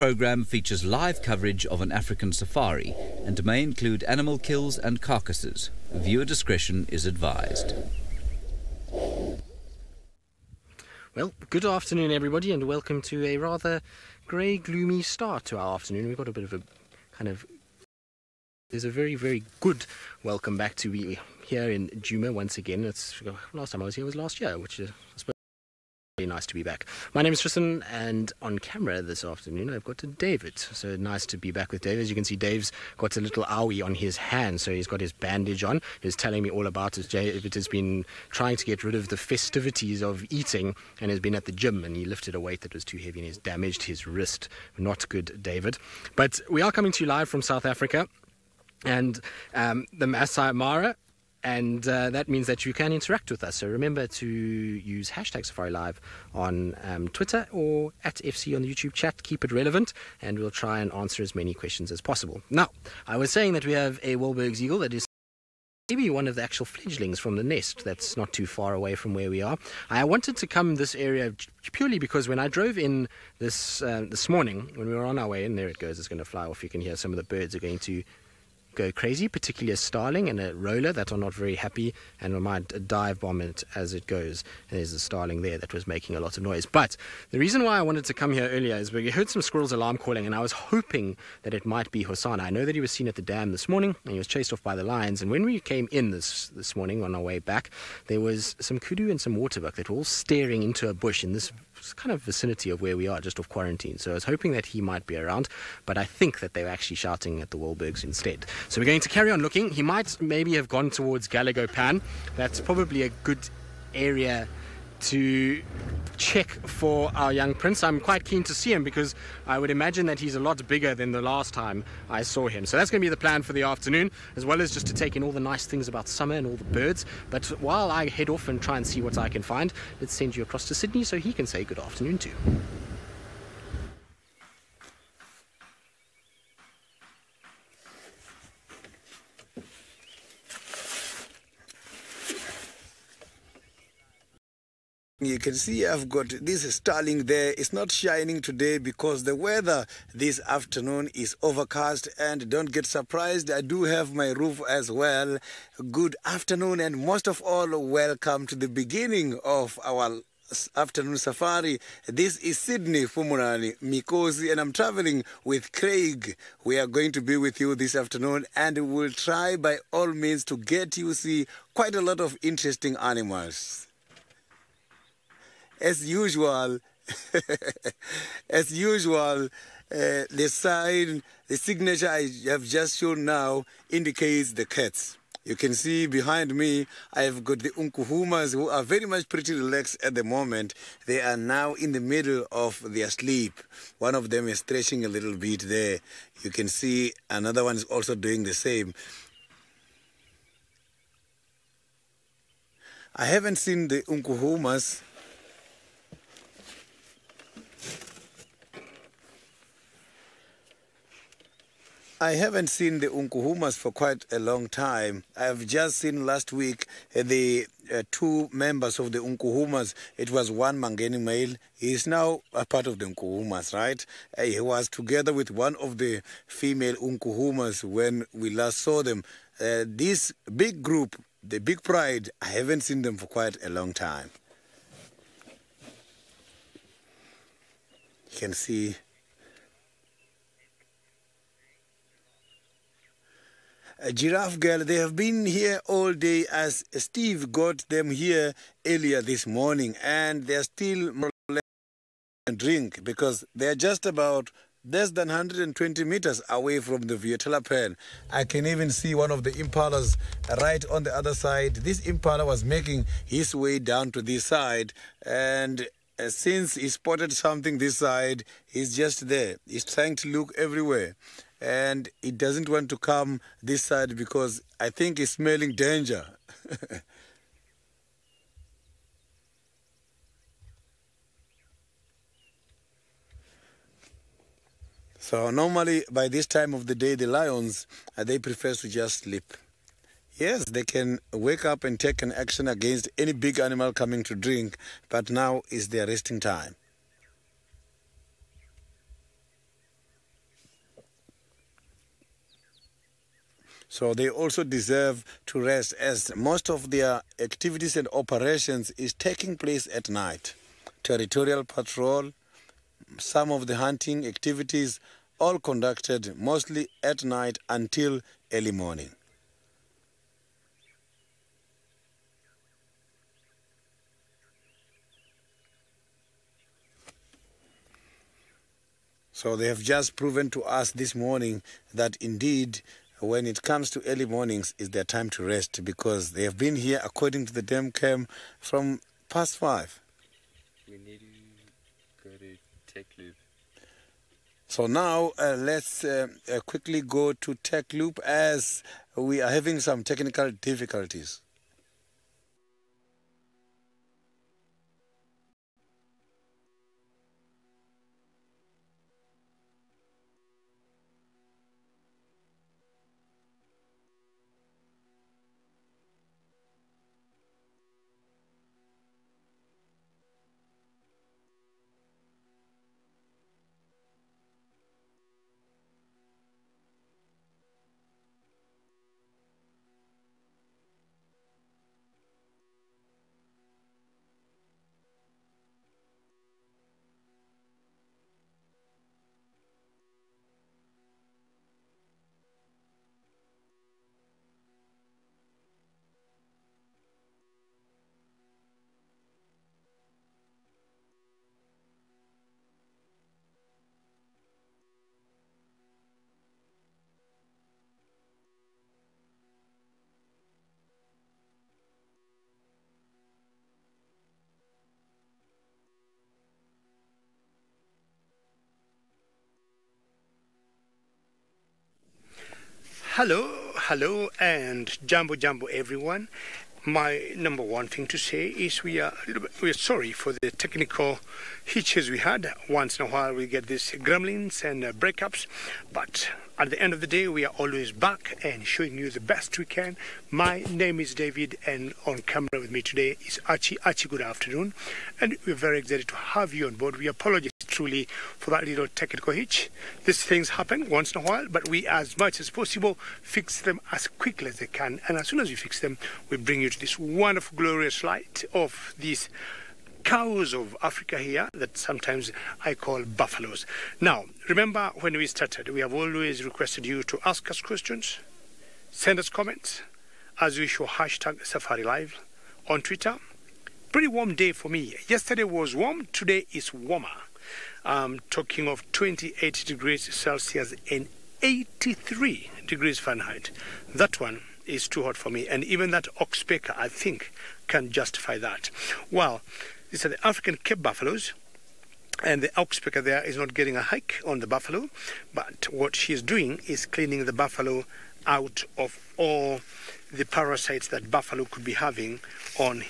program features live coverage of an African safari and may include animal kills and carcasses. Viewer discretion is advised. Well, good afternoon everybody, and welcome to a rather grey, gloomy start to our afternoon. We've got a bit of a there's a very, very good welcome back to be here in Djuma once again. Last time I was here was last year, which is, I suppose, very nice to be back. My name is Tristan, and on camera this afternoon I've got David. So nice to be back with David. As you can see, Dave's got a little owie on his hand, so he's got his bandage on. He's telling me all about it. David has been trying to get rid of the festivities of eating and has been at the gym, and he lifted a weight that was too heavy and he's damaged his wrist. Not good, David. But we are coming to you live from South Africa and the Masai Mara. And that means that you can interact with us. So remember to use hashtag SafariLive on Twitter or at FC on the YouTube chat. Keep it relevant, and we'll try and answer as many questions as possible. Now, I was saying that we have a Wahlberg's eagle that is maybe one of the actual fledglings from the nest that's not too far away from where we are. I wanted to come this area purely because when I drove in this morning, when we were on our way in, there it goes, it's going to fly off. You can hear some of the birds are going to go crazy, particularly a starling and a roller that are not very happy and we might dive bomb it as it goes. And there's a starling there that was making a lot of noise. But the reason why I wanted to come here earlier is we heard some squirrels alarm calling, and I was hoping that it might be Hosanna. I know that he was seen at the dam this morning and he was chased off by the lions, and when we came in this morning on our way back, there was some kudu and some waterbuck that were all staring into a bush in this kind of vicinity of where we are, just off quarantine. So I was hoping that he might be around, but I think that they were actually shouting at the Wahlbergs instead. So we're going to carry on looking. He might maybe have gone towards Galagopan. That's probably a good area to check for our young prince. I'm quite keen to see him because I would imagine that he's a lot bigger than the last time I saw him. So that's going to be the plan for the afternoon, as well as just to take in all the nice things about summer and all the birds. But while I head off and try and see what I can find, let's send you across to Sydney so he can say good afternoon too. You can see I've got this starling there. It's not shining today because the weather this afternoon is overcast, and don't get surprised, I do have my roof as well. Good afternoon, and most of all, welcome to the beginning of our afternoon safari. This is Sydney Fumunani Mikosi, and I'm traveling with Craig. We are going to be with you this afternoon, and we'll try by all means to get you see quite a lot of interesting animals. As usual, the signature I have just shown now indicates the cats. You can see behind me, I have got the unkuhumas who are very much pretty relaxed at the moment. They are now in the middle of their sleep. One of them is stretching a little bit there. You can see another one is also doing the same. I haven't seen the unkuhumas. I haven't seen the unkuhumas for quite a long time. I've just seen last week the two members of the unkuhumas. It was one Mangeni male. He is now a part of the unkuhumas, right? He was together with one of the female unkuhumas when we last saw them. This big group, the big pride, I haven't seen them for quite a long time. You can see a giraffe girl. They have been here all day as Steve got them here earlier this morning, and they're still more or less drink because they're just about less than 120 meters away from the Vietela pen. I can even see one of the impalas right on the other side. This impala was making his way down to this side, and since he spotted something this side, he's just there. He's trying to look everywhere. And he doesn't want to come this side because I think he's smelling danger. So normally by this time of the day, the lions, they prefer to just sleep. Yes, they can wake up and take an action against any big animal coming to drink, but now is their resting time. So they also deserve to rest, as most of their activities and operations is taking place at night. Territorial patrol, some of the hunting activities, all conducted mostly at night until early morning. So they have just proven to us this morning that indeed when it comes to early mornings is their time to rest, because they have been here, according to the dam cam, from past 5. We need to go to Tech Loop. So now let's quickly go to Tech Loop, as we are having some technical difficulties. Hello, and jambo everyone. My number one thing to say is we are sorry for the technical hitches we had. Once in a while we get these gremlins and breakups, but at the end of the day we are always back and showing you the best we can. My name is David, and on camera with me today is Archie. Archie, good afternoon, and we're very excited to have you on board. We apologize truly for that little technical hitch. These things happen once in a while, but we, as much as possible, fix them as quickly as they can, and as soon as we fix them, we bring you to this wonderful, glorious light of these cows of Africa here that sometimes I call buffaloes. Now, remember when we started, we have always requested you to ask us questions, send us comments, as usual, hashtag SafariLive on Twitter. Pretty warm day for me. Yesterday was warm, today is warmer. Talking of 28 degrees Celsius and 83 degrees Fahrenheit. That one is too hot for me, and even that oxpecker, I think, can justify that. Well, these are the African Cape buffaloes, and the oxpecker there is not getting a hike on the buffalo, but what she is doing is cleaning the buffalo out of all the parasites that buffalo could be having on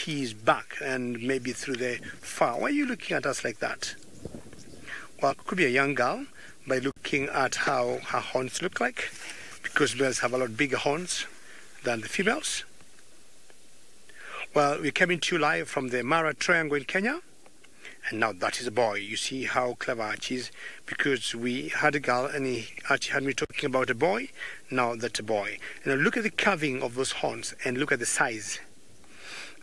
his back and maybe through the fur. Why are you looking at us like that? Well, it could be a young girl by looking at how her horns look like, because males have a lot bigger horns than the females. Well, we're coming to you live from the Mara Triangle in Kenya, and now that is a boy. You see how clever Archie is, because we had a girl and Archie had me talking about a boy. Now that's a boy. And now look at the carving of those horns and look at the size.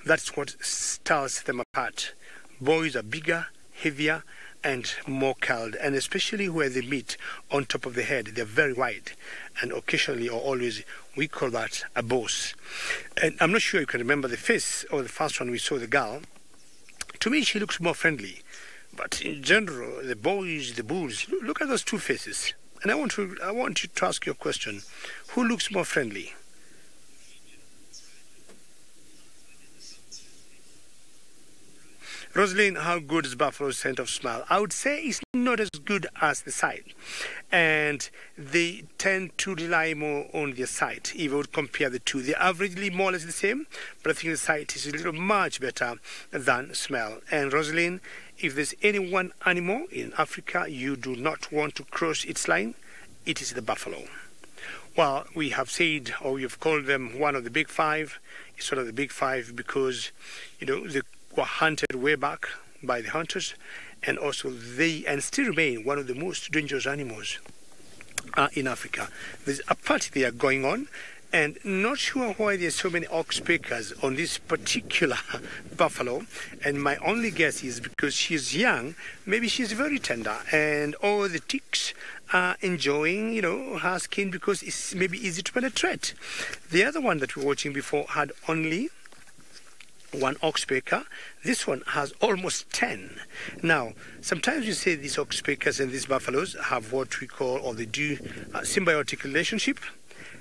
That's what tells them apart. Boys are bigger, heavier, and more curled, and especially where they meet on top of the head, they're very wide, and occasionally or always we call that a boss. And I'm not sure you can remember the face of the first one we saw, the girl. To me she looks more friendly, but in general the boys, the bulls, look at those two faces. And I want you to ask you a question: who looks more friendly? Rosalind, how good is Buffalo's scent of smell? I would say it's not as good as the sight. And they tend to rely more on their sight, if I would compare the two. They're averagely more or less the same, but I think the sight is a little much better than smell. And Rosalind, if there's any one animal in Africa you do not want to cross its line, it is the buffalo. Well, we have said, or we have called them one of the big five. It's one of the big five because, you know, they were hunted way back by the hunters, and also they, and still remain, one of the most dangerous animals in Africa. There's a party there going on, and not sure why there's so many oxpeckers on this particular buffalo. And my only guess is because she's young, maybe she's very tender, and all the ticks are enjoying, her skin because it's maybe easy to penetrate. The other one that we were watching before had only one oxpecker. This one has almost 10. Now, sometimes you say these oxpeckers and these buffaloes have what we call, or they do, a symbiotic relationship.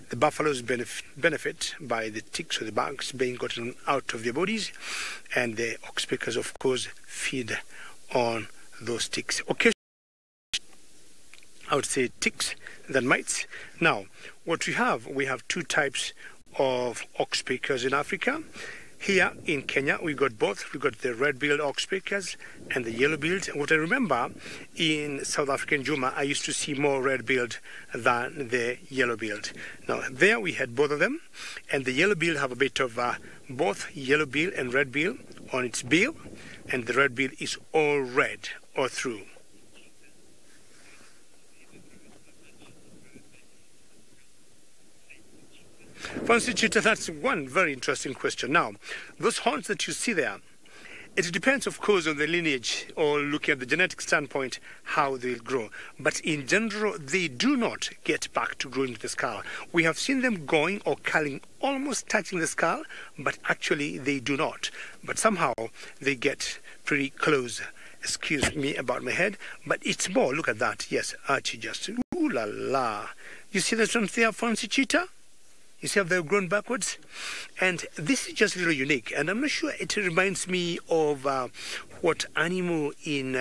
The buffaloes benefit by the ticks or the bugs being gotten out of their bodies, and the oxpeckers, of course, feed on those ticks. Occasionally, I would say ticks than mites. Now, what we have two types of oxpeckers in Africa. Here in Kenya, we got both. We got the red-billed oxpeckers and the yellow-billed. What I remember, in South African Juma, I used to see more red-billed than the yellow-billed. Now, there we had both of them, and the yellow-billed have a bit of both yellow-bill and red-bill on its bill, and the red-bill is all red all through. Fancy cheetah, that's one very interesting question. Now, those horns that you see there, it depends, of course, on the lineage or looking at the genetic standpoint, how they'll grow. But in general, they do not get back to growing the skull. We have seen them going or curling, almost touching the skull, but actually they do not. But somehow they get pretty close. Excuse me about my head, but it's more, look at that. Yes, Archie just, ooh la la. You see that one there, Fancy cheetah? You see how they've grown backwards? And this is just a little unique. And I'm not sure, it reminds me of what animal in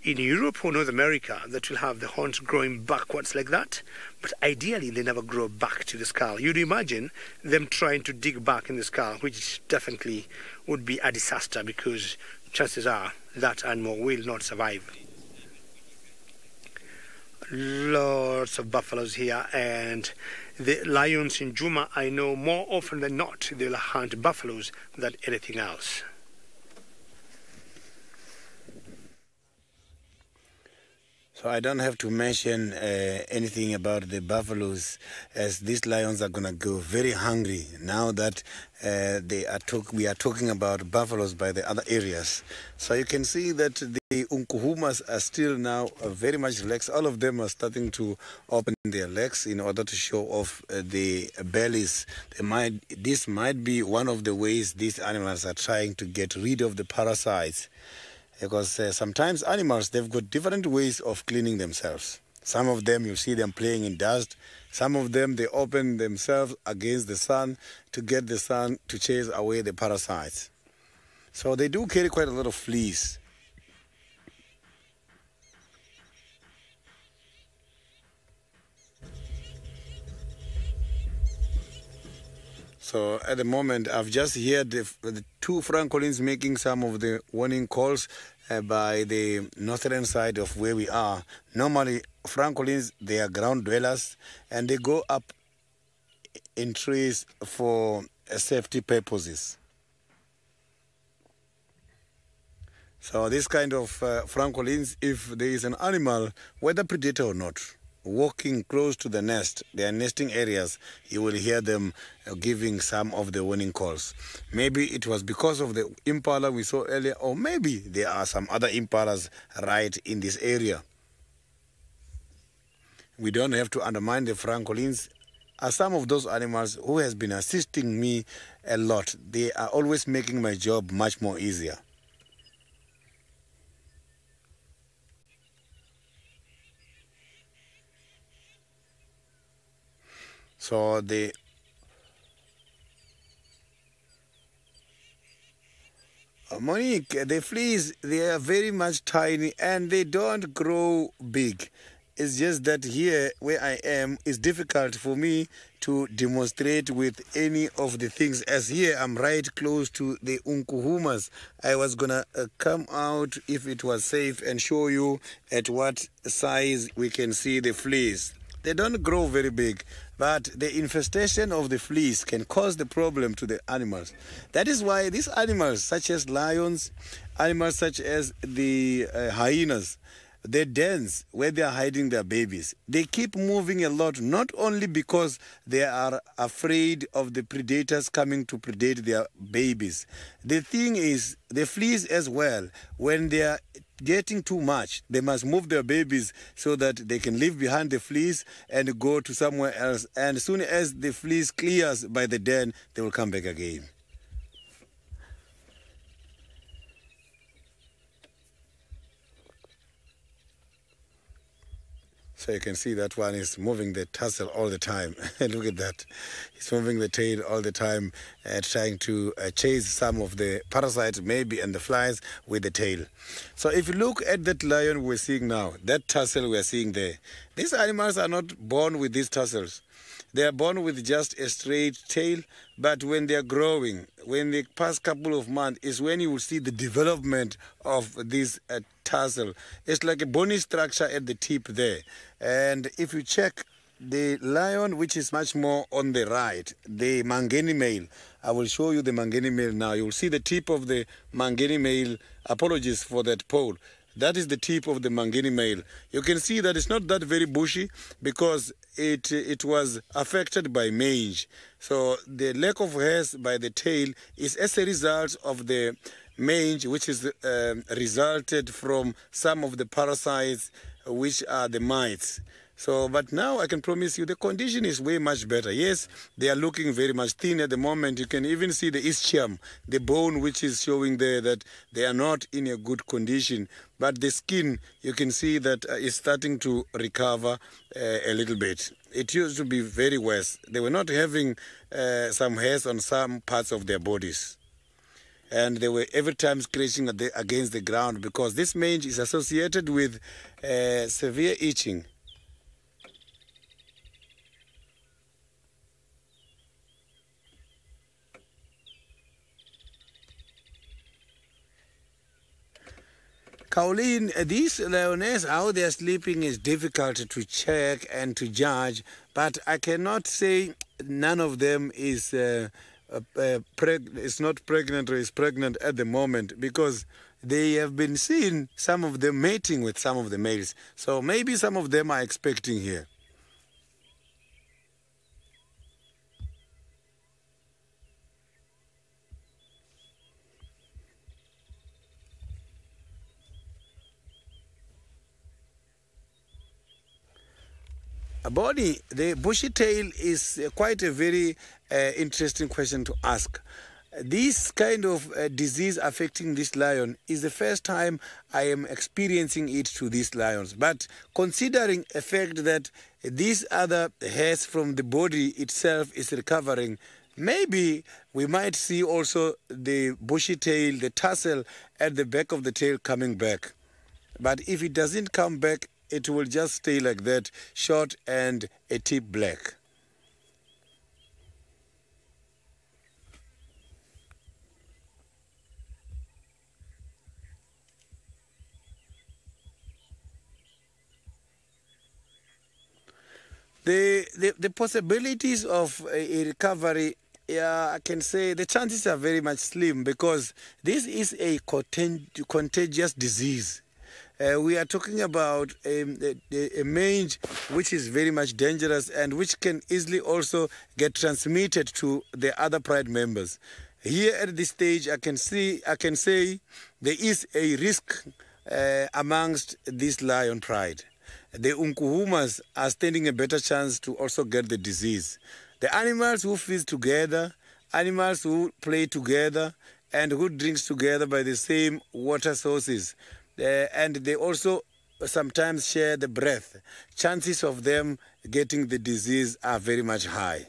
Europe or North America that will have the horns growing backwards like that. But ideally, they never grow back to the skull. You'd imagine them trying to dig back in the skull, which definitely would be a disaster because chances are that animal will not survive. Lots of buffaloes here, and the lions in Juma, I know more often than not, they'll hunt buffaloes than anything else. So I don't have to mention anything about the buffaloes, as these lions are going to go very hungry now that we are talking about buffaloes by the other areas. So you can see that the unkuhumas are still now very much relaxed. All of them are starting to open their legs in order to show off the bellies. This might be one of the ways these animals are trying to get rid of the parasites. Because sometimes animals, they've got different ways of cleaning themselves. Some of them, you see them playing in dust. Some of them, they open themselves against the sun to get the sun to chase away the parasites. So they do carry quite a lot of fleas. So at the moment, I've just heard the two francolins making some of the warning calls by the northern side of where we are. Normally, francolins, they are ground dwellers, and they go up in trees for safety purposes. So this kind of francolins, if there is an animal, whether predator or not, walking close to the nest, their nesting areas, you will hear them giving some of the warning calls. Maybe it was because of the impala we saw earlier, or maybe there are some other impalas right in this area. We don't have to undermine the francolins. As some of those animals who has been assisting me a lot, they are always making my job much more easier. So Monique, the fleas, they are very much tiny and they don't grow big. It's just that here where I am, it's difficult for me to demonstrate with any of the things. As here, I'm right close to the unkuhumas. I was gonna come out if it was safe and show you at what size we can see the fleas. They don't grow very big, but the infestation of the fleas can cause the problem to the animals. That is why these animals, such as lions, animals such as the hyenas, the dens where they are hiding their babies, they keep moving a lot, not only because they are afraid of the predators coming to predate their babies. The thing is, the fleas as well, when they are getting too much, they must move their babies so that they can leave behind the fleas and go to somewhere else. And as soon as the fleas clears by the den, they will come back again. So you can see that one is moving the tassel all the time. Look at that. He's moving the tail all the time, trying to chase some of the parasites maybe and the flies with the tail. So if you look at that lion we're seeing now, that tassel we're seeing there, these animals are not born with these tassels. They are born with just a straight tail, but when they are growing, when they pass a couple of months, is when you will see the development of this tassel. It's like a bony structure at the tip there. And if you check the lion, which is much more on the right, the Mangeni male, I will show you the Mangeni male now. You will see the tip of the Mangeni male. Apologies for that pole. That is the tip of the Mangeni male. You can see that it's not that very bushy because it was affected by mange. So the lack of hairs by the tail is as a result of the mange, which is resulted from some of the parasites, which are the mites. So, but now I can promise you the condition is way much better. Yes, they are looking very much thin at the moment. You can even see the ischium, the bone which is showing there that they are not in a good condition. But the skin, you can see that is starting to recover a little bit. It used to be very worse. They were not having some hairs on some parts of their bodies. And they were every time scratching against the ground because this mange is associated with severe itching. Caroline, these lioness, how they are sleeping is difficult to check and to judge, but I cannot say none of them is not pregnant or is pregnant at the moment because they have been seen, some of them mating with some of the males. So maybe some of them are expecting here. Bonnie, the bushy tail is quite a very interesting question to ask. This kind of disease affecting this lion is the first time I am experiencing it to these lions. But considering the fact that these other hairs from the body itself is recovering, maybe we might see also the bushy tail, the tassel at the back of the tail coming back. But if it doesn't come back, it will just stay like that, short and a tip black. The possibilities of a recovery, I can say the chances are very much slim because this is a contagious disease. We are talking about a mange which is very much dangerous and which can easily also get transmitted to the other pride members. Here at this stage, I can say there is a risk amongst this lion pride. The Unkuhumas are standing a better chance to also get the disease. The animals who feed together, animals who play together, and who drinks together by the same water sources, and they also sometimes share the breath. Chances of them getting the disease are very much high.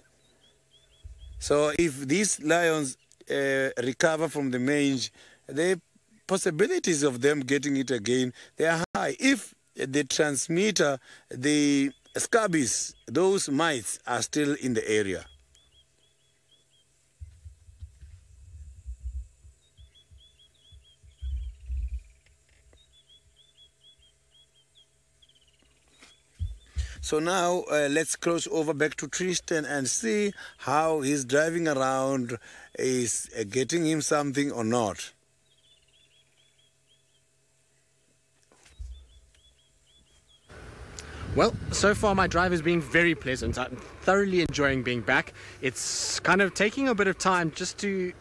So if these lions recover from the mange, the possibilities of them getting it again, they are high. If the transmitter, the scabies, those mites are still in the area. So now let's cross over back to Tristan and see how he's driving around, is getting him something or not. Well, so far my drive has been very pleasant. I'm thoroughly enjoying being back. It's kind of taking a bit of time just to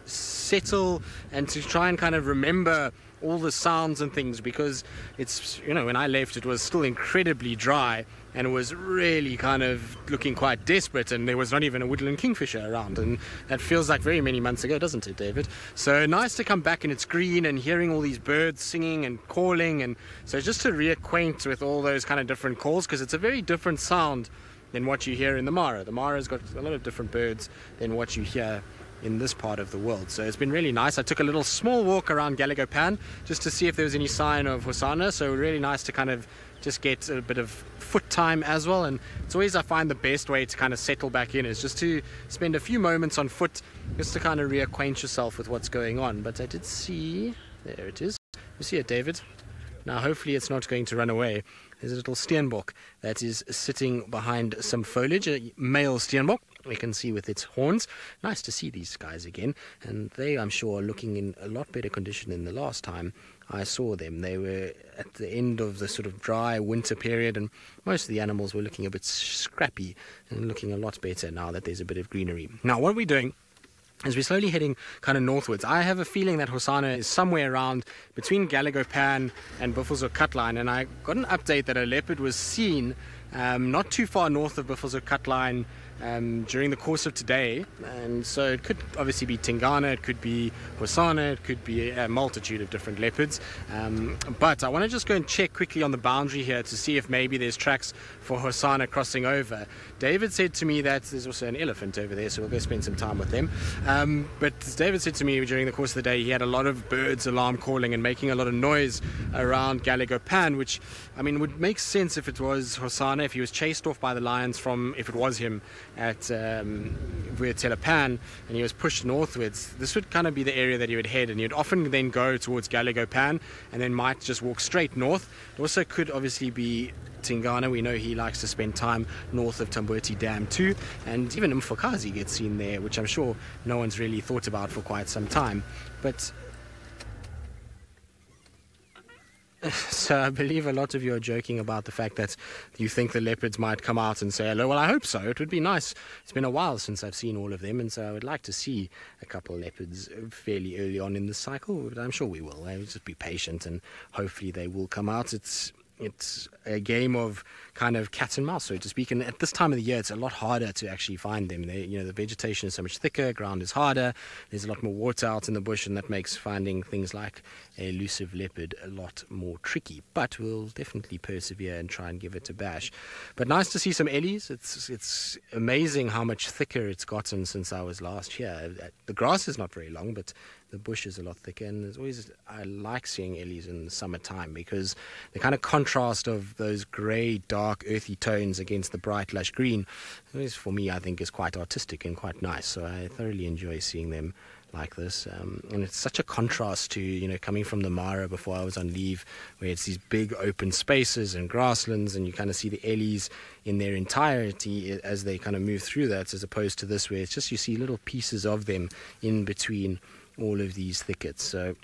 settle and to try and kind of remember all the sounds and things, because it's, you know, when I left it was still incredibly dry and it was really kind of looking quite desperate, and there was not even a woodland kingfisher around, and that feels like very many months ago, doesn't it, David? So nice to come back and it's green and hearing all these birds singing and calling, and so just to reacquaint with all those kind of different calls, because it's a very different sound than what you hear in the Mara. The Mara's got a lot of different birds than what you hear in this part of the world. So it's been really nice. I took a little small walk around Gallego Pan just to see if there was any sign of Hosanna, so really nice to kind of just get a bit of foot time as well. And it's always, I find, the best way to kind of settle back in is just to spend a few moments on foot, just to kind of reacquaint yourself with what's going on. But I did see, there it is, you see it, David? Now hopefully it's not going to run away. There's a little steenbok that is sitting behind some foliage, a male steenbok, we can see with its horns. Nice to see these guys again, and they, I'm sure, are looking in a lot better condition than the last time I saw them. They were at the end of the sort of dry winter period, and most of the animals were looking a bit scrappy and looking a lot better now that there's a bit of greenery. Now what are we doing? As we're slowly heading kind of northwards, I have a feeling that Hosanna is somewhere around between Gallego Pan and Buffelshoek Cutline, and I got an update that a leopard was seen not too far north of Buffelshoek Cutline during the course of today, and so it could obviously be Tingana, it could be Hosanna, it could be a multitude of different leopards, but I want to just go and check quickly on the boundary here to see if maybe there's tracks for Hosanna crossing over. David said to me that there's also an elephant over there, so we'll go spend some time with them, but David said to me during the course of the day he had a lot of birds alarm calling and making a lot of noise around Gallego Pan, which, I mean, would make sense if it was Hosanna, if he was chased off by the lions from, if it was him, at Pan, and he was pushed northwards. This would kind of be the area that he would head, and he would often then go towards Gallego Pan and then might just walk straight north. It also could obviously be Tingana. We know he likes to spend time north of Tambuti Dam too, and even Mfokazi gets seen there, which I'm sure no one's really thought about for quite some time. But so I believe a lot of you are joking about the fact that you think the leopards might come out and say hello. Well, I hope so. It would be nice. It's been a while since I've seen all of them, and so I would like to see a couple of leopards fairly early on in the cycle, but I'm sure we will. I'll just be patient and hopefully they will come out. It's a game of kind of cat and mouse, so to speak, and at this time of the year it's a lot harder to actually find them. The vegetation is so much thicker, ground is harder, there's a lot more water out in the bush, and that makes finding things like a elusive leopard a lot more tricky, but we'll definitely persevere and try and give it a bash. But nice to see some ellies. It's amazing how much thicker it's gotten since I was last here. The grass is not very long, but the bush is a lot thicker, and there's always, I like seeing ellies in the summertime because the kind of contrast of those grey, dark, earthy tones against the bright, lush green, always for me I think is quite artistic and quite nice. So I thoroughly enjoy seeing them like this, and it's such a contrast to coming from the Mara before I was on leave, where it's these big open spaces and grasslands, and you kind of see the ellies in their entirety as they kind of move through that, as opposed to this where it's just you see little pieces of them in between all of these thickets. So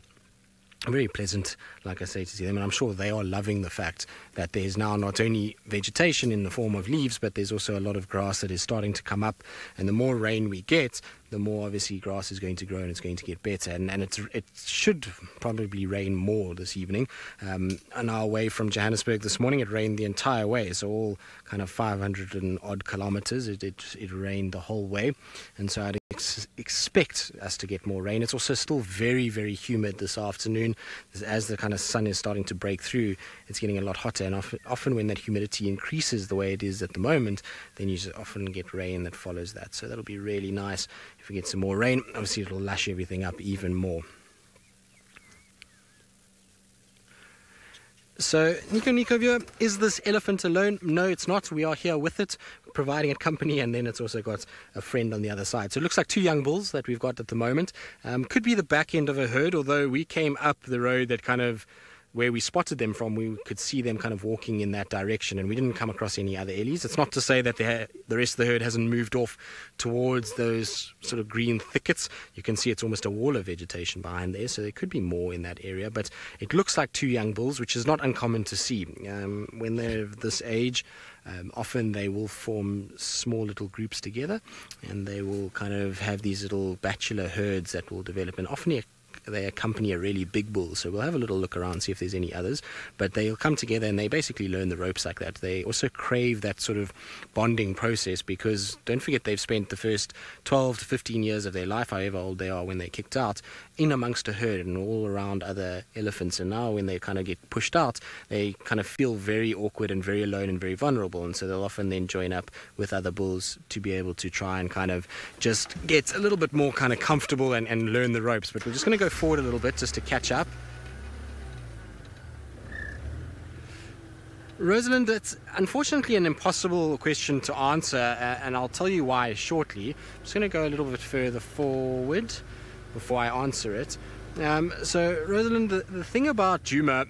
very pleasant, like I say, to see them, and I'm sure they are loving the fact that there's now not only vegetation in the form of leaves, but there's also a lot of grass that is starting to come up, and the more rain we get, the more obviously grass is going to grow and it's going to get better, and it should probably rain more this evening. On our way from Johannesburg this morning it rained the entire way, so all kind of 500 and odd kilometers it rained the whole way, and so I'd expect us to get more rain. It's also still very, very humid this afternoon. As the kind of sun is starting to break through, it's getting a lot hotter, and often when that humidity increases the way it is at the moment, then you often get rain that follows that. So that'll be really nice if we get some more rain. Obviously it'll lash everything up even more. So, Nico viewer, is this elephant alone? No, it's not. We are here with it, providing it company, and then it's also got a friend on the other side. So it looks like two young bulls that we've got at the moment. Could be the back end of a herd, although we came up the road that kind of where we spotted them from, we could see them kind of walking in that direction, and we didn't come across any other ellies. It's not to say that the rest of the herd hasn't moved off towards those sort of green thickets. You can see it's almost a wall of vegetation behind there, so there could be more in that area, but it looks like 2 young bulls, which is not uncommon to see. When they're of this age, often they will form small little groups together, and they will kind of have these little bachelor herds that will develop, and often they accompany a really big bull. So we'll have a little look around, see if there's any others, but they'll come together and they basically learn the ropes like that. They also crave that sort of bonding process, because don't forget, they've spent the first 12 to 15 years of their life, however old they are when they're kicked out, in amongst a herd and all around other elephants. And now when they kind of get pushed out, they kind of feel very awkward and very alone and very vulnerable, and so they'll often then join up with other bulls to be able to try and kind of just get a little bit more kind of comfortable and learn the ropes. But we're just going to go forward a little bit just to catch up. Rosalind, it's unfortunately an impossible question to answer, and I'll tell you why shortly. I'm just going to go a little bit further forward before I answer it. So, Rosalind, the thing about Djuma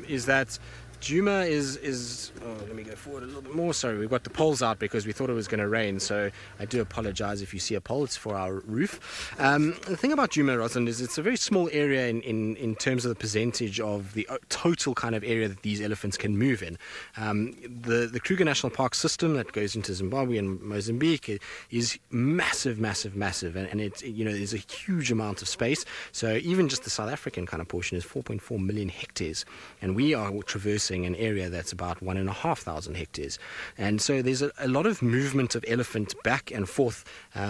is that Djuma is let me go forward a little bit more. Sorry, we've got the poles out because we thought it was going to rain, so I do apologize if you see a pole. It's for our roof. The thing about Djuma, Rosalind, is it's a very small area in terms of the percentage of the total kind of area that these elephants can move in. The Kruger National Park system that goes into Zimbabwe and Mozambique is massive, and it's, there's a huge amount of space. So even just the South African kind of portion is 4.4 million hectares, and we are traversing an area that's about 1,500 hectares. And so there's a lot of movement of elephant back and forth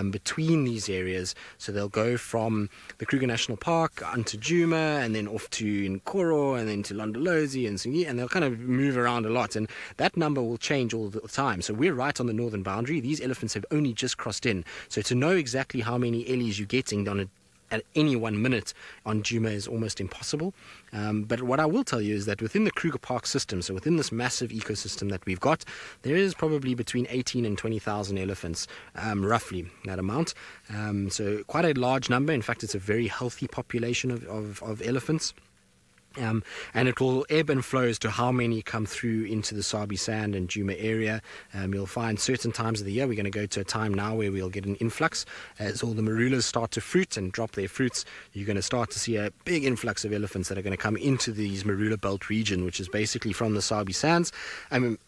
between these areas. So they'll go from the Kruger National Park onto Djuma, and then off to Nkoro, and then to Londolozi and Singi, and they'll kind of move around a lot, and that number will change all the time. So we're right on the northern boundary. These elephants have only just crossed in, so to know exactly how many ellies you're getting at any 1 minute on Djuma is almost impossible. But what I will tell you is that within the Kruger Park system, so within this massive ecosystem that we've got, there is probably between 18 and 20,000 elephants, roughly that amount. So quite a large number. In fact, it's a very healthy population of elephants. And it will ebb and flow as to how many come through into the Sabi Sand and Djuma area. You'll find certain times of the year, we're going to go to a time now where we'll get an influx. As all the marulas start to fruit and drop their fruits, you're going to start to see a big influx of elephants that are going to come into these marula belt region, which is basically from the Sabi Sands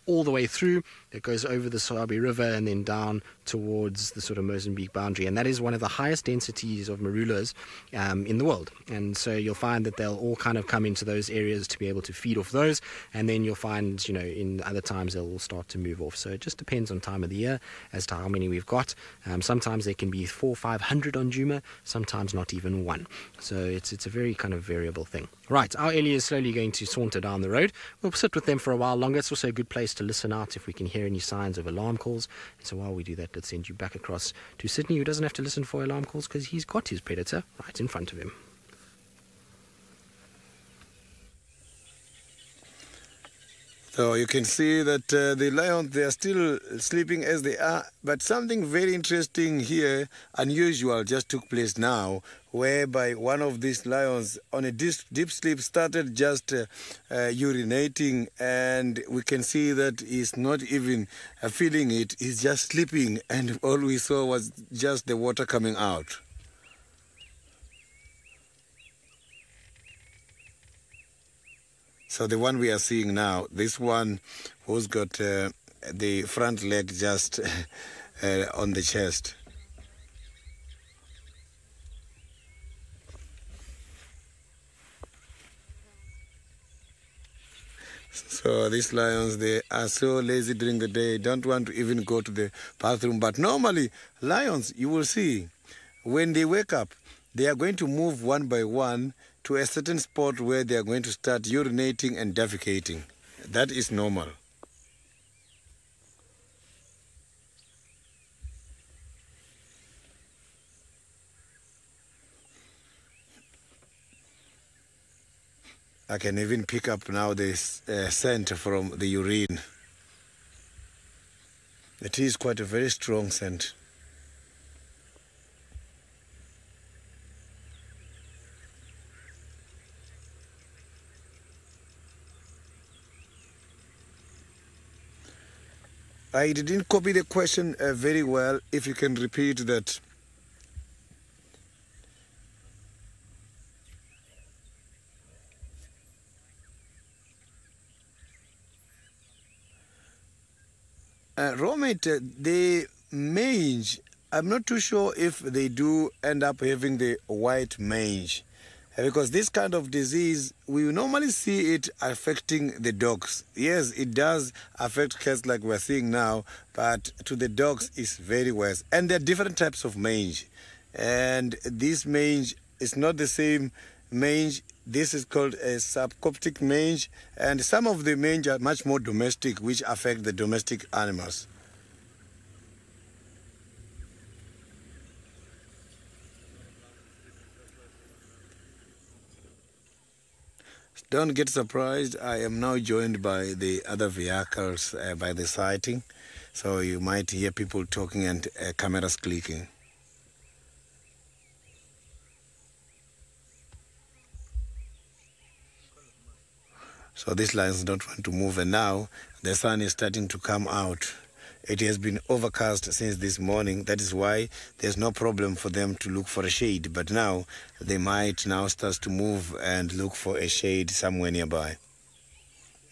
all the way through. It goes over the Sabi River and then down towards the sort of Mozambique boundary, and that is one of the highest densities of marulas in the world. And so you'll find that they'll all kind of come into those areas to be able to feed off those, and then you'll find, in other times they'll all start to move off. So it just depends on time of the year as to how many we've got. Sometimes there can be 400 or 500 on Djuma, sometimes not even one. So it's a very kind of variable thing. Right, our Ellie is slowly going to saunter down the road. We'll sit with them for a while longer. It's also a good place to listen out if we can hear any signs of alarm calls. And so while we do that, let's send you back across to Sydney, who doesn't have to listen for alarm calls because he's got his predator right in front of him. So you can see that the lions, they are still sleeping as they are, but something very interesting here, unusual, just took place now, whereby one of these lions on a deep sleep started just urinating, and we can see that he's not even feeling it, he's just sleeping, and all we saw was just the water coming out. So the one we are seeing now, this one who's got the front leg just on the chest. So these lions, they are so lazy during the day, don't want to even go to the bathroom. But normally, lions, you will see, when they wake up, they are going to move one by one to a certain spot where they are going to start urinating and defecating. That is normal. I can even pick up now this scent from the urine. It is quite a very strong scent. I didn't copy the question very well. If you can repeat that. Romate, the mange, I'm not too sure if they do end up having the white mange. Because this kind of disease, we normally see it affecting the dogs. Yes, it does affect cats like we're seeing now, but to the dogs it's very worse. And there are different types of mange. And this mange is not the same mange. This is called a subcoptic mange, and some of the mange are much more domestic, which affect the domestic animals. Don't get surprised, I am now joined by the other vehicles by the sighting, so you might hear people talking and cameras clicking. So these lions don't want to move, and now the sun is starting to come out. It has been overcast since this morning. That is why there's no problem for them to look for a shade. But now they might now start to move and look for a shade somewhere nearby.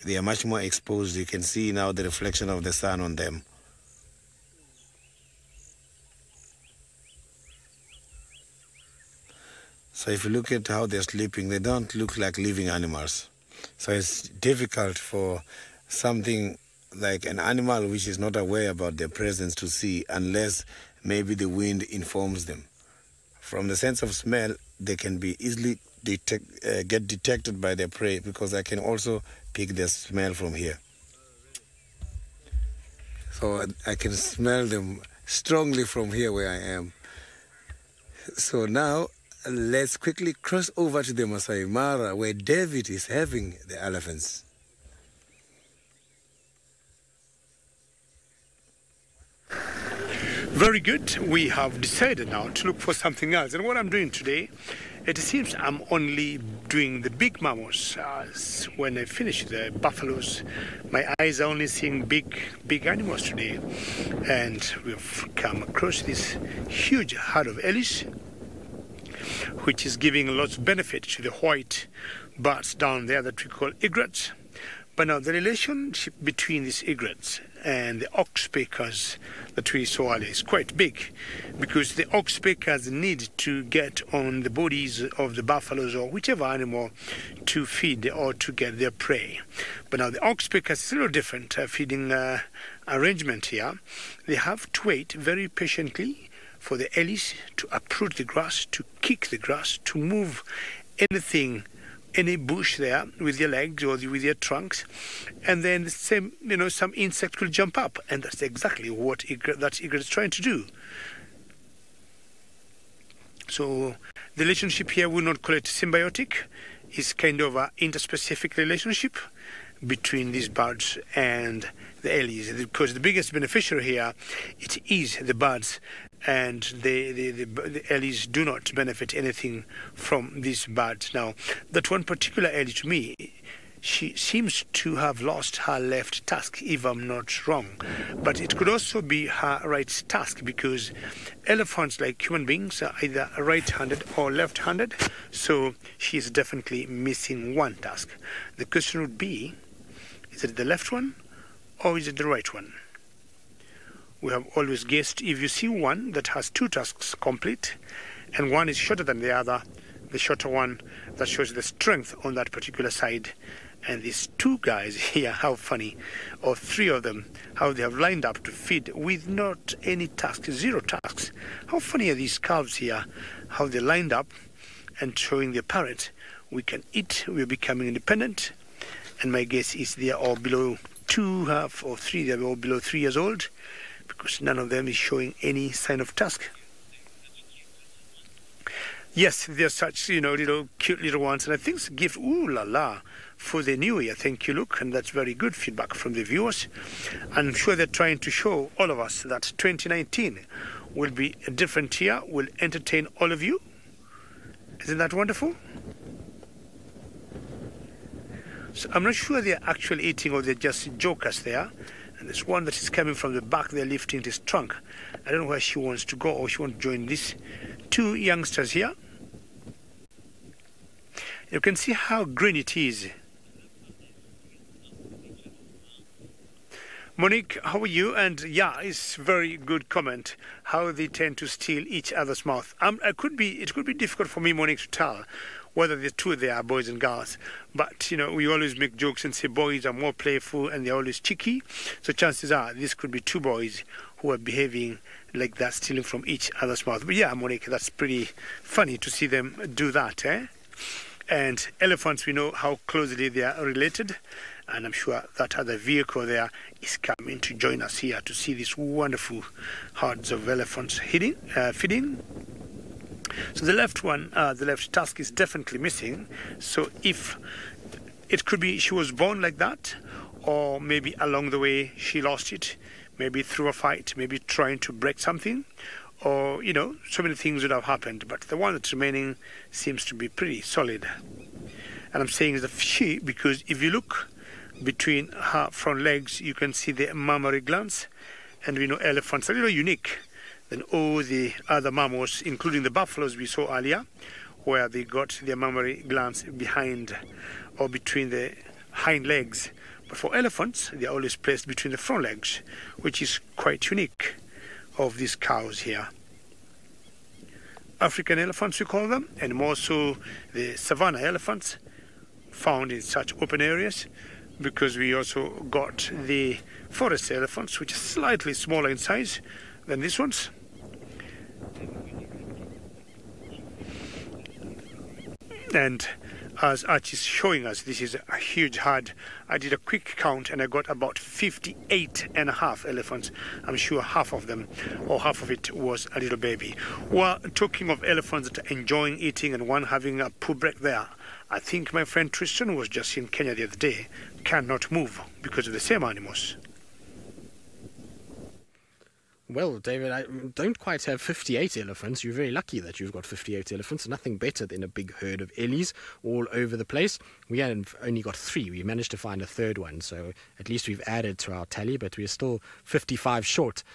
They are much more exposed. You can see now the reflection of the sun on them. So if you look at how they're sleeping, they don't look like living animals. So it's difficult for something like an animal which is not aware about their presence to see, unless maybe the wind informs them. From the sense of smell, they can be easily get detected by their prey, because I can also pick their smell from here. So I can smell them strongly from here where I am. So now let's quickly cross over to the Masai Mara, where David is having the elephants. Very good. We have decided now to look for something else. And what I'm doing today, it seems I'm only doing the big mammals. When I finish the buffaloes, my eyes are only seeing big animals today. And we've come across this huge herd of ellis, which is giving lots of benefit to the white birds down there that we call egrets. But now the relationship between these egrets and the oxpeckers that we saw earlier is quite big, because the oxpeckers need to get on the bodies of the buffaloes or whichever animal to feed or to get their prey. But now the oxpeckers is a little different feeding arrangement here. They have to wait very patiently for the ellis to uproot the grass, to kick the grass, to move anything, any bush there with their legs or with their trunks, and then some insect will jump up, and that's exactly what that egret is trying to do. So the relationship here, we will not call it symbiotic. It's kind of an interspecific relationship between these birds and the ellis, because the biggest beneficiary here, it is the birds, and the ellis do not benefit anything from these birds. Now, that one particular ellie, to me, she seems to have lost her left tusk, if I'm not wrong. But it could also be her right tusk, because elephants, like human beings, are either right-handed or left-handed. So she is definitely missing one tusk. The question would be, is it the left one or is it the right one? We have always guessed, if you see one that has two tusks complete and one is shorter than the other, the shorter one, that shows the strength on that particular side. And these two guys here, how funny, or three of them, how they have lined up to feed with not any tusks, zero tusks. How funny are these calves here, how they lined up and showing their parents, we can eat, we're becoming independent. And my guess is they are all below 2.5 or 3, they're all below 3 years old, because none of them is showing any sign of tusk. Yes, they're such, little cute little ones, and I think it's a gift, ooh la la, for the new year. Thank you, Luke, and that's very good feedback from the viewers. I'm sure they're trying to show all of us that 2019 will be a different year, will entertain all of you. Isn't that wonderful? So I'm not sure they're actually eating or they're just jokers there. And there's one that is coming from the back there lifting his trunk. I don't know where she wants to go, or she wants to join these two youngsters here. You can see how green it is. Monique, how are you? And yeah, it's very good comment how they tend to steal each other's mouth. It could be difficult for me, Monique, to tell whether the two they are boys and girls. But you know, we always make jokes and say boys are more playful and they're always cheeky. So chances are this could be two boys who are behaving like that, stealing from each other's mouth. But yeah, Monique, that's pretty funny to see them do that, eh? And elephants, we know how closely they are related. And I'm sure that other vehicle there is coming to join us here to see these wonderful herds of elephants feeding. So the left one, the left tusk is definitely missing. So if it could be she was born like that, or maybe along the way she lost it, maybe through a fight, maybe trying to break something, or, you know, so many things would have happened. But the one that's remaining seems to be pretty solid. And I'm saying it's a she because if you look between her front legs, you can see the mammary glands, and we know elephants are a little unique than all the other mammals, including the buffaloes we saw earlier, where they got their mammary glands behind or between the hind legs. But for elephants, they are always placed between the front legs, which is quite unique of these cows here. African elephants, we call them, and more so the savanna elephants found in such open areas, because we also got the forest elephants, which are slightly smaller in size than these ones. And as Archie's showing us, this is a huge herd. I did a quick count and I got about 58.5 elephants. I'm sure half of them, or half of it, was a little baby. Well, talking of elephants that are enjoying eating and one having a poo break there, I think my friend Tristan was just in Kenya the other day, cannot move because of the same animals. Well, David, I don't quite have 58 elephants. You're very lucky that you've got 58 elephants. Nothing better than a big herd of ellies all over the place. We had only got 3. We managed to find a third one, so at least we've added to our tally, but we're still 55 short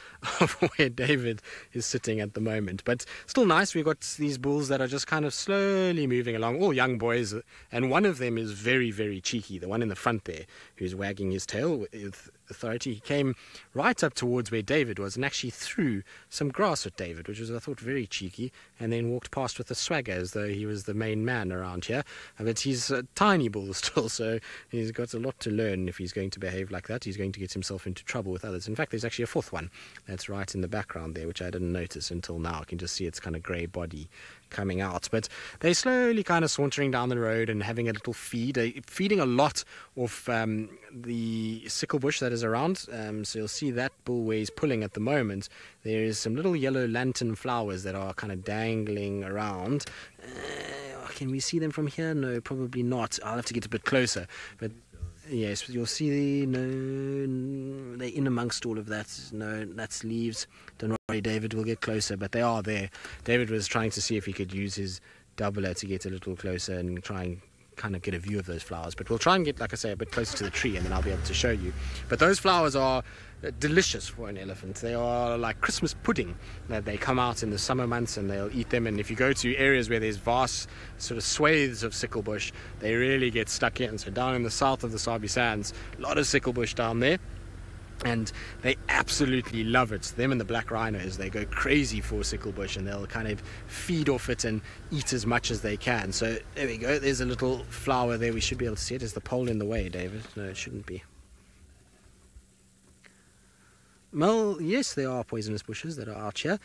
of where David is sitting at the moment. But still nice. We've got these bulls that are just kind of slowly moving along, all young boys, and one of them is very, very cheeky, the one in the front there, who's wagging his tail with authority. He came right up towards where David was and actually threw some grass at David, which was, I thought, very cheeky, and then walked past with a swagger as though he was the main man around here. But he's a tiny bull still, so he's got a lot to learn. If he's going to behave like that, he's going to get himself into trouble with others. In fact, there's actually a fourth one that's right in the background there, which I didn't notice until now. I can just see its kind of grey body coming out. But they're slowly kind of sauntering down the road and having a little feed, feeding a lot of the sickle bush that is around. So you'll see that bull where he's pulling at the moment. There is some little yellow lantern flowers that are kind of dangling around. Can we see them from here? No, probably not. I'll have to get a bit closer. But yes, you'll see they're in amongst all of that. No, that's leaves. Don't worry, David, we'll get closer, but they are there. David was trying to see if he could use his doubler to get a little closer and try and kind of get a view of those flowers. But we'll try and get, like I say, a bit closer to the tree, and then I'll be able to show you. But those flowers are delicious for an elephant. They are like Christmas pudding. They come out in the summer months and they'll eat them, and if you go to areas where there's vast sort of swathes of sickle bush, they really get stuck in. So down in the south of the Sabi Sands, a lot of sickle bush down there, and they absolutely love it. Them and the black rhinos, they go crazy for sickle bush, and they'll kind of feed off it and eat as much as they can. So there we go, there's a little flower there. We should be able to see it. Is the pole in the way, David? No, it shouldn't be. Well, yes, there are poisonous bushes that are out here.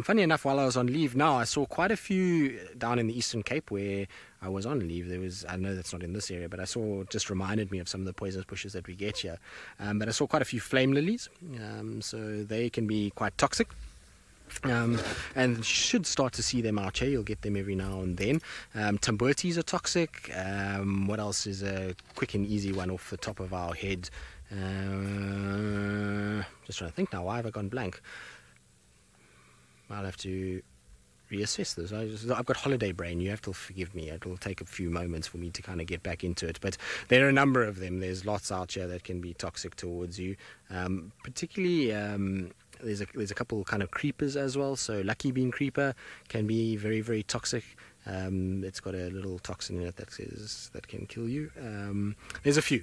Funny enough, while I was on leave now, I saw quite a few down in the Eastern Cape where I was on leave. There was, I know that's not in this area, but I saw, just reminded me of some of the poisonous bushes that we get here. But I saw quite a few flame lilies, so they can be quite toxic. And you should start to see them out here. You'll get them every now and then. Tamburtis are toxic. What else is a quick and easy one off the top of our head? Just trying to think now. Why have I gone blank? I'll have to reassess this. I've got holiday brain. You have to forgive me. It'll take a few moments for me to kind of get back into it. But there are a number of them. There's lots out here that can be toxic towards you. Particularly, there's a couple kind of creepers as well. So lucky bean creeper can be very, very toxic. It's got a little toxin in it that can kill you. There's a few.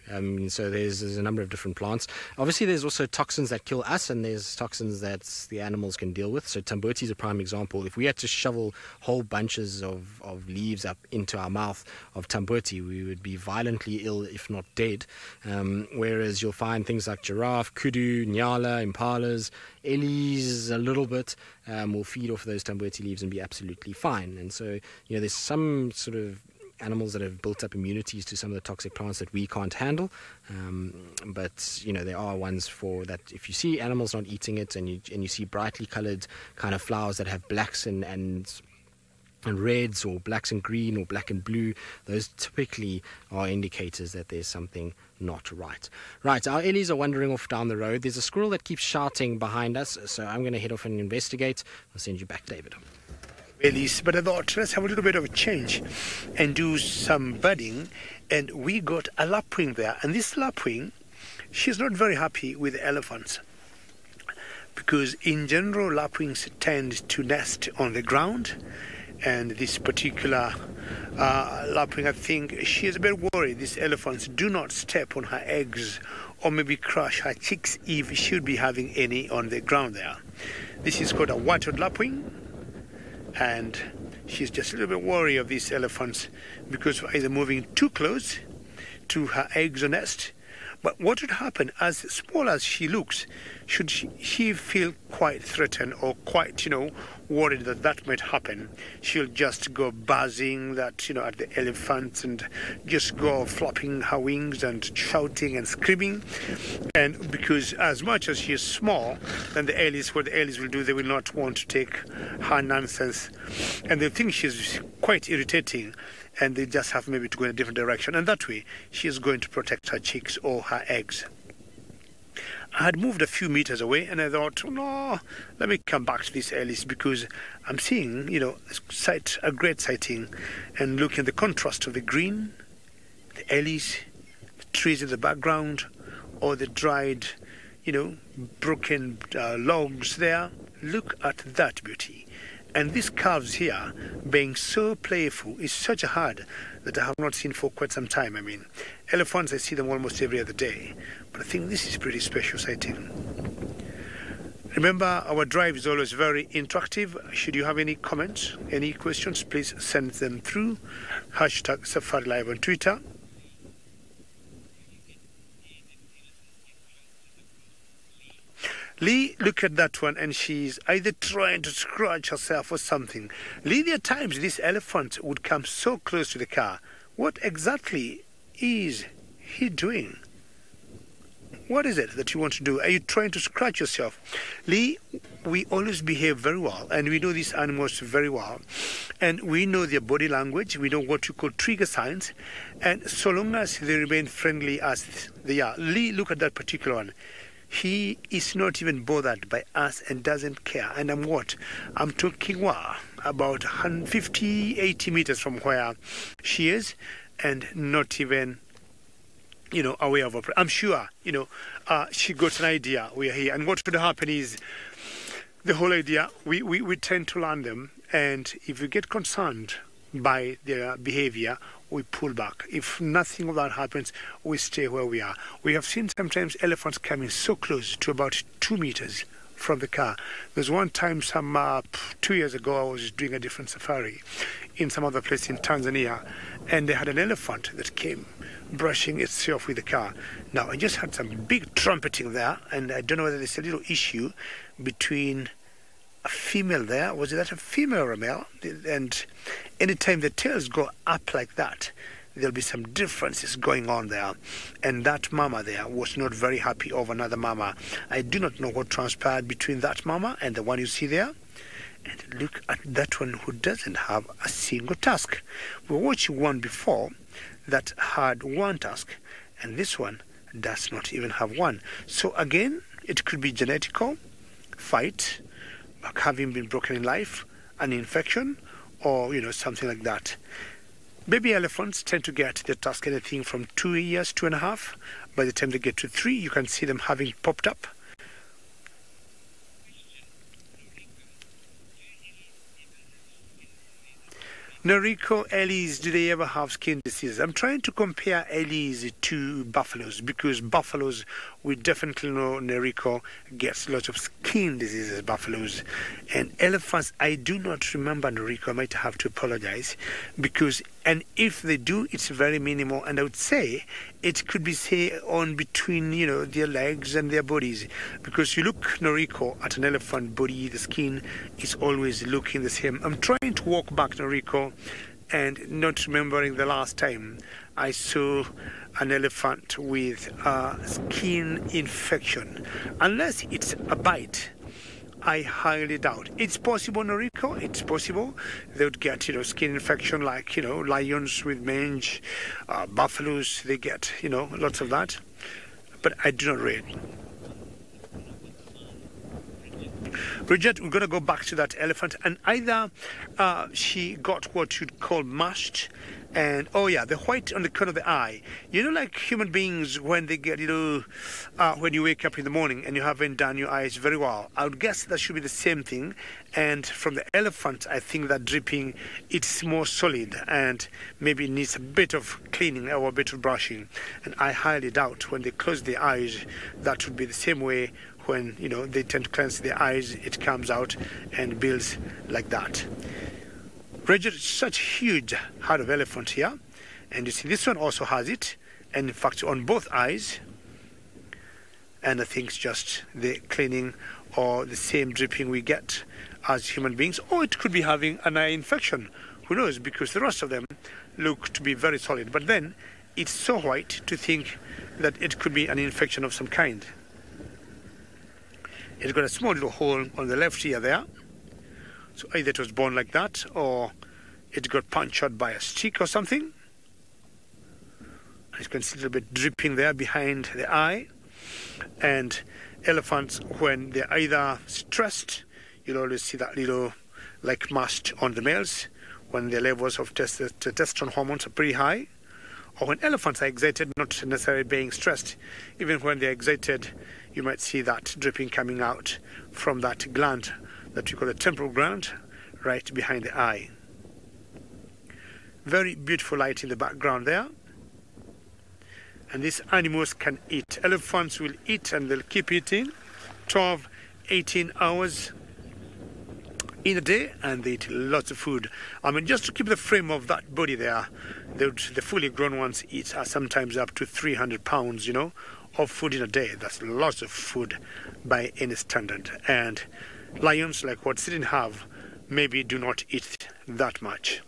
So there's a number of different plants. Obviously, there's also toxins that kill us, and there's toxins that the animals can deal with. So tamboti is a prime example. If we had to shovel whole bunches of leaves up into our mouth of tamboti, we would be violently ill, if not dead. Whereas you'll find things like giraffe, kudu, nyala, impalas, ellies a little bit will feed off those tamboti leaves and be absolutely fine. And so, there's some sort of animals that have built up immunities to some of the toxic plants that we can't handle. But there are ones for that. If you see animals not eating it, and you see brightly coloured kind of flowers that have blacks and reds, or blacks and green, or black and blue, those typically are indicators that there's something not right. Right, our ellies are wandering off down the road. There's a squirrel that keeps shouting behind us, so I'm going to head off and investigate. I'll send you back, David. Ellies, but I thought let's have a little bit of a change and do some budding. And we got a lapwing there, and this lapwing, she's not very happy with the elephants, because in general lapwings tend to nest on the ground. And this particular lapwing, I think she is a bit worried these elephants do not step on her eggs or maybe crush her chicks if she would be having any on the ground there. This is called a white-tailed lapwing, and she's just a little bit worried of these elephants because of either moving too close to her eggs or nest. But what would happen, as small as she looks, should she feel quite threatened or quite, worried that might happen, she'll just go buzzing at the elephants and just go flapping her wings and shouting and screaming. And because as much as she is small, then what the ellies will do, they will not want to take her nonsense. And they think she's quite irritating, and they just have maybe to go in a different direction. And that way, she is going to protect her chicks or her eggs. I had moved a few meters away, and I thought, no, let me come back to these ellies, because I'm seeing, a great sighting, and looking at the contrast of the green, the ellies, the trees in the background, or the dried, broken logs there. Look at that beauty. And these calves here, being so playful, is such a herd that I have not seen for quite some time. I mean, elephants, I see them almost every other day. But I think this is pretty special sighting. Remember, our drive is always very interactive. Should you have any comments, any questions, please send them through. #SafariLive on Twitter. Lee, look at that one, and she's either trying to scratch herself or something. Lee, there are times this elephant would come so close to the car. What exactly is he doing? What is it that you want to do? Are you trying to scratch yourself? Lee, we always behave very well, and we know these animals very well. And we know their body language. We know what you call trigger signs. And so long as they remain friendly as they are. Lee, look at that particular one. He is not even bothered by us and doesn't care. And I'm talking about 150, 80 meters from where she is, and not even, aware of her. I'm sure, she got an idea we are here. And what would happen is, the whole idea, we tend to learn them, and if we get concerned by their behavior, we pull back. If nothing of that happens, we stay where we are. We have seen sometimes elephants coming so close to about 2 meters from the car. There's one time 2 years ago, I was doing a different safari in some other place in Tanzania, and they had an elephant that came brushing itself with the car. Now, I just had some big trumpeting there, and I don't know whether there's a little issue between a female there. Was that a female or a male? And anytime the tails go up like that, there'll be some differences going on there. And that mama there was not very happy over another mama. I do not know what transpired between that mama and the one you see there. And look at that one who doesn't have a single tusk. We watched one before that had one tusk, and this one does not even have one. So again, it could be genetical, fight, having been broken in life, an infection or, something like that. Baby elephants tend to get their tusk anything from 2 years, 2.5. By the time they get to 3, you can see them having popped up. Niconico ellies, do they ever have skin disease? I'm trying to compare ellies to buffaloes, because buffaloes, we definitely know Niconico gets lots of skin diseases, buffaloes. And elephants, I do not remember Niconico. I might have to apologize, because, and if they do, it's very minimal, and I would say it could be, say, on between, their legs and their bodies, because you look Niconico at an elephant body, the skin is always looking the same. I'm trying to walk back Niconico and not remembering the last time I saw an elephant with a skin infection. Unless it's a bite, I highly doubt. It's possible, Niconico, it's possible. They would get, skin infection like, lions with mange, buffaloes, they get, lots of that. But I do not read. Bridget, we're going to go back to that elephant, and either she got what you'd call mashed, and oh yeah, the white on the corner of the eye. Like human beings when they get, when you wake up in the morning and you haven't done your eyes very well. I would guess that should be the same thing. And from the elephant, I think that dripping, it's more solid and maybe needs a bit of cleaning or a bit of brushing. And I highly doubt when they close their eyes, that would be the same way. When they tend to cleanse their eyes, it comes out and builds like that. Bridget, such huge herd of elephant here, and you see this one also has it, and in fact on both eyes. And I think it's just the cleaning or the same dripping we get as human beings, or it could be having an eye infection. Who knows? Because the rest of them look to be very solid, but then it's so white to think that it could be an infection of some kind. It's got a small little hole on the left ear there. So either it was born like that, or it got punctured by a stick or something. You can see a little bit dripping there behind the eye. And elephants, when they're either stressed, you'll always see that little like mast on the males when their levels of testosterone hormones are pretty high. Or when elephants are excited, not necessarily being stressed, even when they're excited, you might see that dripping coming out from that gland that we call the temporal gland, right behind the eye. Very beautiful light in the background there. And these animals can eat. Elephants will eat and they'll keep eating 12, 18 hours in a day, and they eat lots of food. I mean, just to keep the frame of that body there, the fully grown ones eat sometimes up to 300 pounds, of food in a day. That's lots of food by any standard. And lions, like what they didn't have, maybe do not eat that much.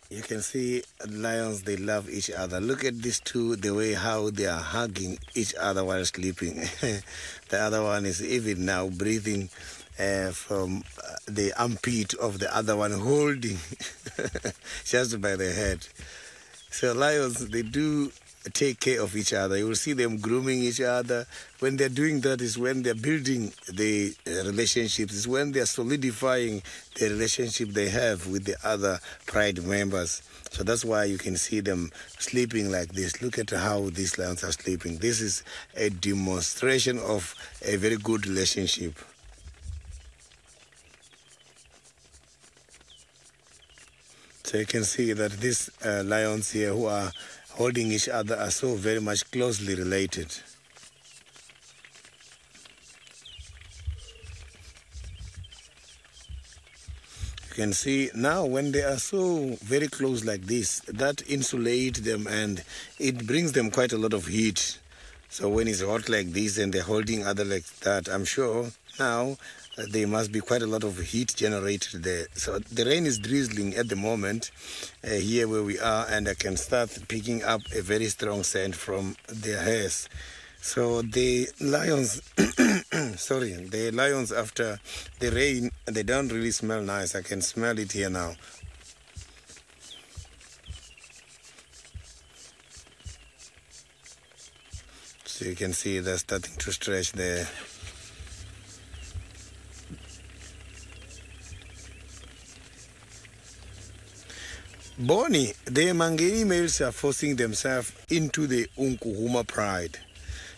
You can see lions, they love each other. Look at these two, the way how they are hugging each other while sleeping. The other one is even now breathing from the armpit of the other one, holding just by the head. So lions, they do take care of each other. You will see them grooming each other. When they're doing that is when they're building the relationships, is when they're solidifying the relationship they have with the other pride members. So that's why you can see them sleeping like this. Look at how these lions are sleeping. This is a demonstration of a very good relationship. So you can see that these lions here who are holding each other are so very much closely related. You can see now when they are so very close like this, that insulates them and it brings them quite a lot of heat. So when it's hot like this and they're holding other like that, I'm sure now there must be quite a lot of heat generated there. So the rain is drizzling at the moment here where we are, and I can start picking up a very strong scent from their hairs. So the lions, sorry, the lions after the rain, they don't really smell nice. I can smell it here now. So you can see they're starting to stretch there. Bonnie, the Mangeni males are forcing themselves into the Unkuhuma pride.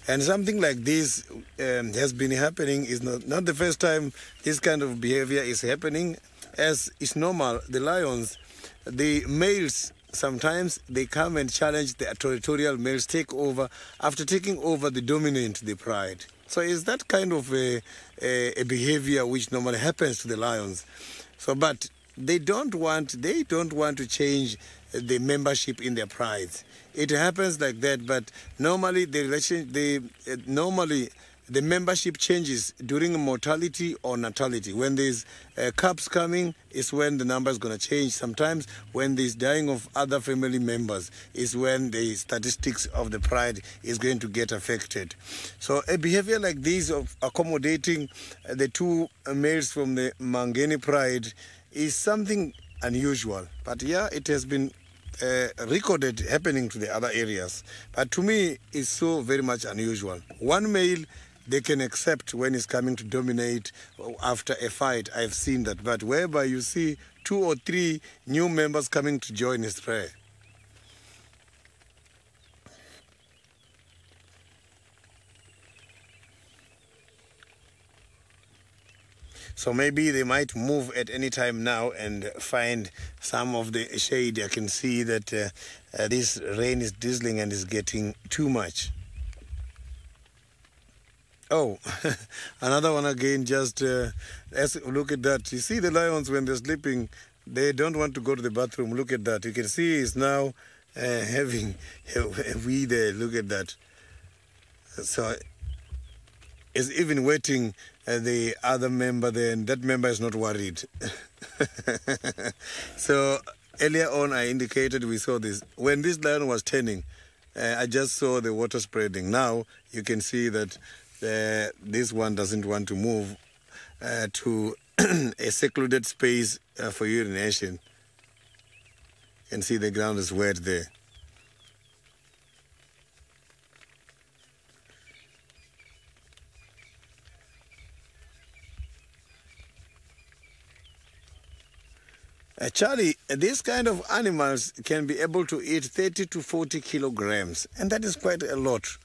And something like this has been happening. Is not the first time this kind of behavior is happening. As is normal, the lions, the males, sometimes they come and challenge the territorial males, take over. After taking over, they dominate the pride. So is that kind of a behavior which normally happens to the lions. So, but they don't want to change the membership in their prides. It happens like that, but normally the membership changes during mortality or natality. When there's cubs coming is when the number is going to change. Sometimes when there's dying of other family members is when the statistics of the pride is going to get affected. So a behavior like this of accommodating the two males from the Mangeni pride is something unusual. But yeah, it has been recorded happening to the other areas. But to me, it's so very much unusual. One male they can accept when he's coming to dominate after a fight. I've seen that. But whereby you see 2 or 3 new members coming to join his prayer. So maybe they might move at any time now and find some of the shade. I can see that this rain is drizzling and is getting too much. Oh, another one again, just look at that. You see the lions when they're sleeping, they don't want to go to the bathroom. Look at that. You can see he's now having a wee there. Look at that. So is even waiting the other member there, and that member is not worried. So earlier on I indicated we saw this. When this lion was turning, I just saw the water spreading. Now you can see that this one doesn't want to move to a secluded space for urination. You can see the ground is wet there. Charlie, these kind of animals can be able to eat 30 to 40 kilograms, and that is quite a lot.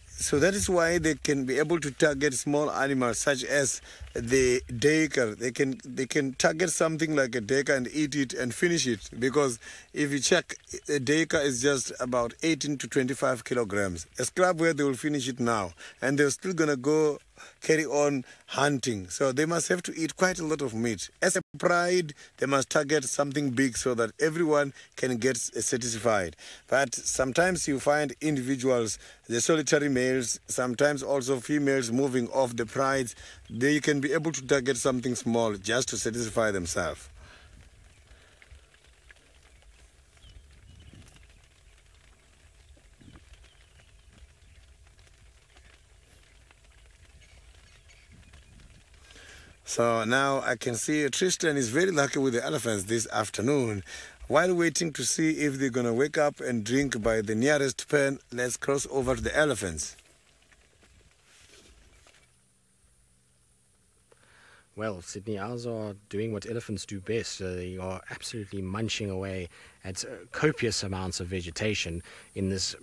So that is why they can be able to target small animals such as the duiker. They can target something like a duiker and eat it and finish it, because if you check, a duiker is just about 18 to 25 kilograms. A scrub where they will finish it now, and they're still going to go carry on hunting. So they must have to eat quite a lot of meat. As a pride, they must target something big so that everyone can get satisfied. But sometimes you find individuals, the solitary males, sometimes also females moving off the prides, they can be able to target something small just to satisfy themselves. So now I can see Tristan is very lucky with the elephants this afternoon. While waiting to see if they're going to wake up and drink by the nearest pen, let's cross over to the elephants. Well, Sydney, ours are doing what elephants do best. They are absolutely munching away at copious amounts of vegetation in this,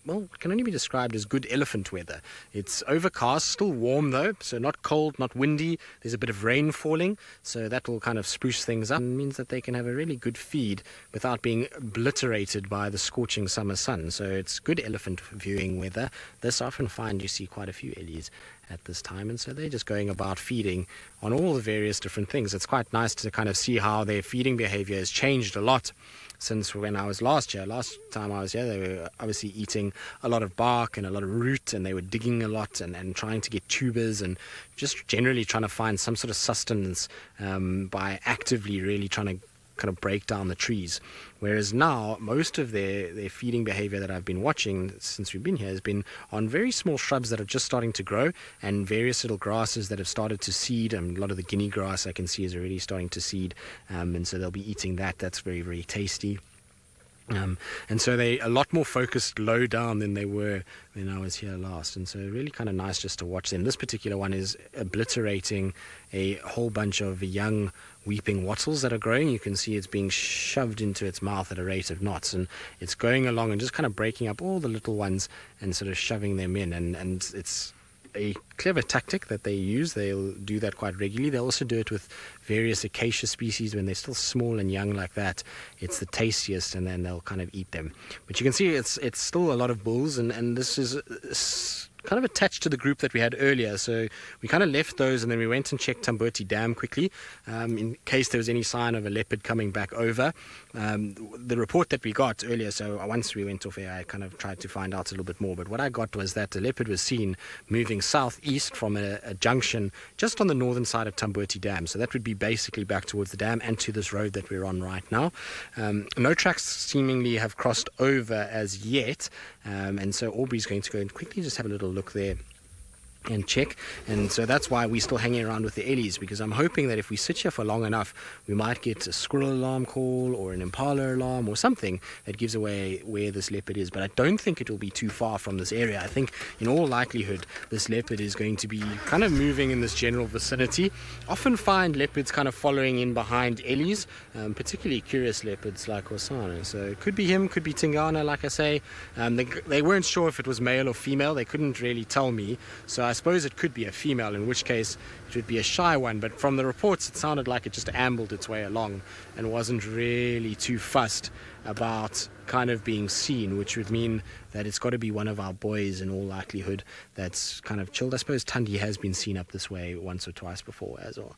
well, it can only be described as good elephant weather. It's overcast, still warm though, so not cold, not windy. There's a bit of rain falling, so that will kind of spruce things up and means that they can have a really good feed without being obliterated by the scorching summer sun. So it's good elephant viewing weather. This I often find you see quite a few ellies at this time, and so they're just going about feeding on all the various different things. It's quite nice to kind of see how their feeding behavior has changed a lot since when I was last year. Last time I was here, they were obviously eating a lot of bark and a lot of root, and they were digging a lot and trying to get tubers and just generally trying to find some sort of sustenance by actively really trying to kind of break down the trees. Whereas now, most of their feeding behavior that I've been watching since we've been here has been on very small shrubs that are just starting to grow and various little grasses that have started to seed. And a lot of the guinea grass I can see is already starting to seed, and so they'll be eating that. That's very, very tasty. And so they're a lot more focused low down than they were when I was here last. And so really kind of nice just to watch them. This particular one is obliterating a whole bunch of young weeping wattles that are growing. You can see it's being shoved into its mouth at a rate of knots, and it's going along and just kind of breaking up all the little ones and sort of shoving them in. And it's a clever tactic that they use. They'll do that quite regularly. They'll also do it with various acacia species when they're still small and young like that. It's the tastiest, and then they'll kind of eat them. But you can see it's still a lot of bulls, and this is kind of attached to the group that we had earlier. So we kind of left those, and then we went and checked Tambuti Dam quickly in case there was any sign of a leopard coming back over. The report that we got earlier, so once we went off air, I kind of tried to find out a little bit more, but what I got was that the leopard was seen moving southeast from a junction just on the northern side of Tambuti Dam. So that would be basically back towards the dam and to this road that we're on right now. No tracks seemingly have crossed over as yet, and so Aubrey's going to go and quickly just have a little look there and check. And so that's why we're still hanging around with the Ellies, because I'm hoping that if we sit here for long enough, we might get a squirrel alarm call or an impala alarm or something that gives away where this leopard is. But I don't think it will be too far from this area. I think in all likelihood this leopard is going to be kind of moving in this general vicinity. Often find leopards kind of following in behind Ellies, particularly curious leopards like Osana. So it could be him, could be Tingana, like I say. They weren't sure if it was male or female. They couldn't really tell me. So I suppose it could be a female, in which case it would be a shy one. But from the reports, it sounded like it just ambled its way along and wasn't really too fussed about kind of being seen, which would mean that it's got to be one of our boys in all likelihood that's kind of chilled. I suppose Tundi has been seen up this way once or twice before as well.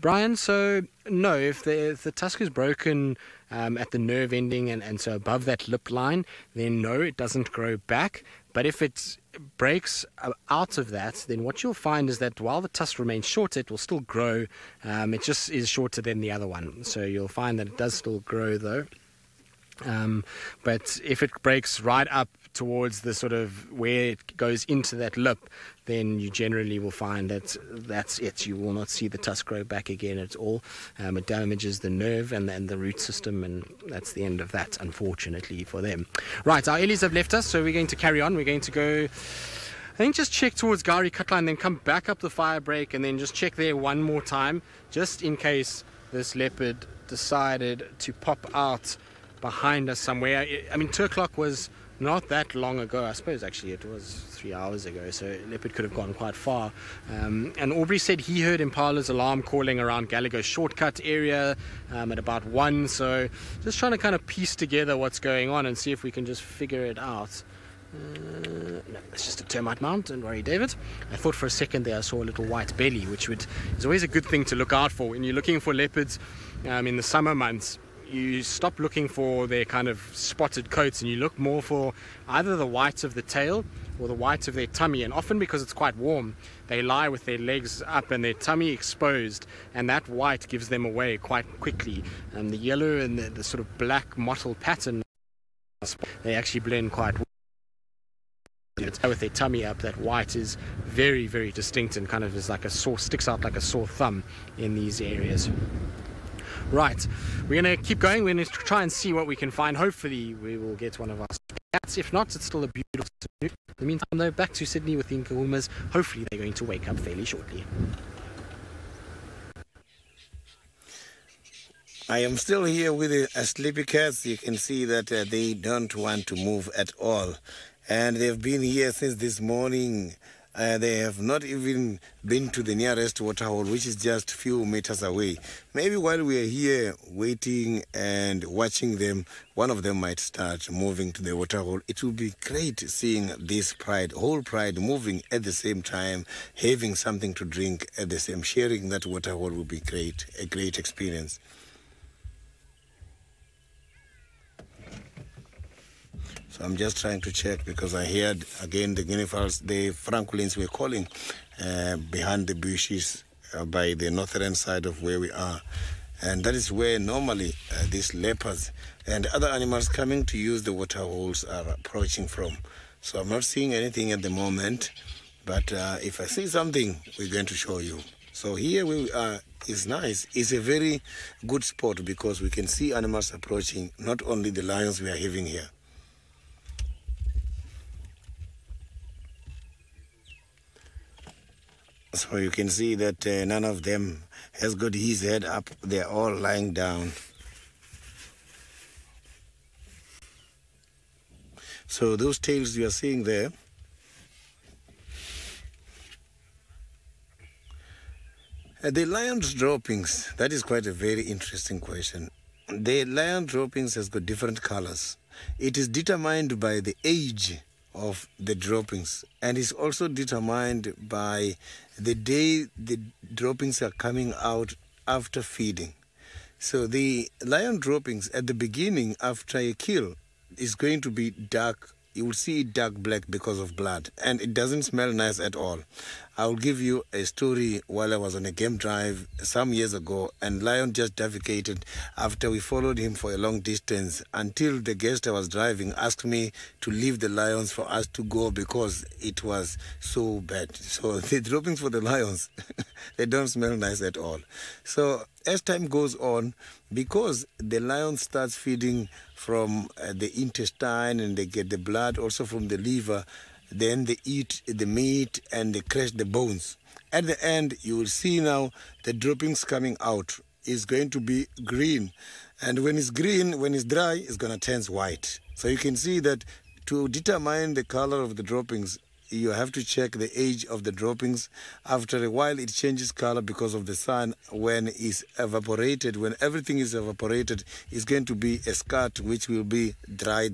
Brian, so no, if the tusk is broken at the nerve ending and so above that lip line, then no, it doesn't grow back. But if it breaks out of that, then what you'll find is that while the tusk remains short, it will still grow. It just is shorter than the other one. So you'll find that it does still grow though. But if it breaks right up towards the sort of where it goes into that lip, then you generally will find that that's it. You will not see the tusk grow back again at all. It damages the nerve and the root system, and that's the end of that, unfortunately for them. Right, our Ellies have left us, so we're going to carry on. We're going to go, I think, just check towards Gari Cutline, then come back up the fire break, and then just check there one more time, just in case this leopard decided to pop out behind us somewhere. I mean, 2 o'clock was not that long ago. I suppose actually it was 3 hours ago, so leopard could have gone quite far. And Aubrey said he heard Impala's alarm calling around Gallagher shortcut area at about 1, so just trying to kind of piece together what's going on and see if we can just figure it out. No, it's just a termite mound, don't worry, David. I thought for a second there I saw a little white belly, which is always a good thing to look out for when you're looking for leopards in the summer months. You stop looking for their kind of spotted coats and you look more for either the white of the tail or the white of their tummy. And often, because it's quite warm, they lie with their legs up and their tummy exposed, and that white gives them away quite quickly. And the yellow and the sort of black mottled pattern, they actually blend quite well. With their tummy up, that white is very, very distinct and kind of is like a sore, sticks out like a sore thumb in these areas. Right, we're going to keep going. We're going to try and see what we can find. Hopefully we will get one of our cats. If not, it's still a beautiful afternoon. In the meantime, though, back to Sydney with the Nkuhumas. Hopefully they're going to wake up fairly shortly. I am still here with the sleepy cats. You can see that they don't want to move at all. And they've been here since this morning. They have not even been to the nearest waterhole, which is just a few meters away. Maybe while we are here waiting and watching them, one of them might start moving to the waterhole. It will be great seeing this pride, whole pride, moving at the same time, having something to drink at the same, sharing that waterhole will be great, a great experience. So I'm just trying to check because I heard again the guinea fowls, the francolins were calling behind the bushes by the northern side of where we are. And that is where normally these leopards and other animals coming to use the water holes are approaching from. So I'm not seeing anything at the moment, but if I see something, we're going to show you. So here we are is nice. It's a very good spot because we can see animals approaching, not only the lions we are having here. So you can see that none of them has got his head up. They're all lying down. So those tails you are seeing there, the lion's droppings, that is quite a very interesting question. The lion droppings has got different colors. It is determined by the age of the droppings, and is also determined by the day the droppings are coming out after feeding. So the lion droppings at the beginning after a kill is going to be dark. You will see it dark black because of blood, and it doesn't smell nice at all. I will give you a story while I was on a game drive some years ago, and lion just defecated after we followed him for a long distance until the guest I was driving asked me to leave the lions for us to go because it was so bad. So the droppings for the lions, they don't smell nice at all. So as time goes on, because the lion starts feeding from the intestine and they get the blood also from the liver, then they eat the meat and they crush the bones. At the end, you will see now the droppings coming out. It's going to be green. And when it's green, when it's dry, it's going to turn white. So you can see that to determine the color of the droppings, you have to check the age of the droppings. After a while, it changes color because of the sun. When it's evaporated, when everything is evaporated, it's going to be a scut, which will be dry.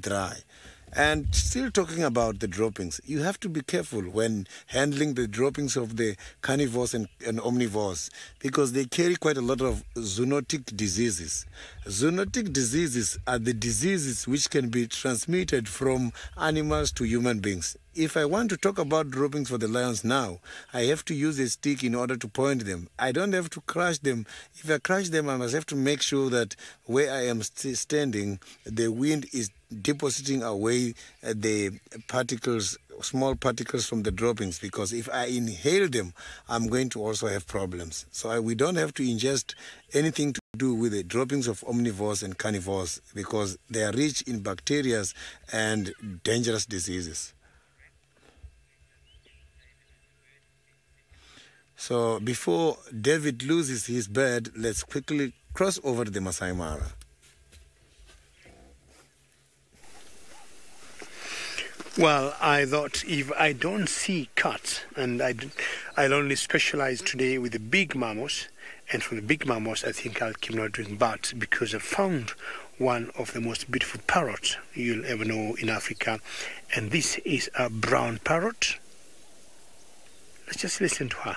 And still talking about the droppings, you have to be careful when handling the droppings of the carnivores and omnivores because they carry quite a lot of zoonotic diseases. Zoonotic diseases are the diseases which can be transmitted from animals to human beings. If I want to talk about droppings for the lions now, I have to use a stick in order to point them. I don't have to crush them. If I crush them, I must have to make sure that where I am standing, the wind is depositing away the particles, small particles from the droppings, because if I inhale them, I'm going to also have problems. So we don't have to ingest anything to do with the droppings of omnivores and carnivores because they are rich in bacteria and dangerous diseases. So before David loses his bird, let's quickly cross over to the Masai Mara. Well, I thought if I don't see cats, and I'll only specialize today with the big mammals, and from the big mammals I think I'll keep not doing bats because I found one of the most beautiful parrots you'll ever know in Africa, and this is a brown parrot. Let's just listen to her.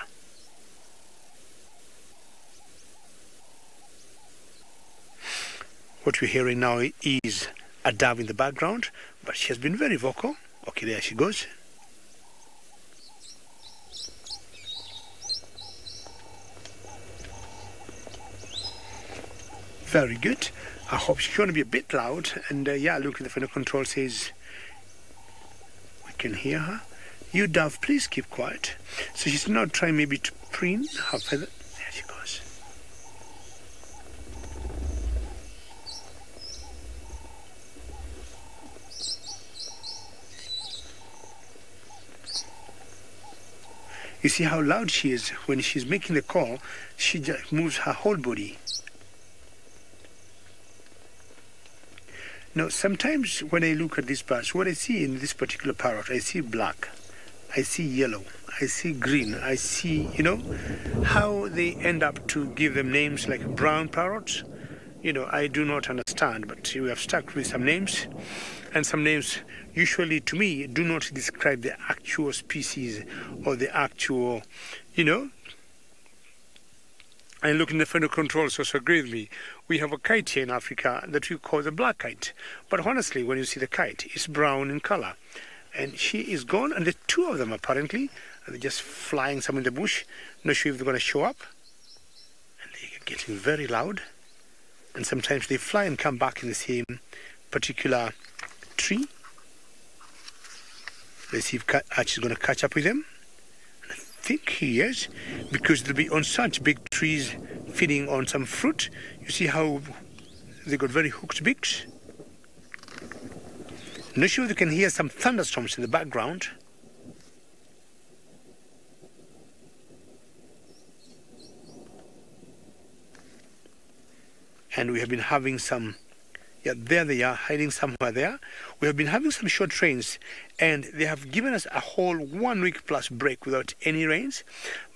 What we're hearing now is a dove in the background, but she has been very vocal. Okay, there she goes. Very good. I hope she's going to be a bit loud. And yeah, look, the final control says we can hear her. You dove, please keep quiet. So she's now trying maybe to preen her feather. There she goes. You see how loud she is when she's making the call. She just moves her whole body. Now, sometimes when I look at these birds, what I see in this particular parrot, I see black, I see yellow, I see green, I see, you know, how they end up to give them names like brown parrots. You know, I do not understand, but we have stuck with some names, and some names usually to me do not describe the actual species or the actual, you know. And looking at the final controls also agree with me. We have a kite here in Africa that we call the black kite. But honestly, when you see the kite, it's brown in color. And she is gone, and the two of them apparently, they're just flying some in the bush. Not sure if they're going to show up. And they're getting very loud. And sometimes they fly and come back in the same particular tree. Let's see if Archie is going to catch up with them. think he is, because they'll be on such big trees feeding on some fruit. You see how they got very hooked beaks? Not sure if you can hear some thunderstorms in the background. And we have been having some, yeah, there they are, hiding somewhere there. We have been having some short rains, and they have given us a whole 1 week plus break without any rains.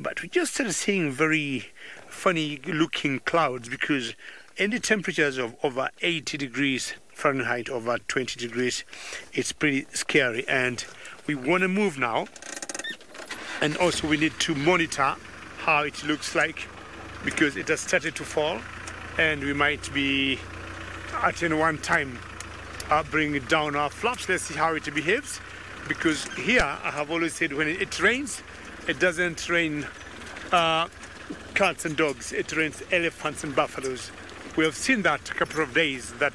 But we just started seeing very funny looking clouds, because any temperatures of over 80 degrees Fahrenheit, over 20 degrees, it's pretty scary. And we want to move now. And also we need to monitor how it looks like, because it has started to fall. And we might be at any one time bringing down our flaps. Let's see how it behaves, because here I have always said when it rains, it doesn't rain cats and dogs, it rains elephants and buffaloes. We have seen that a couple of days, that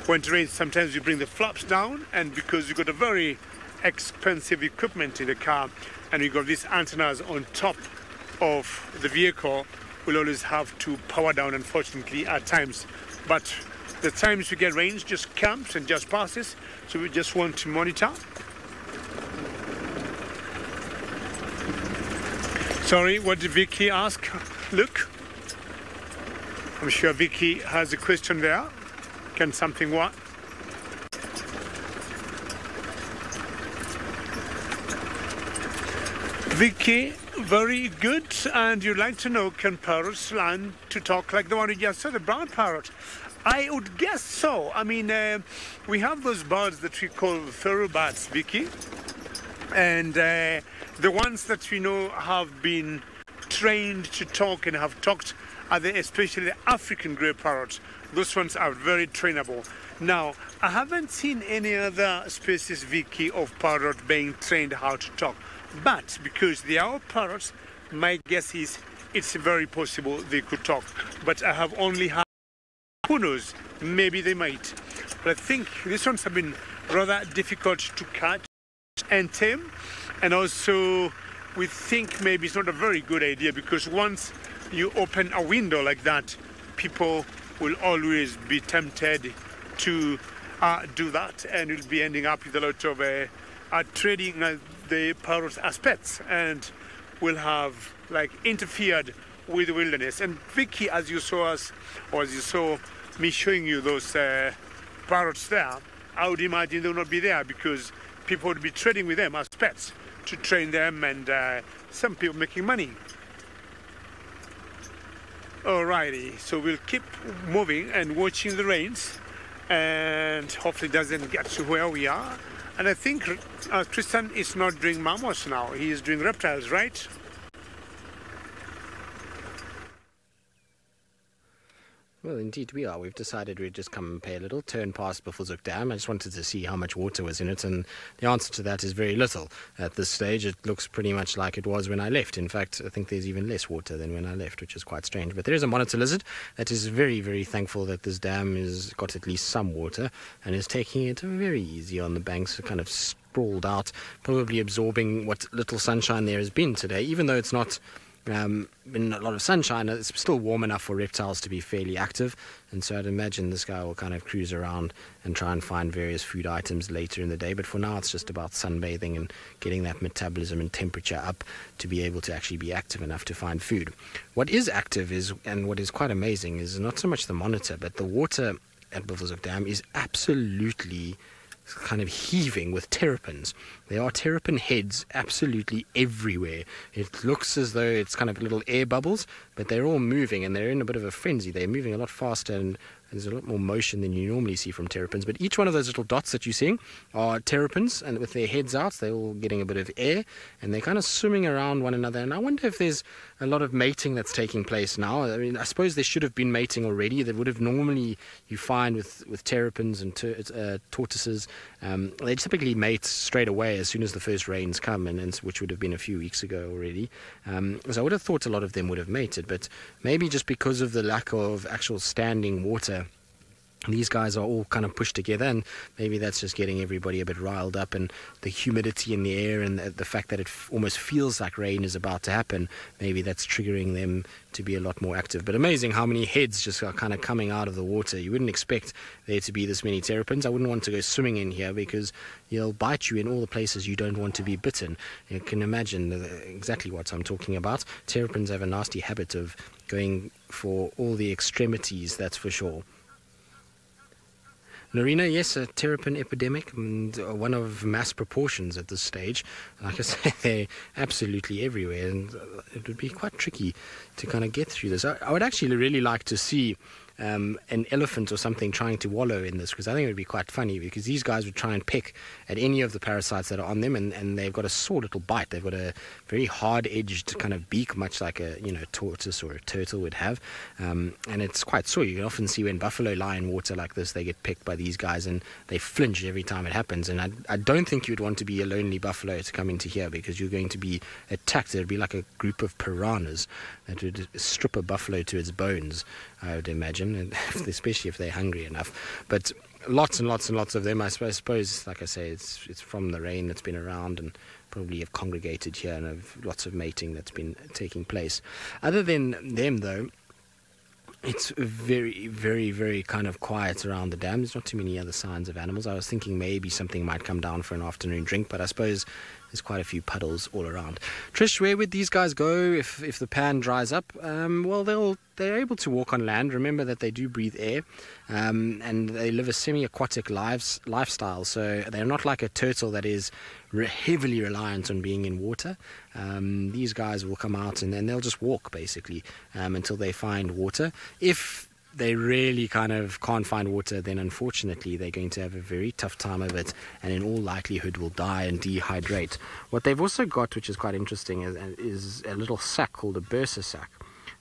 when it rains sometimes you bring the flaps down, and because you've got a very expensive equipment in the car and you got these antennas on top of the vehicle, we'll always have to power down, unfortunately, at times. But the times we get rains just comes and just passes, so we just want to monitor. Sorry, what did Vicky ask? Look, I'm sure Vicky has a question there. Can something what? Vicky, very good. And you'd like to know, can parrots learn to talk like the one you just saw, the brown parrot? I would guess so. I mean, we have those birds that we call feral birds, Vicky. And the ones that we know have been trained to talk and have talked are especially the African grey parrots. Those ones are very trainable. Now, I haven't seen any other species, Vicky, of parrot being trained how to talk. But because they are parrots, my guess is it's very possible they could talk. But I have only had, who knows, maybe they might. But I think these ones have been rather difficult to catch and tame. And also, we think maybe it's not a very good idea, because once you open a window like that, people will always be tempted to do that, and you'll be ending up with a lot of trading the parrots as pets, and will have like interfered with the wilderness. And Vicky, as you saw us, or as you saw me showing you those parrots there, I would imagine they will not be there because people would be trading with them as pets to train them, and some people making money. Alrighty, so we'll keep moving and watching the rains, and hopefully it doesn't get to where we are. And I think Tristan is not doing mammals now, he is doing reptiles, right? Well, indeed we are. We've decided we'd just come and pay a little turn past Buffelshoek Dam. I just wanted to see how much water was in it, and the answer to that is very little. At this stage, it looks pretty much like it was when I left. In fact, I think there's even less water than when I left, which is quite strange. But there is a monitor lizard that is very, very thankful that this dam has got at least some water and is taking it very easy on the banks, kind of sprawled out, probably absorbing what little sunshine there has been today, even though it's not been a lot of sunshine. It's still warm enough for reptiles to be fairly active, and so I'd imagine this guy will kind of cruise around and try and find various food items later in the day. But for now, it's just about sunbathing and getting that metabolism and temperature up to be able to actually be active enough to find food. What is active is, and what is quite amazing, is not so much the monitor, but the water at Buffelshoek Dam is absolutely kind of heaving with terrapins. There are terrapin heads absolutely everywhere. It looks as though it's kind of little air bubbles, but they're all moving, and they're in a bit of a frenzy. They're moving a lot faster, and there's a lot more motion than you normally see from terrapins. But each one of those little dots that you're seeing are terrapins, and with their heads out, they're all getting a bit of air, and they're kind of swimming around one another. And I wonder if there's a lot of mating that's taking place now. I mean, I suppose there should have been mating already. That would have normally, you find with terrapins and tortoises, they typically mate straight away as soon as the first rains come, and which would have been a few weeks ago already. So I would have thought a lot of them would have mated, but maybe just because of the lack of actual standing water these guys are all kind of pushed together, and maybe that's just getting everybody a bit riled up, and the humidity in the air and the fact that it almost feels like rain is about to happen, maybe that's triggering them to be a lot more active. But amazing how many heads just are kind of coming out of the water. You wouldn't expect there to be this many terrapins. I wouldn't want to go swimming in here because they'll bite you in all the places you don't want to be bitten. You can imagine exactly what I'm talking about. Terrapins have a nasty habit of going for all the extremities, that's for sure. Norina, yes, a terrapin epidemic, and one of mass proportions at this stage. Like I say, they're absolutely everywhere, and it would be quite tricky to kind of get through this. I would actually really like to see an elephant or something trying to wallow in this, because I think it would be quite funny, because these guys would try and pick at any of the parasites that are on them, and they've got a sore little bite. They've got a very hard-edged kind of beak, much like a tortoise or a turtle would have, and it's quite sore. You can often see when buffalo lie in water like this, they get picked by these guys, and they flinch every time it happens. And I don't think you'd want to be a lonely buffalo to come into here, because you're going to be attacked. It would be like a group of piranhas that would strip a buffalo to its bones, I would imagine, especially if they're hungry enough. But lots and lots and lots of them. I suppose, like I say, it's from the rain that's been around, and probably have congregated here, and have lots of mating that's been taking place. Other than them, though, it's very, very, very kind of quiet around the dam. There's not too many other signs of animals. I was thinking maybe something might come down for an afternoon drink, but I suppose there's quite a few puddles all around. Trish, where would these guys go if the pan dries up? Well, they're able to walk on land. Remember that they do breathe air, and they live a semi-aquatic lifestyle. So they're not like a turtle that is heavily reliant on being in water. These guys will come out and then they'll just walk basically until they find water. If they really kind of can't find water, then unfortunately they're going to have a very tough time of it, and in all likelihood will die and dehydrate. What they've also got, which is quite interesting, is a little sac called a bursa sac.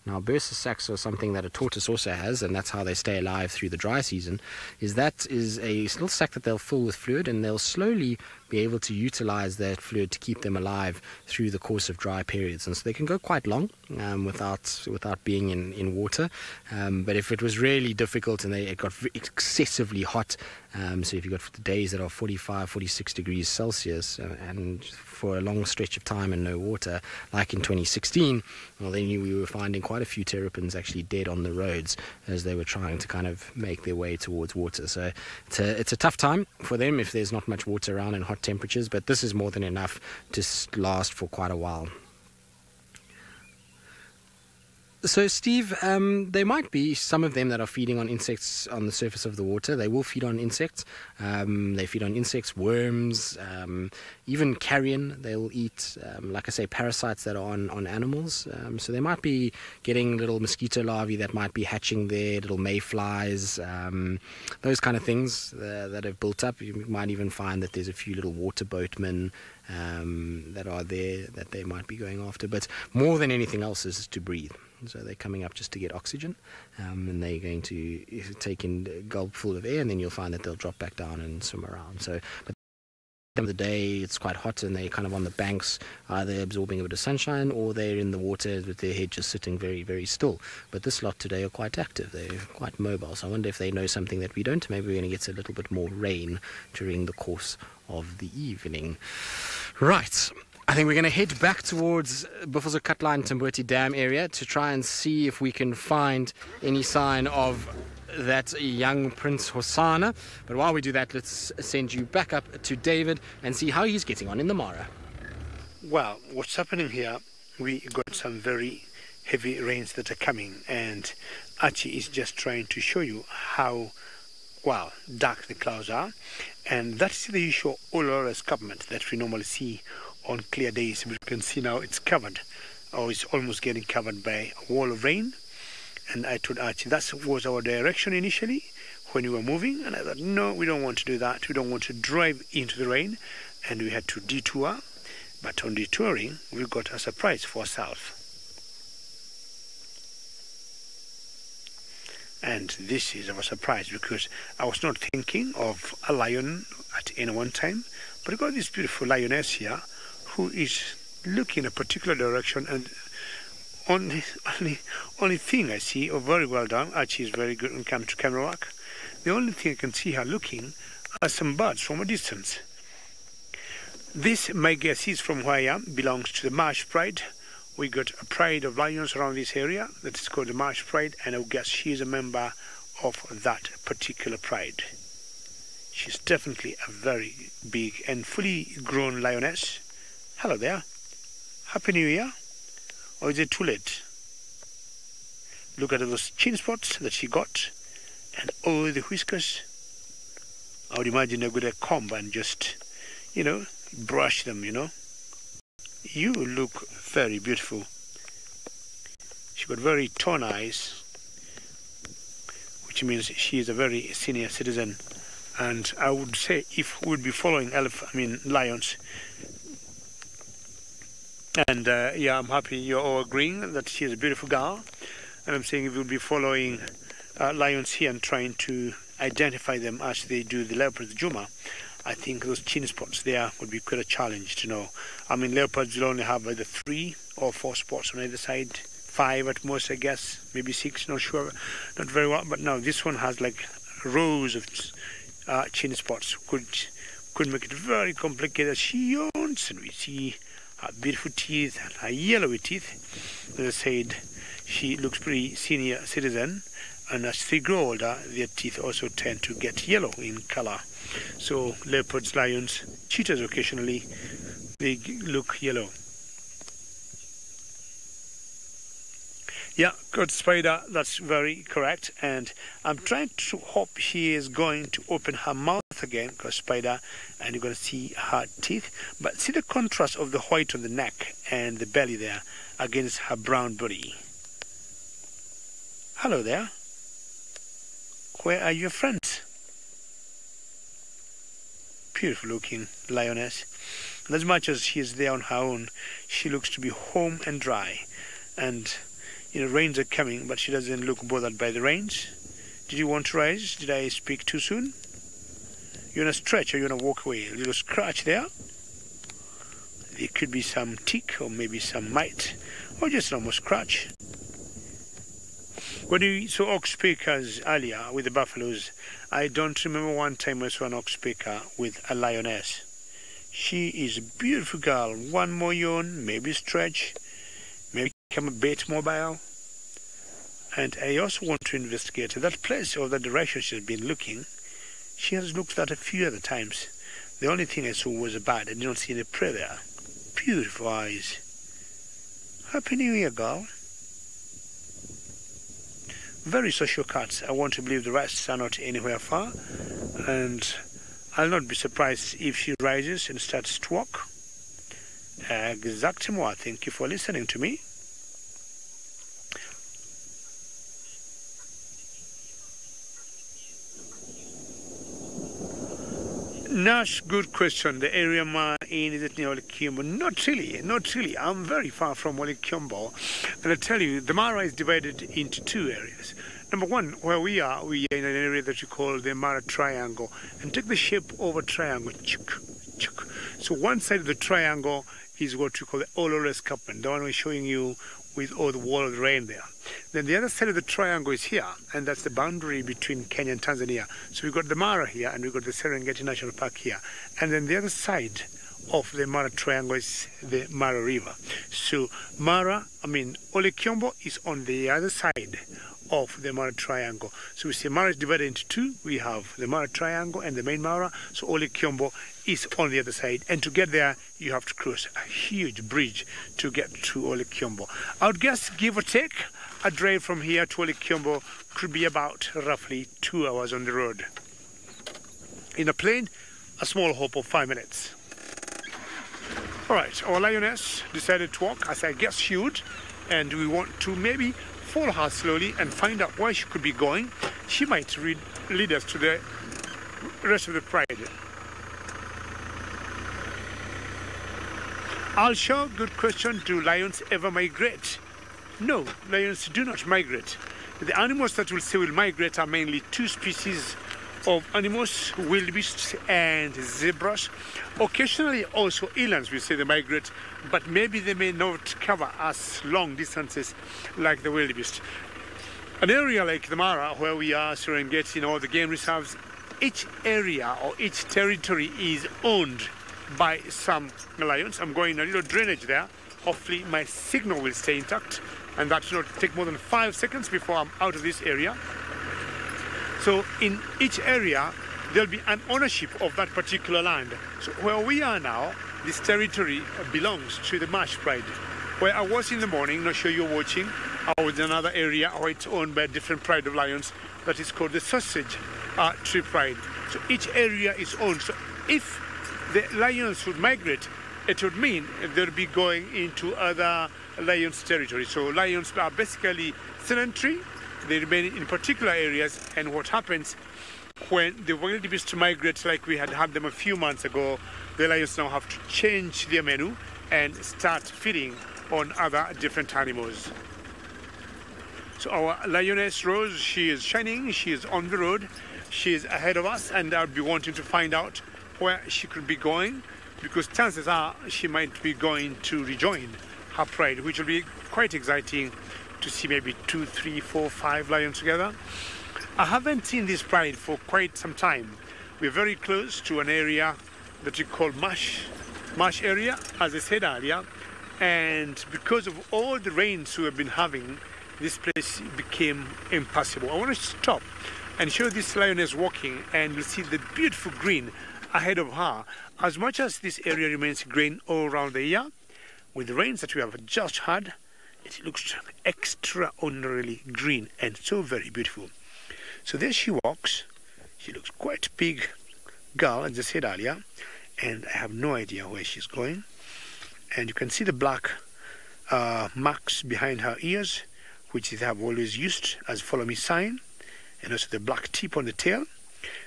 Now, bursa sacs are something that a tortoise also has, and that's how they stay alive through the dry season. That is a little sac that they'll fill with fluid, and they'll slowly be able to utilize that fluid to keep them alive through the course of dry periods. And so they can go quite long without being in water. But if it was really difficult and it got excessively hot, so if you got days that are 45, 46 degrees Celsius and for a long stretch of time and no water, like in 2016, well, then we were finding quite a few terrapins actually dead on the roads as they were trying to kind of make their way towards water. So it's a tough time for them if there's not much water around and hot temperatures, but this is more than enough to last for quite a while. So, Steve, there might be some of them that are feeding on insects on the surface of the water. They will feed on insects. They feed on insects, worms, even carrion. They will eat, like I say, parasites that are on animals. So they might be getting little mosquito larvae that might be hatching there, little mayflies, those kind of things that have built up. You might even find that there's a few little water boatmen that are there that they might be going after. But more than anything else is to breathe. So they're coming up just to get oxygen, and they're going to take in a gulp full of air, and then you'll find that they'll drop back down and swim around. So, but at the end of the day, it's quite hot, and they're kind of on the banks, either absorbing a bit of sunshine, or they're in the water with their head just sitting very, very still. But this lot today are quite active. They're quite mobile. So I wonder if they know something that we don't. Maybe we're going to get a little bit more rain during the course of the evening. Right. I think we're going to head back towards Buffalo Cutline and Tamboti Dam area to try and see if we can find any sign of that young Prince Hosanna. But while we do that, let's send you back up to David and see how he's getting on in the Mara. Well, what's happening here, we got some very heavy rains that are coming, and Archie is just trying to show you how, well, dark the clouds are. And that's the usual all-over escarpment that we normally see on clear days. But you can see now it's covered, or it's almost getting covered by a wall of rain. And I told Archie that was our direction initially when we were moving, and I thought, no, we don't want to do that. We don't want to drive into the rain, and we had to detour. But on detouring, we got a surprise for ourselves. And this is our surprise, because I was not thinking of a lion at any one time, but I got this beautiful lioness here who is looking in a particular direction, and only thing I see, very well done. Archie is very good when it comes to camera work. The only thing I can see her looking are some birds from a distance. This, my guess is, from where I am, belongs to the Marsh Pride. We got a pride of lions around this area that is called the Marsh Pride, and I would guess she is a member of that particular pride. She's definitely a very big and fully grown lioness. Hello there. Happy New Year. Or is it too late? Look at those chin spots that she got, and all the whiskers. I would imagine they're going to comb and just, brush them, You look very beautiful. She got very tall eyes, which means she is a very senior citizen. And I would say, if we would be following lions, and I'm happy you're all agreeing that she is a beautiful girl. And I'm saying if we would be following lions here and trying to identify them as they do the leopards, Juma, I think those chin spots there would be quite a challenge to know. Leopards will only have either 3 or 4 spots on either side, 5 at most, I guess, maybe 6, not sure, not very well. But now this one has like rows of chin spots, could make it very complicated. She yawns, and we see her beautiful teeth and her yellowy teeth. As I said, she looks pretty senior citizen, and as they grow older, their teeth also tend to get yellow in color. So leopards, lions, cheetahs occasionally, they look yellow. Yeah, good Spider, that's very correct. And I'm trying to hope she is going to open her mouth again, because Spider, and you're going to see her teeth. But see the contrast of the white on the neck and the belly there against her brown body. Hello there. Where are your friends? Beautiful looking lioness. And as much as she is there on her own, she looks to be home and dry. And rains are coming, but she doesn't look bothered by the rains. Did you want to rise? Did I speak too soon? You want to stretch or you want to walk away? A little scratch there. There could be some tick or maybe some mite, or just a normal scratch. When you saw oxpeckers earlier with the buffaloes, I don't remember one time I saw an oxpecker with a lioness. She is a beautiful girl. One more yawn, maybe stretch, maybe become a bit mobile. And I also want to investigate that place or that direction she's been looking. She has looked at a few other times. The only thing I saw was a bird. I didn't see any prey there. Beautiful eyes. Happy New Year, girl. Very social cats. I want to believe the rest are not anywhere far. And I'll not be surprised if she rises and starts to walk. Exactement. Thank you for listening to me. Nash, good question. The area I'm in, is it near Olikiombo? Not really. I'm very far from Olikiombo. And I tell you, the Mara is divided into 2 areas. Number one, where we are in an area that we call the Mara Triangle. And take the shape of a triangle. So one side of the triangle is what we call the Ololo Escarpment, the one we're showing you with all the wall of the rain there. Then the other side of the triangle is here, and that's the boundary between Kenya and Tanzania. So we've got the Mara here, and we've got the Serengeti National Park here. And then the other side of the Mara Triangle is the Mara River. So Olikiombo is on the other side of the Mara Triangle. So we see Mara is divided into 2. We have the Mara Triangle and the main Mara. So Olikiombo is on the other side. And to get there, you have to cross a huge bridge to get to Olikiombo. I would guess, give or take, a drive from here to Olikiombo could be about roughly 2 hours on the road. In a plane, a small hop of 5 minutes. All right, our lioness decided to walk, as I guess she would, and we want to maybe follow her slowly and find out where she could be going. She might lead us to the rest of the pride. Also, good question, do lions ever migrate? No, lions do not migrate. The animals that we'll say will migrate are mainly 2 species of animals, wildebeests and zebras. Occasionally also elands, we say they migrate, but maybe they may not cover as long distances like the wildebeest. An area like the Mara, where we are, Serengeti, all the game reserves, each area or each territory is owned by some lions. I'm going a little drainage there. Hopefully my signal will stay intact, and that should not take more than 5 seconds before I'm out of this area. So in each area, there'll be an ownership of that particular land. So where we are now, this territory belongs to the Marsh Pride. Where I was in the morning, not sure you're watching, I was in another area where it's owned by a different pride of lions that is called the Sausage Tree Pride. So each area is owned. So if the lions would migrate, it would mean they'll be going into other lions' territory. So lions are basically sedentary. They remain in particular areas, and what happens when the wildebeest to migrate, like we had them a few months ago, the lions now have to change their menu and start feeding on other different animals. So our lioness Rose, she is shining, she is on the road, she is ahead of us, and I'll be wanting to find out where she could be going, because chances are she might be going to rejoin her pride, which will be quite exciting to see maybe 2, 3, 4, 5 lions together. I haven't seen this pride for quite some time. We're very close to an area that we call Marsh area, as I said earlier, and because of all the rains we have been having, this place became impassable. I want to stop and show this lioness walking, and you'll see the beautiful green ahead of her. As much as this area remains green all around the year, with the rains that we have just had, it looks extraordinarily green and so very beautiful. So there she walks. She looks quite a big girl, as I said earlier, and I have no idea where she's going. And you can see the black marks behind her ears, which they have always used as follow me sign, and also the black tip on the tail.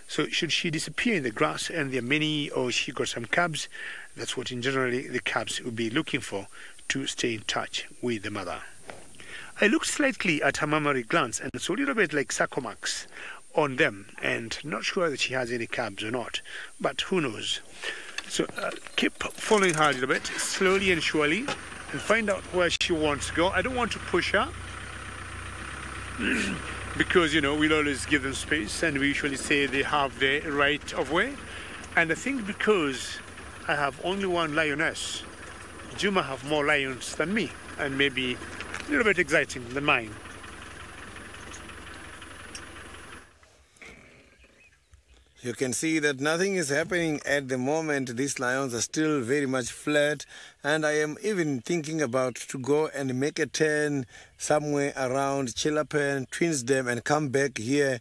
So should she disappear in the grass and there are many, or she got some cubs, that's what in generally the cubs would be looking for to stay in touch with the mother. I looked slightly at her mammary glands and saw a little bit like circle marks on them, and not sure that she has any cubs or not, but who knows. So keep following her a little bit, slowly and surely, and find out where she wants to go. I don't want to push her because, you know, we'll always give them space, and we usually say they have the right of way. And I think because I have only one lioness, Juma have more lions than me, and maybe a little bit exciting than mine. You can see that nothing is happening at the moment. These lions are still very much flat, and I am even thinking about to go and make a turn somewhere around Chilapen, Twinsdam, and come back here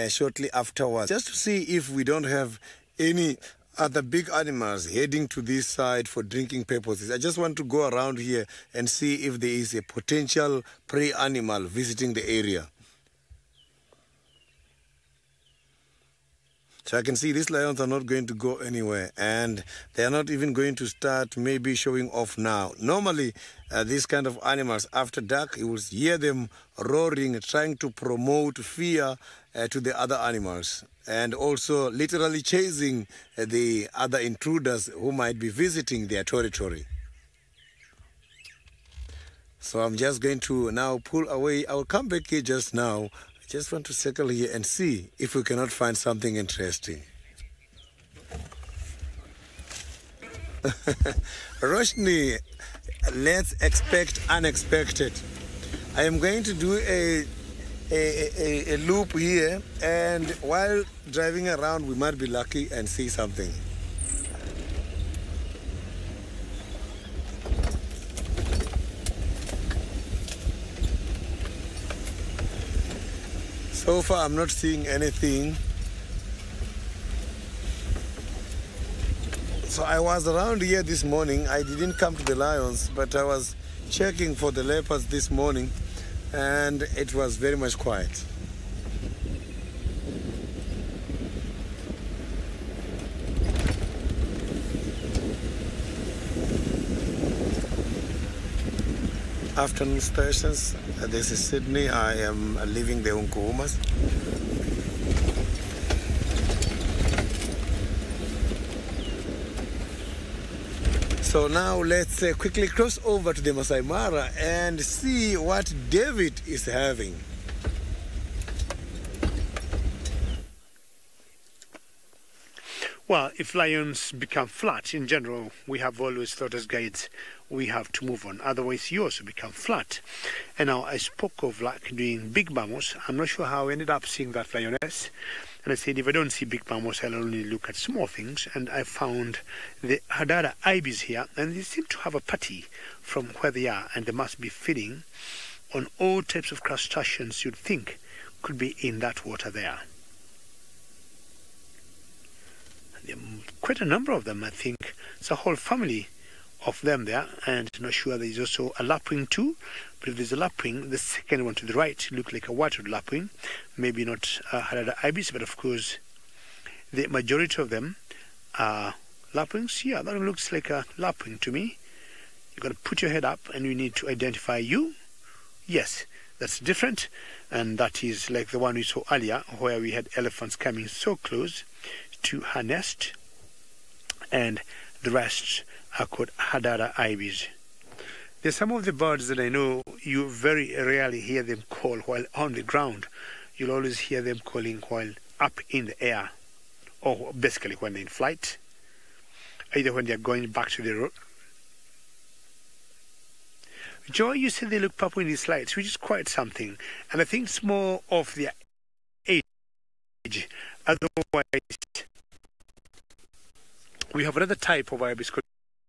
shortly afterwards, just to see if we don't have any other big animals heading to this side for drinking purposes. I just want to go around here and see if there is a potential prey animal visiting the area. So I can see these lions are not going to go anywhere, and they are not even going to start maybe showing off now. Normally, these kind of animals, after dark, you will hear them roaring, trying to promote fear to the other animals, and also literally chasing the other intruders who might be visiting their territory. So I'm just going to now pull away. I will come back here just now. Just want to circle here and see if we cannot find something interesting. Roshni, let's expect unexpected. I am going to do a loop here, and while driving around we might be lucky and see something. So far, I'm not seeing anything. So I was around here this morning. I didn't come to the lions, but I was checking for the leopards this morning, and it was very much quiet. Afternoon stations. This is Sydney. I am leaving the Unkuhumas. So now let's quickly cross over to the Masai Mara and see what David is having. Well, if lions become flat, in general, we have always thought as guides, we have to move on. Otherwise, you also become flat. And now I spoke of like doing big mammals. I'm not sure how I ended up seeing that lioness. And I said, if I don't see big mammals, I'll only look at small things. And I found the Hadada ibis here, and they seem to have a party from where they are, and they must be feeding on all types of crustaceans you'd think could be in that water there. There are quite a number of them, I think. It's a whole family of them there, and I'm not sure there's also a lapwing too, but if there's a lapwing, the second one to the right looked like a watered lapwing, maybe not Hadada ibis, but of course the majority of them are lapwings. Yeah, that one looks like a lapwing to me. You've got to put your head up and you need to identify you. Yes, that's different, and that is like the one we saw earlier where we had elephants coming so close to her nest, and the rest are called Hadada ibis. There's some of the birds that I know you very rarely hear them call while on the ground. You'll always hear them calling while up in the air, or basically when they're in flight, either when they're going back to the road. Joy, you said they look purple in these slides, which is quite something, and I think it's more of their age. Otherwise, we have another type of ibis called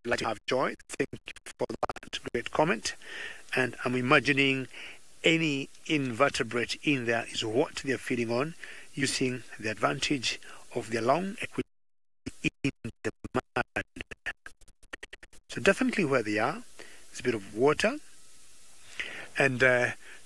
like to have Joy. Thank you for that great comment. And I'm imagining any invertebrate in there is what they're feeding on, using the advantage of their long equilibrium in the mud. So definitely where they are, there's a bit of water. And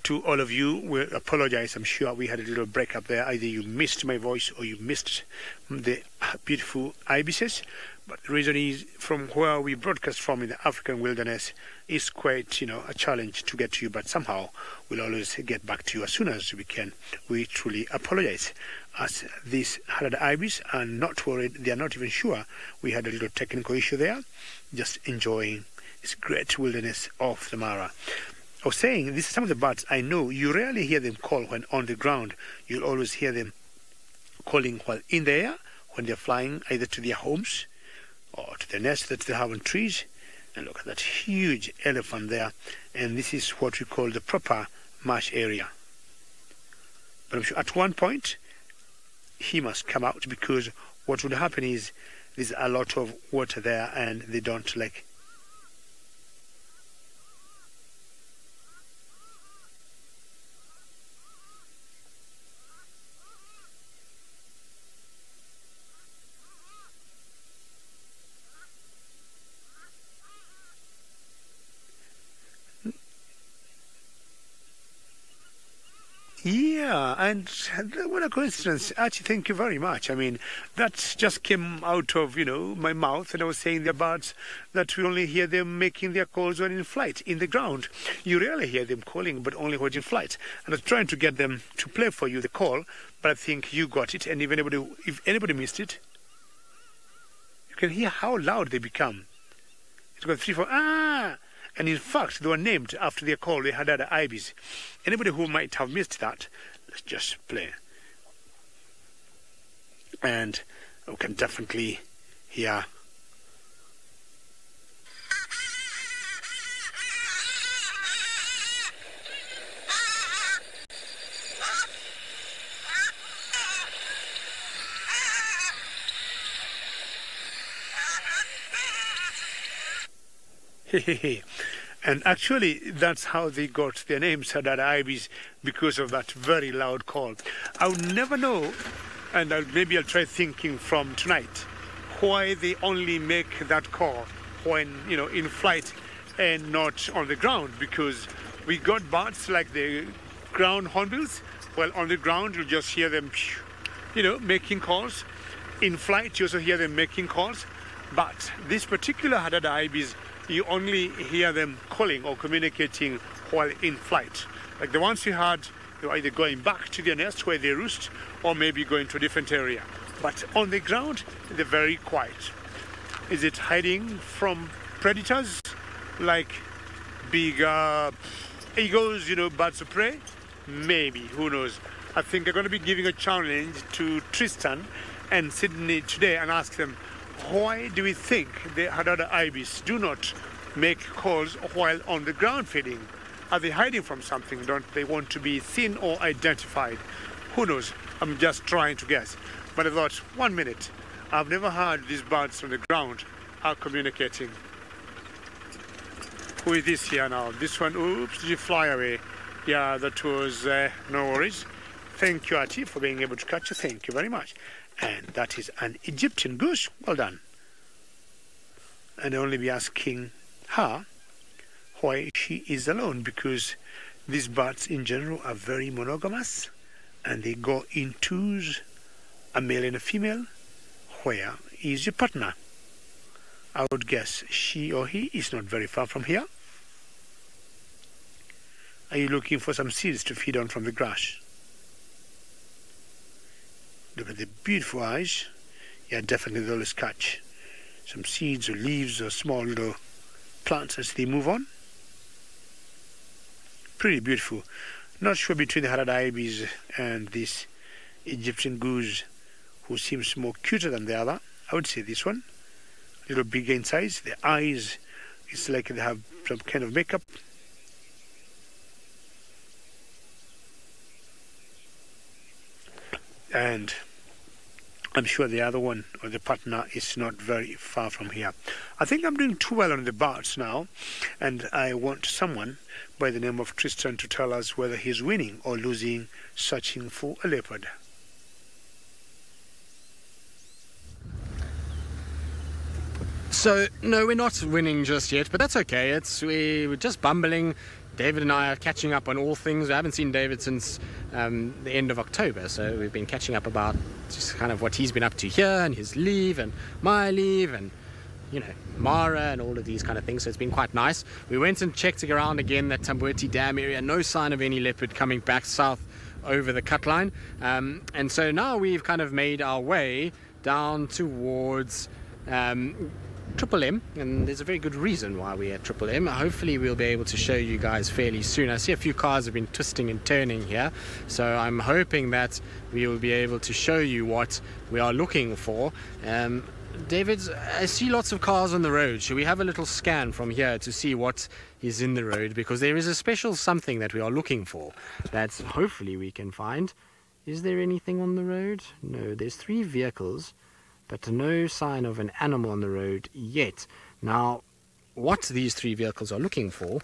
to all of you, we apologize. I'm sure we had a little break up there. Either you missed my voice or you missed the beautiful ibises. But the reason is, from where we broadcast from in the African wilderness, is quite, a challenge to get to you. But somehow we'll always get back to you as soon as we can. We truly apologize. As these Hadada ibis are not worried, they are not even sure we had a little technical issue there. Just enjoying this great wilderness of the Mara. I was saying, this is some of the birds I know. You rarely hear them call when on the ground. You'll always hear them calling while in the air, when they're flying either to their homes or to their nests that they have on trees. And look at that huge elephant there. And this is what we call the proper marsh area. But I'm sure at one point, he must come out, because what would happen is there's a lot of water there and they don't like. Yeah, and what a coincidence. Archie, thank you very much. I mean, that just came out of, my mouth, and I was saying the birds that we only hear them making their calls when in flight, in the ground. You rarely hear them calling, but only when in flight. And I was trying to get them to play for you the call, but I think you got it, and if anybody missed it, you can hear how loud they become. It's got 3, 4, ah! And in fact, they were named after their call, the Hadada ibis. Anybody who might have missed that, let's just play. And we can definitely hear. And actually, that's how they got their names, Hadada ibis, because of that very loud call. I would never know, and maybe I'll try thinking from tonight, why they only make that call when, in flight and not on the ground, because we got birds like the ground hornbills. Well, on the ground, you just hear them, making calls. In flight, you also hear them making calls. But this particular Hadada ibis, you only hear them calling or communicating while in flight. Like the ones you had, they were either going back to their nest where they roost, or maybe going to a different area. But on the ground, they're very quiet. Is it hiding from predators like big eagles, birds of prey? Maybe, who knows? I think I'm going to be giving a challenge to Tristan and Sydney today and ask them, why do we think the Hadada ibis do not make calls while on the ground feeding? Are they hiding from something? Don't they want to be seen or identified? Who knows? I'm just trying to guess. But I thought, 1 minute, I've never heard these birds on the ground are communicating. Who is this here now? This one, oops, did you fly away? Yeah, that was no worries. Thank you, Ati, for being able to catch it. Thank you very much. And that is an Egyptian goose. Well done. And I'll only be asking her why she is alone, because these birds in general are very monogamous and they go in twos, a male and a female. Where is your partner? I would guess she or he is not very far from here. Are you looking for some seeds to feed on from the grass? Look at the beautiful eyes. Yeah, definitely they'll always catch some seeds or leaves or small little plants as they move on. Pretty beautiful. Not sure between the Hadada ibis and this Egyptian goose who seems more cuter than the other. I would say this one. A little bigger in size. The eyes, it's like they have some kind of makeup. And I'm sure the other one, or the partner, is not very far from here. I think I'm doing too well on the birds now, and I want someone by the name of Tristan to tell us whether he's winning or losing searching for a leopard. So, no, we're not winning just yet, but that's okay. We're just bumbling. David and I are catching up on all things. I haven't seen David since the end of October, so we've been catching up about just kind of what he's been up to here and his leave and my leave and, you know, Mara and all of these kind of things, so it's been quite nice. We went and checked around again that Tambueti Dam area, no sign of any leopard coming back south over the cut line, and so now we've kind of made our way down towards Triple M, and there's a very good reason why we're at Triple M. Hopefully we'll be able to show you guys fairly soon. I see a few cars have been twisting and turning here, so I'm hoping that we will be able to show you what we are looking for. David, I see lots of cars on the road. Should we have a little scan from here to see what is in the road, because there is a special something that we are looking for that hopefully we can find. Is there anything on the road? No, there's 3 vehicles, but no sign of an animal on the road yet. Now, what these 3 vehicles are looking for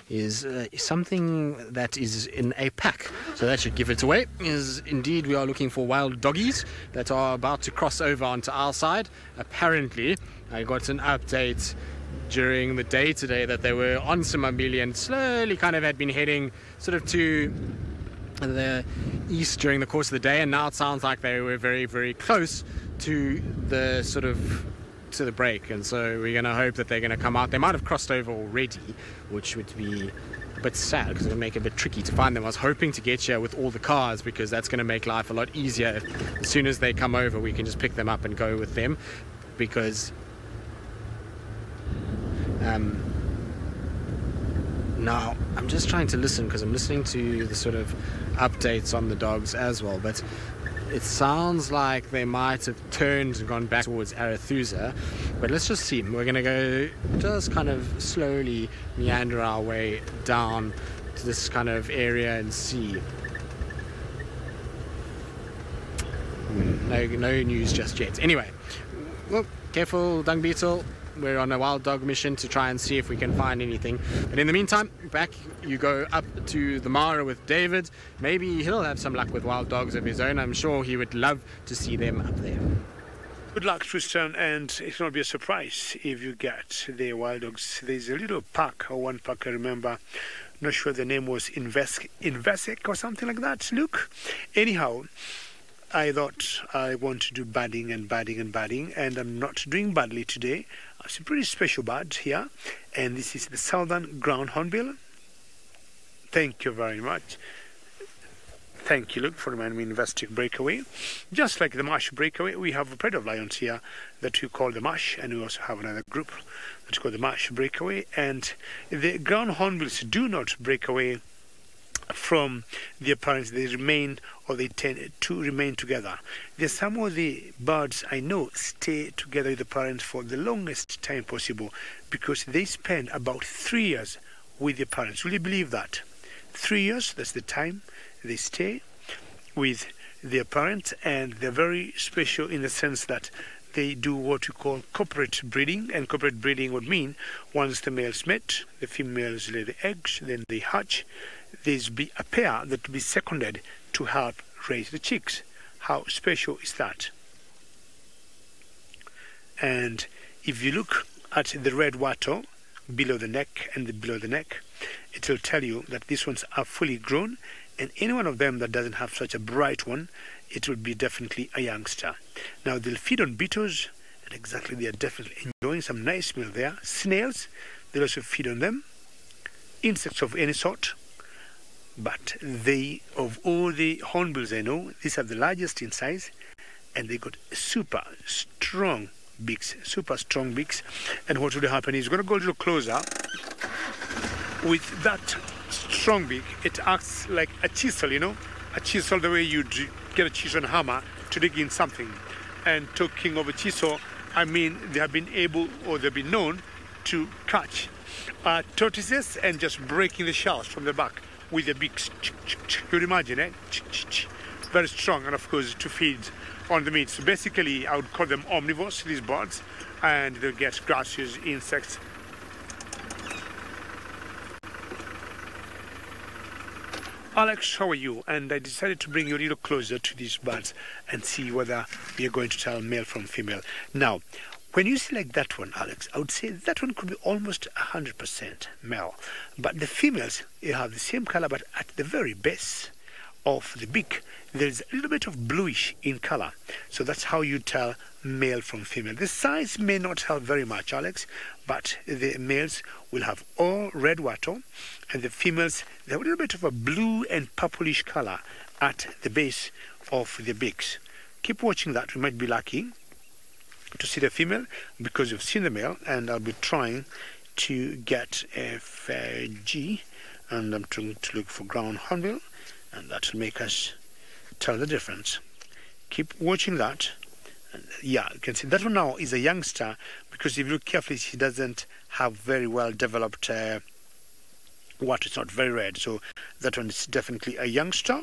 is something that is in a pack. So that should give it away. Is indeed we are looking for wild doggies that are about to cross over onto our side. Apparently, I got an update during the day today that they were on Simambili and slowly kind of had been heading sort of to the east during the course of the day, and now it sounds like they were very, very close to the sort of to the break, and so we're going to hope that they're going to come out. They might have crossed over already, which would be a bit sad because it would make it a bit tricky to find them. I was hoping to get here with all the cars because that's going to make life a lot easier. As soon as they come over, we can just pick them up and go with them, because now I'm just trying to listen because I'm listening to the sort of updates on the dogs as well, but it sounds like they might have turned and gone back towards Arethusa, but let's just see. We're going to go just kind of slowly meander our way down to this kind of area and see. No news just yet. Anyway, well, careful, dung beetle. We're on a wild dog mission to try and see if we can find anything. But in the meantime, back you go up to the Mara with David. Maybe he'll have some luck with wild dogs of his own. I'm sure he would love to see them up there. Good luck, Tristan, and it's not be a surprise if you get the wild dogs. There's a little pack, or one pack I remember. Not sure the name was Invesic or something like that, Luke. Anyhow, I thought I want to do badding, and I'm not doing badly today. It's a pretty special bird here, and this is the southern ground hornbill. Thank you very much. Thank you, Luke, for reminding me Invesic breakaway. Just like the marsh breakaway, we have a pride of lions here that we call the marsh, and we also have another group that's called the marsh breakaway. And the ground hornbills do not break away from their parents. They remain, or they tend to remain together. There's some of the birds I know stay together with the parents for the longest time possible, because they spend about 3 years with their parents. Will you believe that? 3 years, that's the time they stay with their parents, and they're very special in the sense that they do what we call corporate breeding. And corporate breeding would mean once the males mate, the females lay the eggs, then they hatch. There's be a pair that will be seconded to help raise the chicks. How special is that? And if you look at the red wattle below the neck and below the neck, it will tell you that these ones are fully grown, and any one of them that doesn't have such a bright one, it will be definitely a youngster. Now they'll feed on beetles, and exactly they are definitely enjoying some nice meal there. Snails, they'll also feed on them. Insects of any sort. But they, of all the hornbills I know, these are the largest in size, and they got super strong beaks. And what will happen is, going to go a little closer. With that strong beak, it acts like a chisel, you know, a chisel the way you get a chisel and hammer to dig in something. And talking of a chisel, I mean they have been able, or they've been known to catch tortoises and just breaking the shells from the back with their beaks. You'd imagine, eh? Very strong, and of course to feed on the meat. So basically I would call them omnivores, these birds, and they'll get grasses, insects. Alex, how are you? And I decided to bring you a little closer to these birds and see whether we are going to tell male from female. Now, when you select that one, Alex, I would say that one could be almost 100% male. But the females, you have the same color, but at the very base of the beak, there's a little bit of bluish in color. So that's how you tell male from female. The size may not help very much, Alex, but the males will have all red wattle, and the females, they have a little bit of a blue and purplish color at the base of the beaks. Keep watching that. We might be lucky to see the female because you've seen the male, and I'll be trying to get FG, and I'm trying to look for ground hornbill, and that will make us tell the difference. Keep watching that. And yeah, you can see that one now is a youngster, because if you look carefully, she doesn't have very well developed water. It's not very red, so that one is definitely a youngster.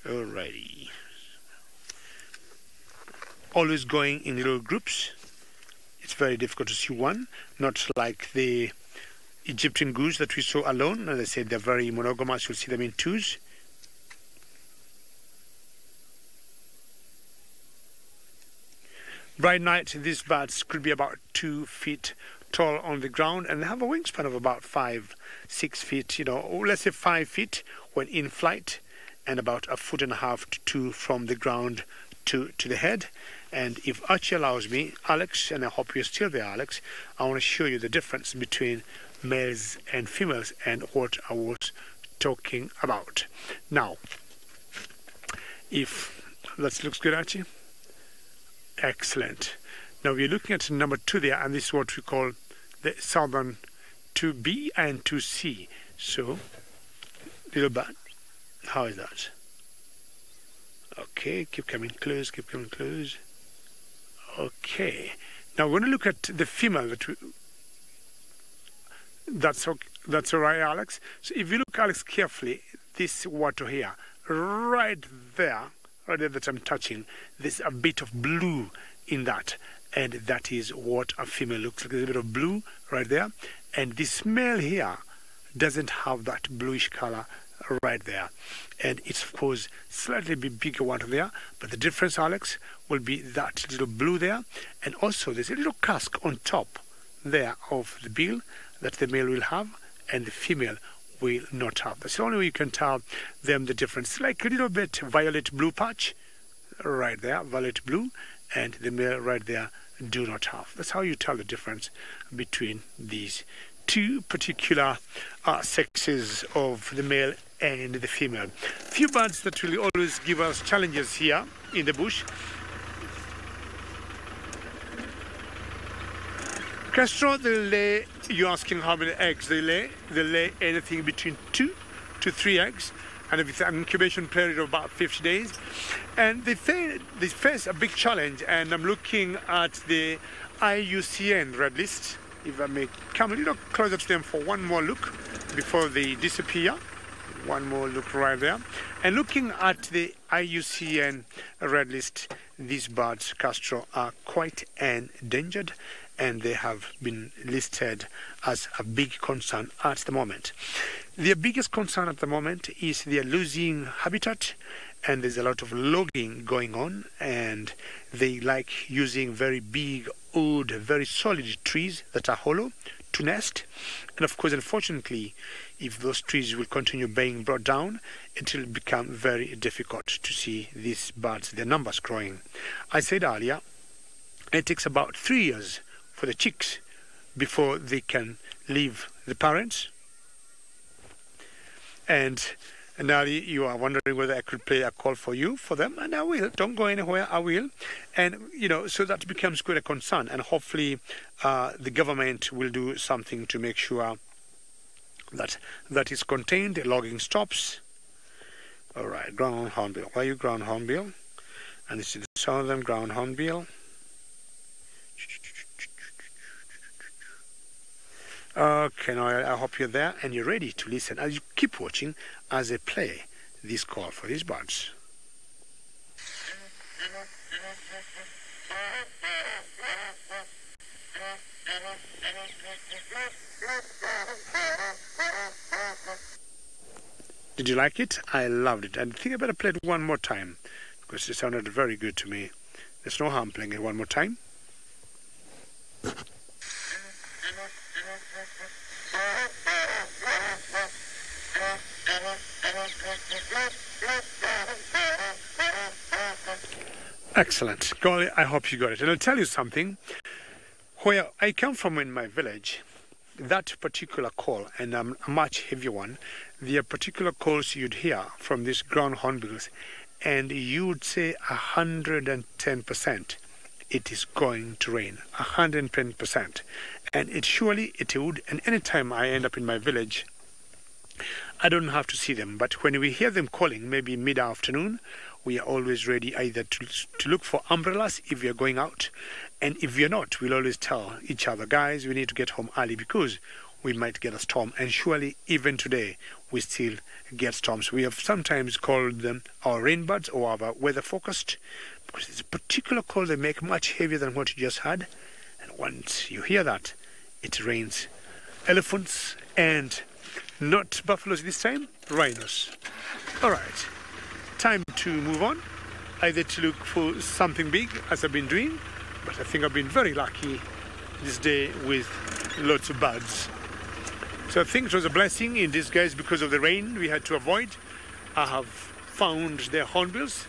Alrighty. Always going in little groups. It's very difficult to see one, not like the Egyptian goose that we saw alone. As I said, they're very monogamous. You'll see them in twos. Bright night, these birds could be about 2 feet tall on the ground, and they have a wingspan of about 5-6 feet, you know, or let's say 5 feet when in flight, and about 1.5 feet to 2 from the ground to the head. And if Archie allows me, Alex, and I hope you're still there, Alex, I want to show you the difference between males and females and what I was talking about. Now, if that looks good, Archie. Excellent. Now we're looking at number 2 there, and this is what we call the southern 2B and 2C. So, little bird, how is that? Okay, keep coming close, keep coming close. Okay. Now we're going to look at the female. That's okay. That's all right, Alex. So if you look, Alex, carefully, this water here, right there that I'm touching, there's a bit of blue in that, and that is what a female looks like. There's a bit of blue right there, and this male here doesn't have that bluish color right there, and it's of course slightly bigger one there, but the difference, Alex, will be that little blue there, and also there's a little casque on top there of the bill that the male will have and the female will not have. That's the only way you can tell them the difference. Like a little bit violet blue patch right there, violet blue, and the male right there do not have. That's how you tell the difference between these two particular sexes of the male and the female. Few birds that will always give us challenges here in the bush. Castro, they lay, you're asking how many eggs they lay. They lay anything between 2 to 3 eggs, and with an incubation period of about 50 days. And they face a big challenge, and I'm looking at the IUCN red list. If I may come a little closer to them for one more look before they disappear. One more look right there. And looking at the IUCN red list, these birds, Castro, are quite endangered, and they have been listed as a big concern at the moment. Their biggest concern at the moment is they are losing habitat, and there's a lot of logging going on, and they like using very big, old, very solid trees that are hollow to nest. And of course, unfortunately, if those trees will continue being brought down, it will become very difficult to see these birds, their numbers growing. I said earlier, it takes about 3 years for the chicks before they can leave the parents. And now you are wondering whether I could play a call for you, for them, and I will. Don't go anywhere, I will. And, you know, so that becomes quite a concern, and hopefully the government will do something to make sure that that is contained, the logging stops. All right, ground hornbill. Why are you ground hornbill? And this is the southern ground hornbill. Okay, now I hope you're there and you're ready to listen as you keep watching as I play this call for these birds. Did you like it? I loved it. I think I better play it one more time because it sounded very good to me. There's no harm playing it one more time. Excellent. Golly, I hope you got it. And I'll tell you something. Where I come from in my village, that particular call, and a much heavier one, the particular calls you'd hear from these ground hornbills, and you'd say 110% it is going to rain. 110%. And it would. And anytime I end up in my village, I don't have to see them. But when we hear them calling, maybe mid-afternoon, we are always ready either to look for umbrellas if we are going out. And if we are not, we'll always tell each other, guys, we need to get home early because we might get a storm. And surely, even today, we still get storms. We have sometimes called them our rainbirds or our weather forecast because it's a particular call they make much heavier than what you just had. And once you hear that, it rains elephants and not buffaloes this time, rhinos. All right, time to move on, either to look for something big, as I've been doing, but I think I've been very lucky this day with lots of birds. So I think it was a blessing in disguise because of the rain we had to avoid. I have found their hornbills,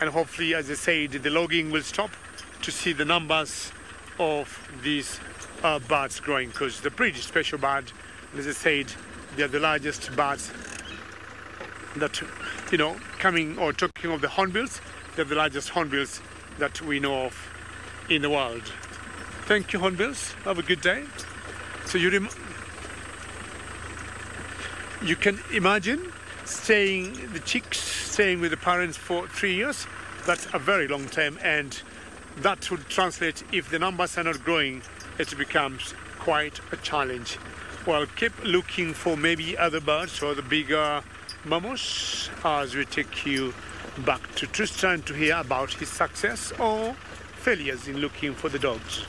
and hopefully, as I said, the logging will stop to see the numbers of these birds growing, because they're pretty special bird. And as I said, they are the largest birds that, you know, coming or talking of the hornbills, they're the largest hornbills that we know of in the world. Thank you, hornbills. Have a good day. So you can imagine the chicks staying with the parents for 3 years. That's a very long time, and that would translate, if the numbers are not growing, it becomes quite a challenge. Well, keep looking for maybe other birds or the bigger mammals as we take you back to Tristan to hear about his success or failures in looking for the dogs.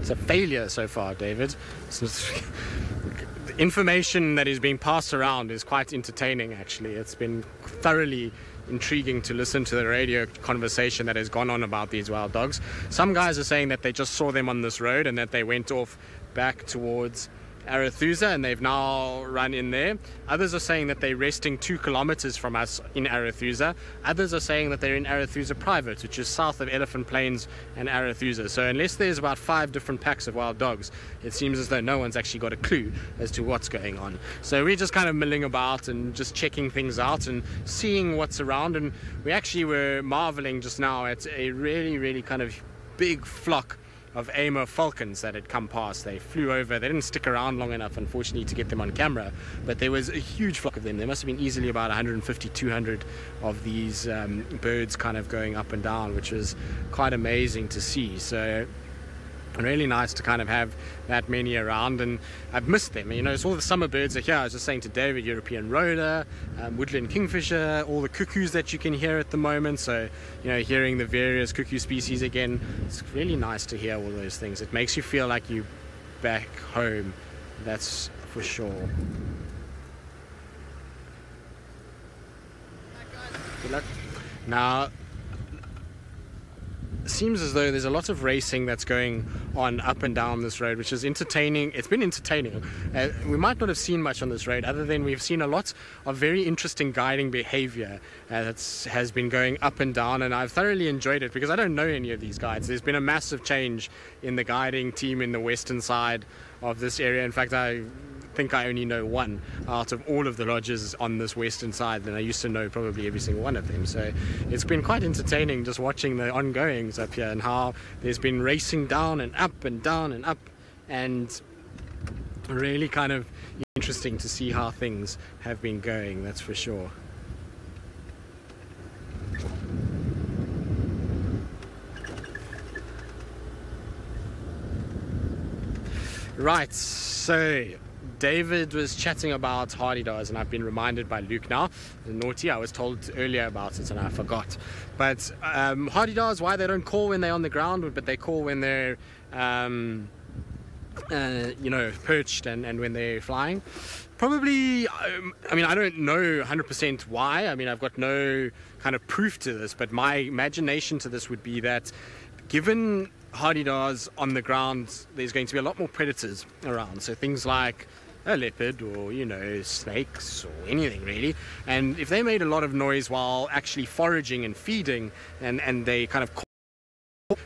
It's a failure so far, David. The information that is being passed around is quite entertaining, actually. It's been thoroughly intriguing to listen to the radio conversation that has gone on about these wild dogs. Some guys are saying that they just saw them on this road and that they went off back towards Arethusa, and they've now run in there. Others are saying that they're resting 2 kilometers from us in Arethusa. Others are saying that they're in Arethusa Private, which is south of Elephant Plains and Arethusa. So unless there's about 5 different packs of wild dogs, it seems as though no one's actually got a clue as to what's going on. So we're just kind of milling about and just checking things out and seeing what's around. And we actually were marveling just now at a really, really kind of big flock of Amur falcons that had come past. They flew over. They didn't stick around long enough, unfortunately, to get them on camera, but there was a huge flock of them. There must have been easily about 150, 200 of these birds kind of going up and down, which was quite amazing to see. So really nice to kind of have that many around, and I've missed them. You know, it's all the summer birds are here. I was just saying to David, European roller, woodland kingfisher, all the cuckoos that you can hear at the moment. So, you know, hearing the various cuckoo species again, it's really nice to hear all those things. It makes you feel like you're back home, that's for sure. Good luck. Now, seems as though there's a lot of racing that's going on up and down this road, which is entertaining. It's been entertaining. We might not have seen much on this road, other than we've seen a lot of very interesting guiding behavior that has been going up and down, and I've thoroughly enjoyed it because I don't know any of these guides. There's been a massive change in the guiding team in the western side of this area. In fact, I think I only know one out of all of the lodges on this western side, and I used to know probably every single one of them. So it's been quite entertaining just watching the ongoings up here and how there's been racing down and up and down and up, and really kind of interesting to see how things have been going, that's for sure. Right, so David was chatting about hardy-dars, and I've been reminded by Luke now. Naughty, I was told earlier about it and I forgot. But hardy-dars, why they don't call when they're on the ground, but they call when they're you know, perched and when they're flying. Probably, I mean, I don't know 100% why. I mean, I've got no kind of proof to this, but my imagination to this would be that given hardy-dars on the ground, there's going to be a lot more predators around. So things like a leopard or, you know, snakes or anything really. And if they made a lot of noise while actually foraging and feeding, and they kind of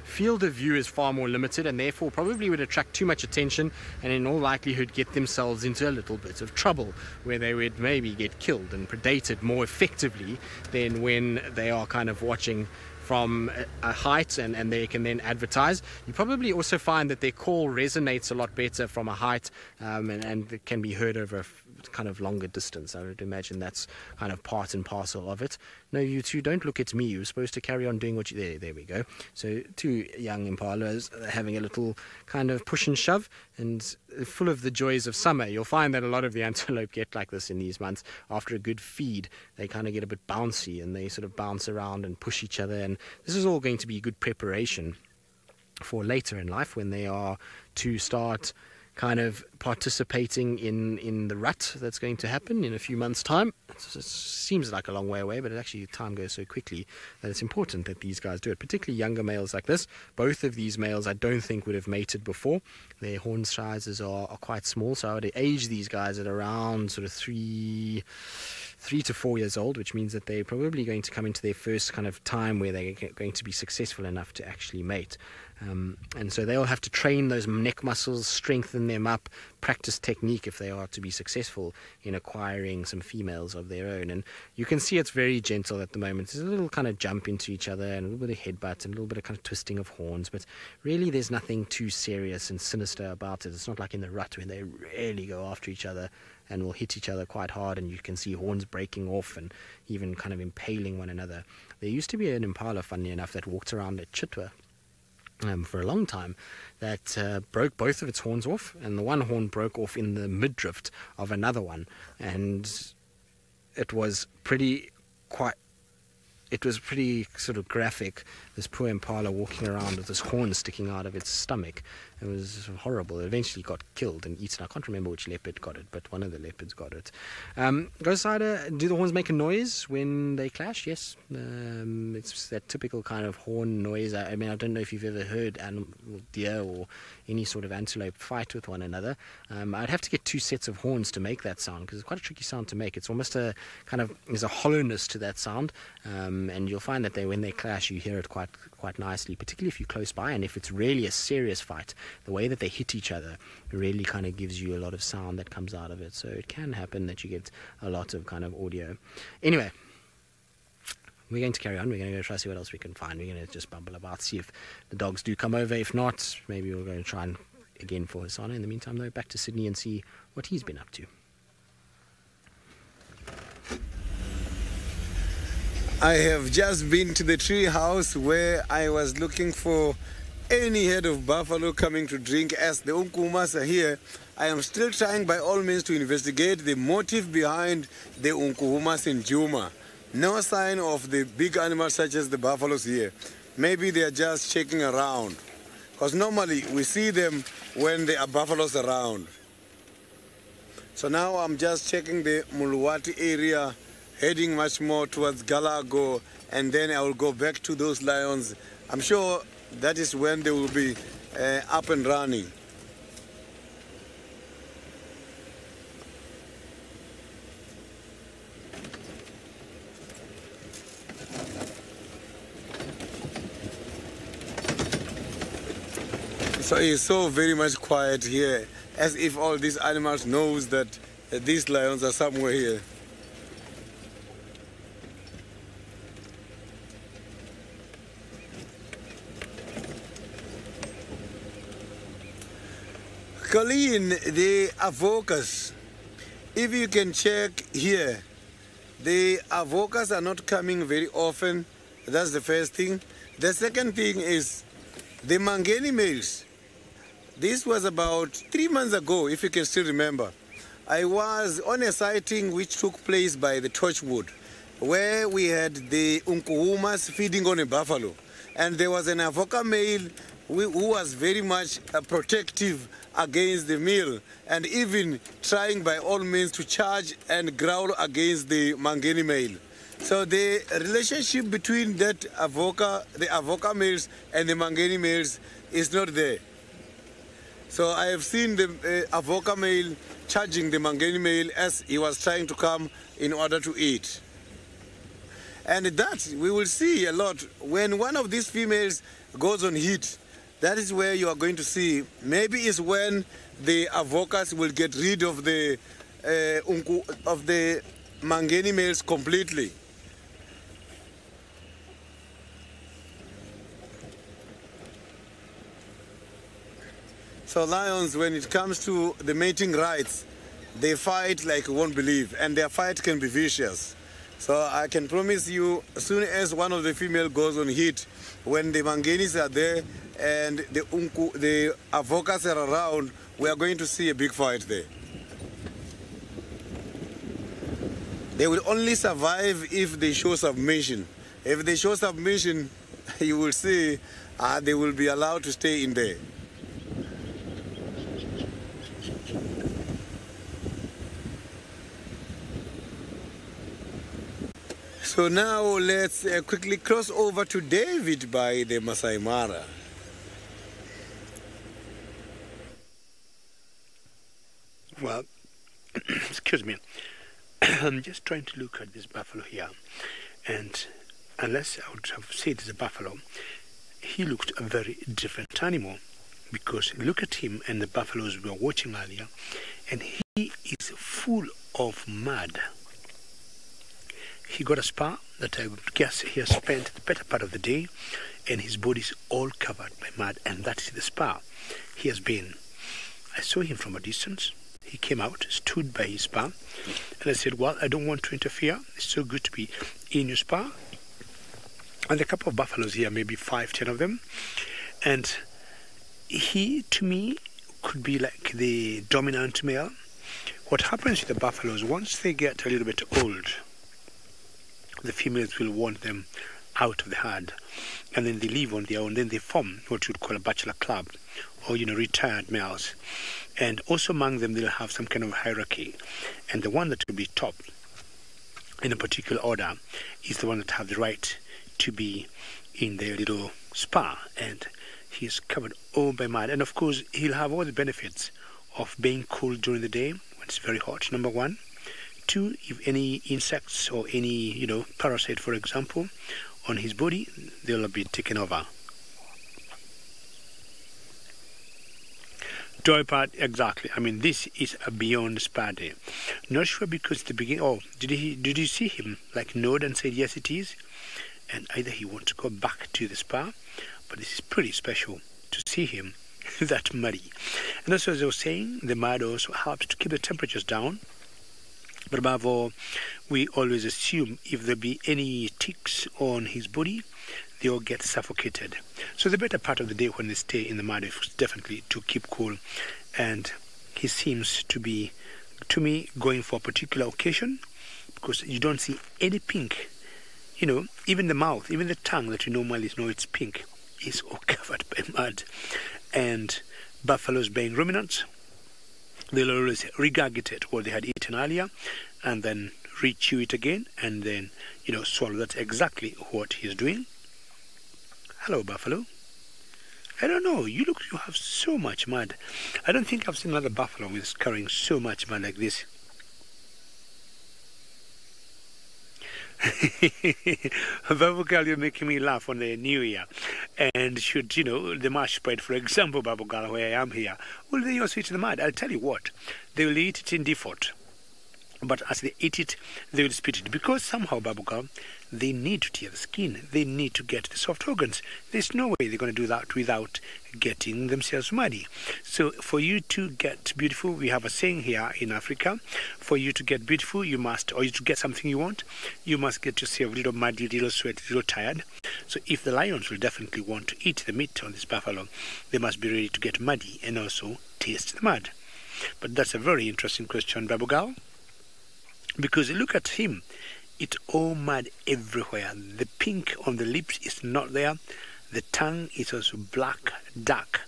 field of view is far more limited, and therefore probably would attract too much attention and in all likelihood get themselves into a little bit of trouble where they would maybe get killed and predated more effectively than when they are kind of watching from a height and they can then advertise. You probably also find that their call resonates a lot better from a height, and it can be heard over a kind of longer distance. I would imagine that's kind of part and parcel of it. No, you two, don't look at me. You're supposed to carry on doing what you... There we go. So 2 young impalas having a little kind of push and shove, and full of the joys of summer. You'll find that a lot of the antelope get like this in these months. After a good feed, they kind of get a bit bouncy, and they sort of bounce around and push each other, and this is all going to be good preparation for later in life when they are to start kind of participating in the rut that's going to happen in a few months' time. It seems like a long way away, but actually time goes so quickly that it's important that these guys do it, particularly younger males like this. Both of these males I don't think would have mated before. Their horn sizes are quite small, so I would age these guys at around sort of 3 to 4 years old, which means that they're probably going to come into their first kind of time where they're going to be successful enough to actually mate. And so they'll have to train those neck muscles, strengthen them up, practice technique if they are to be successful in acquiring some females of their own. And you can see it's very gentle at the moment. There's a little kind of jump into each other and a little bit of headbutt and a little bit of kind of twisting of horns, but really there's nothing too serious and sinister about it. It's not like in the rut when they really go after each other and will hit each other quite hard, and you can see horns breaking off and even kind of impaling one another. There used to be an impala, funnily enough, that walked around at Chitwa for a long time that broke both of its horns off, and the one horn broke off in the midriff of another one, and it was pretty sort of graphic, this poor impala walking around with this horn sticking out of its stomach, It was horrible. It eventually got killed and eaten. I can't remember which leopard got it, but one of the leopards got it. Ghost Rider, do the horns make a noise when they clash? Yes. It's that typical kind of horn noise. I mean, I don't know if you've ever heard deer or any sort of antelope fight with one another. I'd have to get 2 sets of horns to make that sound, because it's quite a tricky sound to make. It's almost a kind of, there's a hollowness to that sound, and you'll find that when they clash, you hear it quite nicely, particularly if you're close by, and if it's really a serious fight, the way that they hit each other really kind of gives you a lot of sound that comes out of it. So it can happen that you get a lot of kind of audio. Anyway, we're going to carry on. We're going to go try to see what else we can find. We're going to just bumble about, see if the dogs do come over. If not, maybe we're going to try and again for Hasana. In the meantime, though, back to Sydney and see what he's been up to. I have just been to the tree house where I was looking for any head of buffalo coming to drink. As the Unkuhumas are here, I am still trying by all means to investigate the motive behind the Unkuhumas in Djuma. No sign of the big animals such as the buffaloes here. Maybe they are just checking around, because normally we see them when there are buffaloes around. So now I'm just checking the Muluwati area, heading much more towards Galago, and then I will go back to those lions. I'm sure that is when they will be up and running. So it's so very much quiet here, as if all these animals knows that these lions are somewhere here. Colleen, the avokas, if you can check here, the avokas are not coming very often. That's the first thing. The second thing is the Mangeni males. This was about 3 months ago, if you can still remember. I was on a sighting which took place by the Torchwood, where we had the Unkuhumas feeding on a buffalo. And there was an avoka male who was very much protective against the male, and even trying by all means to charge and growl against the Mangeni male. So the relationship between the avoka males and the Mangeni males is not there. So I have seen the avoka male charging the Mangeni male as he was trying to come in order to eat. And that we will see a lot when one of these females goes on heat. That is where you are going to see. Maybe it's when the avokas will get rid of the Mangeni males completely. So lions, when it comes to the mating rights, they fight like you won't believe, and their fight can be vicious. So I can promise you, as soon as one of the female goes on heat, when the Mangenis are there and the avokas are around, we are going to see a big fight there. They will only survive if they show submission. If they show submission, you will see they will be allowed to stay in there. So now let's quickly cross over to David by the Masai Mara. Well, excuse me. I'm just trying to look at this buffalo here, and unless I would have said it's a buffalo, he looked a very different animal, because look at him and the buffaloes we were watching earlier, and he is full of mud. He got a spa that I would guess he has spent the better part of the day, and his body is all covered by mud, and that is the spa he has been. I saw him from a distance. He came out, stood by his spa, and I said, well, I don't want to interfere. It's so good to be in your spa. And a couple of buffaloes here, maybe 5, 10 of them. And he, to me, could be like the dominant male. What happens with the buffaloes, once they get a little bit old, the females will want them out of the herd, and then they live on their own. Then they form what you would call a bachelor club, or retired males. And also among them, they'll have some kind of hierarchy, and the one that will be top in a particular order is the one that have the right to be in their little spa, and he's covered all by mud. And of course, he'll have all the benefits of being cool during the day when it's very hot, number one. Two, if any insects or any, parasite, for example, on his body, they'll be taken over. Toy part, exactly. I mean, this is a beyond spa day. Not sure because the beginning. Oh, did you see him nod and said yes, it is, and either he wants to go back to the spa, but this is pretty special to see him that muddy. And also, as I was saying, the mud also helps to keep the temperatures down. But above all, we always assume if there be any ticks on his body, they all get suffocated. So the better part of the day when they stay in the mud is definitely to keep cool. And he seems to be, to me, going for a particular occasion, because you don't see any pink. Even the mouth, even the tongue that you normally know it's pink, is all covered by mud. And buffaloes being ruminants, they'll always regurgitate what they had eaten earlier and then re-chew it again and then, swallow. That's exactly what he's doing. Hello, buffalo. I don't know. You have so much mud. I don't think I've seen another buffalo who's carrying so much mud like this. Babugal, you're making me laugh on the New Year. And should, the mash spread, for example, Babugal, where I am here, will they also eat the mud? I'll tell you what, they will eat it in default. But as they eat it, they will spit it. Because somehow, Babugal, they need to tear the skin. They need to get the soft organs. There's no way they're going to do that without getting themselves muddy. So for you to get beautiful, we have a saying here in Africa, for you to get beautiful, you must, or you to get something you want, you must get yourself a little muddy, little sweaty, little tired. So if the lions will definitely want to eat the meat on this buffalo, they must be ready to get muddy and also taste the mud. But that's a very interesting question, Babugal. Because look at him, it's all mud everywhere. The pink on the lips is not there. The tongue is also black, dark,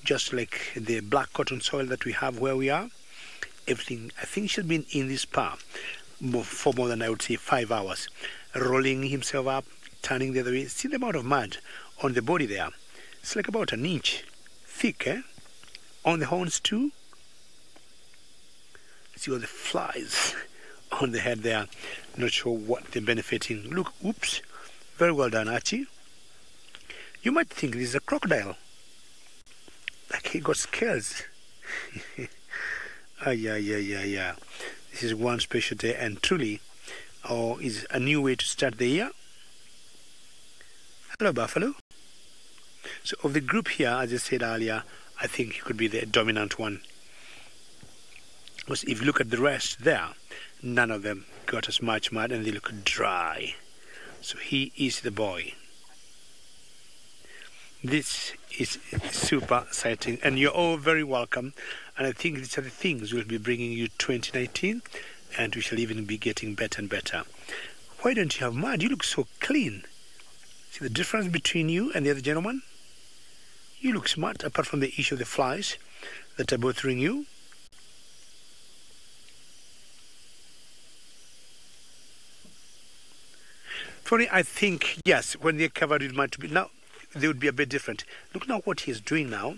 just like the black cotton soil that we have where we are. Everything, I think, should be in this spa for more than, I would say, 5 hours. Rolling himself up, turning the other way. See the amount of mud on the body there. It's like about an inch thick, eh? On the horns too. See all the flies on the head there. Not sure what they're benefiting. Look, oops. Very well done, Archie. You might think this is a crocodile. Like he got scales. Yeah. This is one special day, and truly, is a new way to start the year. Hello, buffalo. So of the group here, as I said earlier, I think he could be the dominant one. Because if you look at the rest there, none of them got as much mud and they look dry. So he is the boy. This is super exciting, and you're all very welcome. And I think these are the things we'll be bringing you 2019, and we shall even be getting better and better. Why don't you have mud? You look so clean. See the difference between you and the other gentleman? You look smart, apart from the issue of the flies that are bothering you. For me, I think, yes, when they're covered with mud, now they would be a bit different. Look now what he's doing now.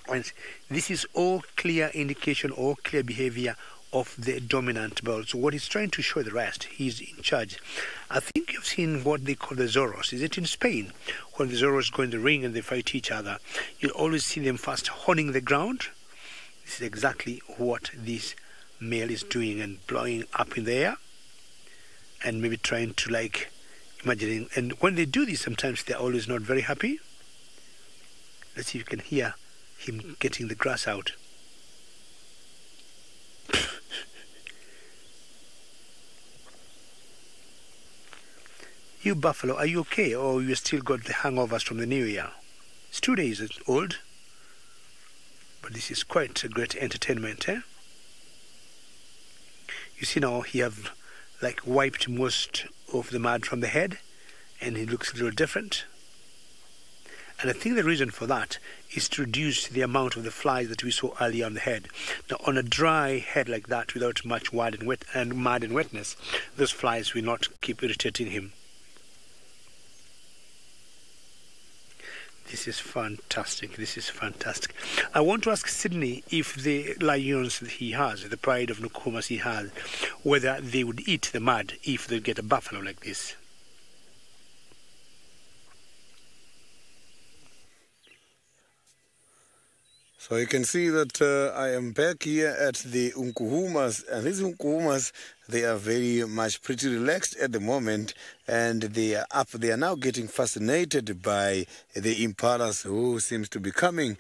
And this is all clear indication, all clear behavior of the dominant bull. So what he's trying to show the rest, he's in charge. I think you've seen what they call the Zorros. Is it in Spain? When the Zorros go in the ring and they fight each other, you'll always see them first honing the ground. This is exactly what this male is doing, and blowing up in the air and maybe trying to imagining. And when they do this, sometimes they're always not very happy. Let's see if you can hear him getting the grass out. You buffalo, are you okay, or you still got the hangovers from the New Year? It's 2 days old, but this is quite a great entertainment, eh? You see now he have wiped most of the mud from the head, and he looks a little different. And I think the reason for that is to reduce the amount of the flies that we saw earlier on the head. Now, on a dry head like that, without much mud and wetness, those flies will not keep irritating him. This is fantastic. This is fantastic. I want to ask Sydney if the lions that he has, the pride of Nokomas he has, whether they would eat the mud if they get a buffalo like this. So you can see that I am back here at the Unkuhumas, and these Unkuhumas, they are very much pretty relaxed at the moment, and they are up. They are now getting fascinated by the impalas who seems to be coming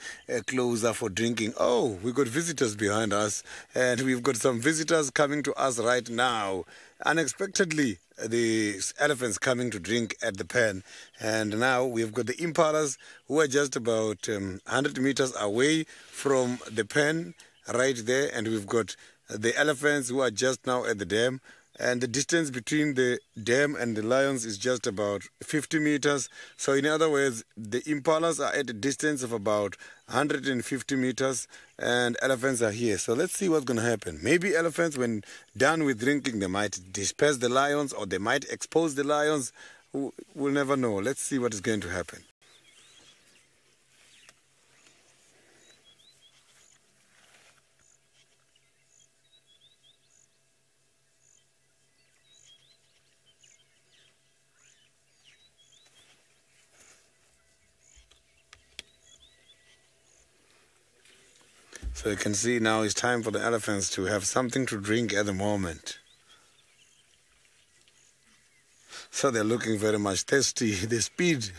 closer for drinking. Oh, we've got visitors behind us, and we've got some visitors coming to us right now. Unexpectedly, the elephants coming to drink at the pen, and now we've got the impalas who are just about 100 meters away from the pen right there, and we've got the elephants who are just now at the dam, and the distance between the dam and the lions is just about 50 meters. So in other words, the impalas are at a distance of about 150 meters and elephants are here. So let's see what's going to happen. Maybe elephants, when done with drinking, they might disperse the lions or they might expose the lions. We'll never know. Let's see what is going to happen. So you can see now it's time for the elephants to have something to drink at the moment. So they're looking very much thirsty. The speed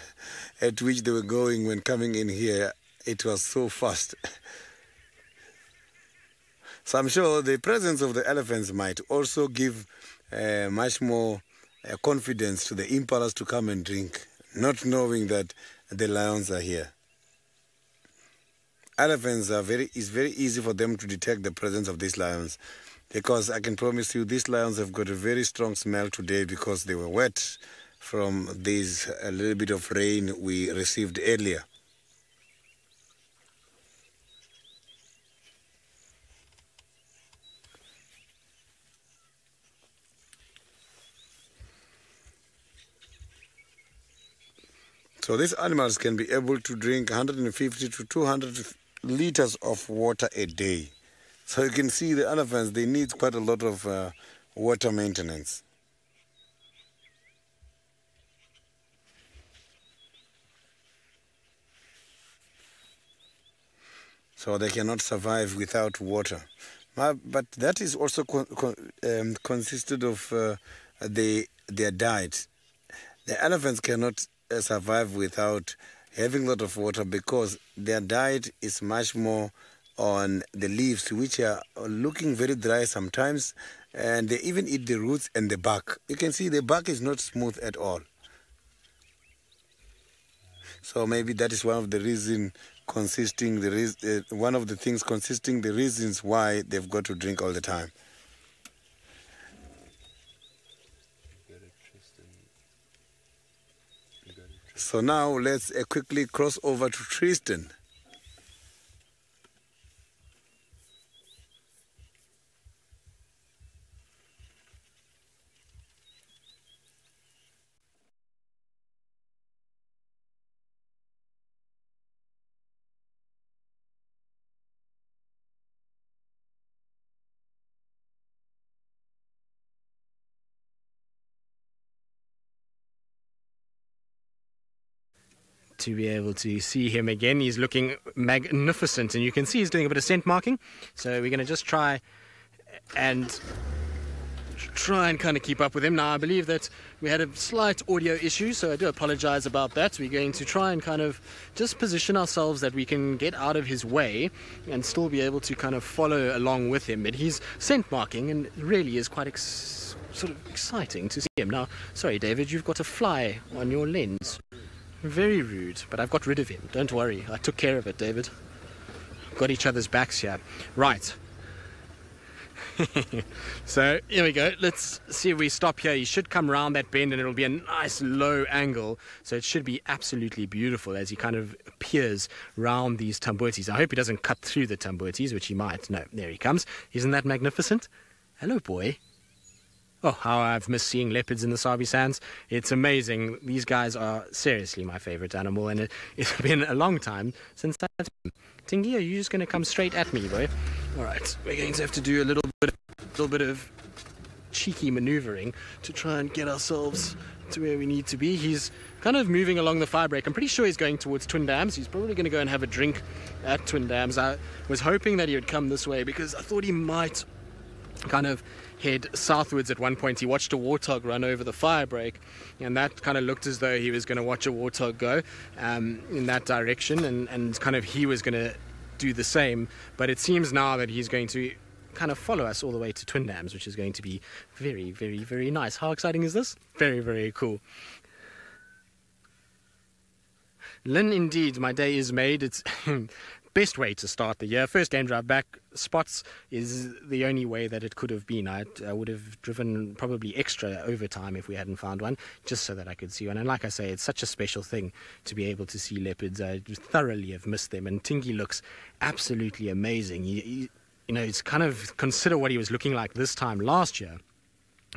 at which they were going when coming in here, it was so fast. So I'm sure the presence of the elephants might also give much more confidence to the impalas to come and drink, not knowing that the lions are here. Elephants it's very easy for them to detect the presence of these lions, because I can promise you these lions have got a very strong smell today because they were wet from this a little bit of rain we received earlier. So these animals can be able to drink 150 to 200 liters of water a day. So you can see the elephants, they need quite a lot of water maintenance. So they cannot survive without water. But that is also consisted of their diet. The elephants cannot survive without having a lot of water because their diet is much more on the leaves, which are looking very dry sometimes, and they even eat the roots and the bark. You can see the bark is not smooth at all. So maybe that is one of the reasons the reasons why they've got to drink all the time. So now let's quickly cross over to Tristan. To be able to see him again, he's looking magnificent, and you can see he's doing a bit of scent marking. So we're going to just try and kind of keep up with him. Now I believe that we had a slight audio issue, so I do apologize about that. We're going to try and kind of just position ourselves that we can get out of his way and still be able to kind of follow along with him. But he's scent marking and really is quite sort of exciting to see him. Now, sorry David, you've got a fly on your lens. Very rude, but I've got rid of him. Don't worry, I took care of it, David. Got each other's backs here. Right. So here we go. Let's see if we stop here. He should come round that bend and it'll be a nice low angle. So it should be absolutely beautiful as he kind of appears round these tambutis. I hope he doesn't cut through the tambutis, which he might. No, there he comes. Isn't that magnificent? Hello, boy. Oh, how I've missed seeing leopards in the Sabi Sands. It's amazing. These guys are seriously my favorite animal, and it's been a long time since that. Tingy, are you just going to come straight at me, boy? All right, we're going to have to do a little bit of cheeky maneuvering to try and get ourselves to where we need to be. He's kind of moving along the fire break. I'm pretty sure he's going towards Twin Dams. He's probably going to go and have a drink at Twin Dams. I was hoping that he would come this way because I thought he might kind of head southwards at one point. He watched a warthog run over the fire break, and that kind of looked as though he was going to watch a warthog go in that direction, and kind of he was going to do the same. But it seems now that he's going to kind of follow us all the way to Twin Dams, which is going to be very, very, very nice. How exciting is this? Very, very cool. Lynn, indeed, my day is made. It's best way to start the year. First game drive back. Spots is the only way that it could have been. I would have driven probably extra overtime if we hadn't found one, just so that I could see one. And like I say, it's such a special thing to be able to see leopards. I thoroughly have missed them. And Tingy looks absolutely amazing. You know, it's kind of consider what he was looking like this time last year.